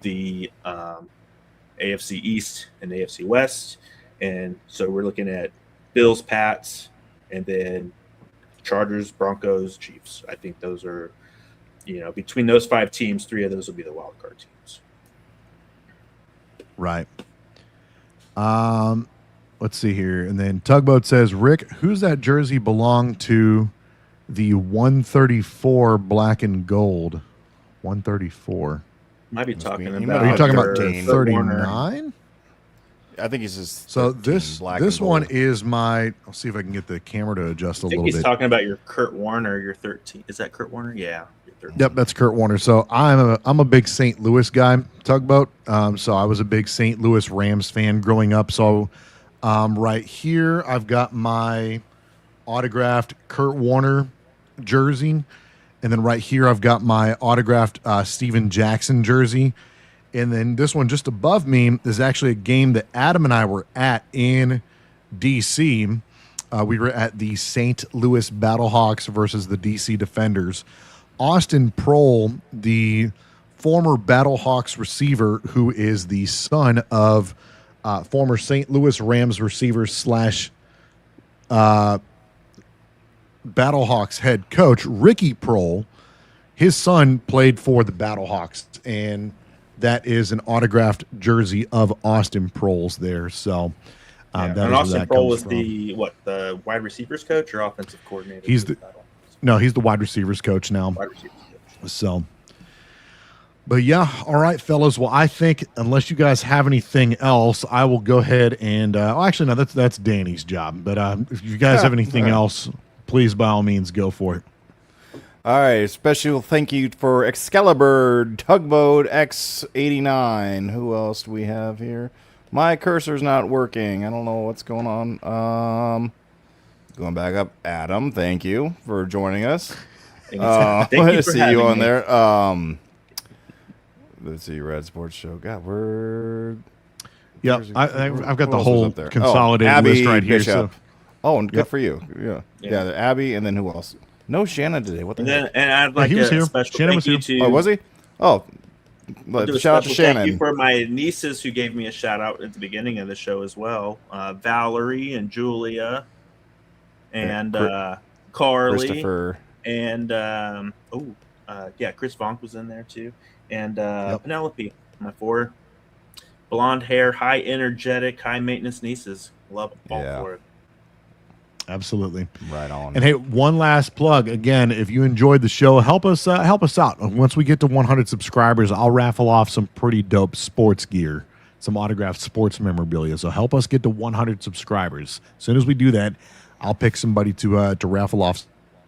the AFC East and the AFC West, and so we're looking at Bills, Pats, and then Chargers, Broncos, Chiefs. I think those are, you know, between those five teams, three of those will be the wild card teams. Right. Let's see here. And then Tugboat says, Rick, who's that jersey belong to? The 134 black and gold. 134. Might be talking about. Are you talking about 39? I think he's just. So this one is my. I'll see if I can get the camera to adjust a little bit. He's talking about your Kurt Warner, your 13. Is that Kurt Warner? Yeah. Yep, that's Kurt Warner. So I'm a big St. Louis guy, Tugboat. So I was a big St. Louis Rams fan growing up. So right here, I've got my autographed Kurt Warner jersey. And then right here, I've got my autographed Steven Jackson jersey. And then this one just above me is actually a game that Adam and I were at in D.C. We were at the St. Louis Battlehawks versus the D.C. Defenders. Austin Prohl, the former Battlehawks receiver, who is the son of former St. Louis Rams receiver / Battlehawks head coach Ricky Prohl, his son played for the Battlehawks, and that is an autographed jersey of Austin Proles there. So And that is Austin where that Prohl comes was from. the wide receivers coach or offensive coordinator? He's the wide receivers coach now. wide receivers coach. So, but yeah, all right, fellas. Well, I think unless you guys have anything else, I will go ahead and actually, no, that's Danny's job. But if you guys have anything else, please by all means go for it. All right, special thank you for Excalibur Tugboat X89. Who else do we have here? My cursor's not working. I don't know what's going on. Going back up, Adam. Thank you for joining us. Thank you Let's for see having you on me. there. Let's see, Red Sports Show. God, we're Yeah, I've got who the else was whole up there? consolidated Abby list right here. Bishop. So, Oh, and good Yep. for you. Yeah, the Abby, and then who else? No Shannon today. What the And heck? then, and I'd like he was a here. special Shannon thank was you here. to. Oh, was he? Oh, I'll do a shout out to special thank you Shannon. for my nieces who gave me a shout out at the beginning of the show as well. Valerie and Julia, and Carly, Christopher. and Chris Vonk was in there too, and Penelope. My 4 blonde hair, high energetic, high maintenance nieces. Love all Yeah. 4 of them. absolutely. Right on. And hey, one last plug. Again, if you enjoyed the show, help us out. Once we get to 100 subscribers, I'll raffle off some pretty dope sports gear, some autographed sports memorabilia. So help us get to 100 subscribers. As soon as we do that, I'll pick somebody to raffle off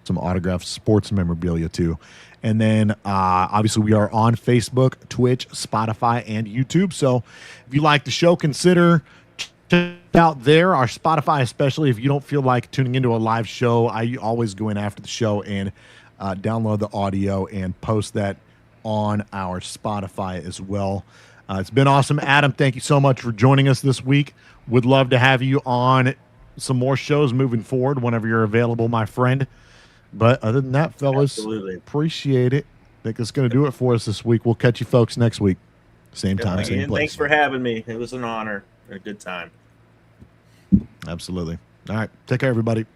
some autographed sports memorabilia too. And then obviously we are on Facebook, Twitch, Spotify, and YouTube. So if you like the show, consider out there, our Spotify, especially if you don't feel like tuning into a live show. I always go in after the show and download the audio and post that on our Spotify as well. It's been awesome. Adam, thank you so much for joining us this week. Would love to have you on some more shows moving forward whenever you're available, my friend. But other than that, fellas, Absolutely. appreciate it. I think that's going to do it for us this week. We'll catch you folks next week. Same time, same And place. thanks for having me. It was an honor. A good time. Absolutely. All right. Take care, everybody.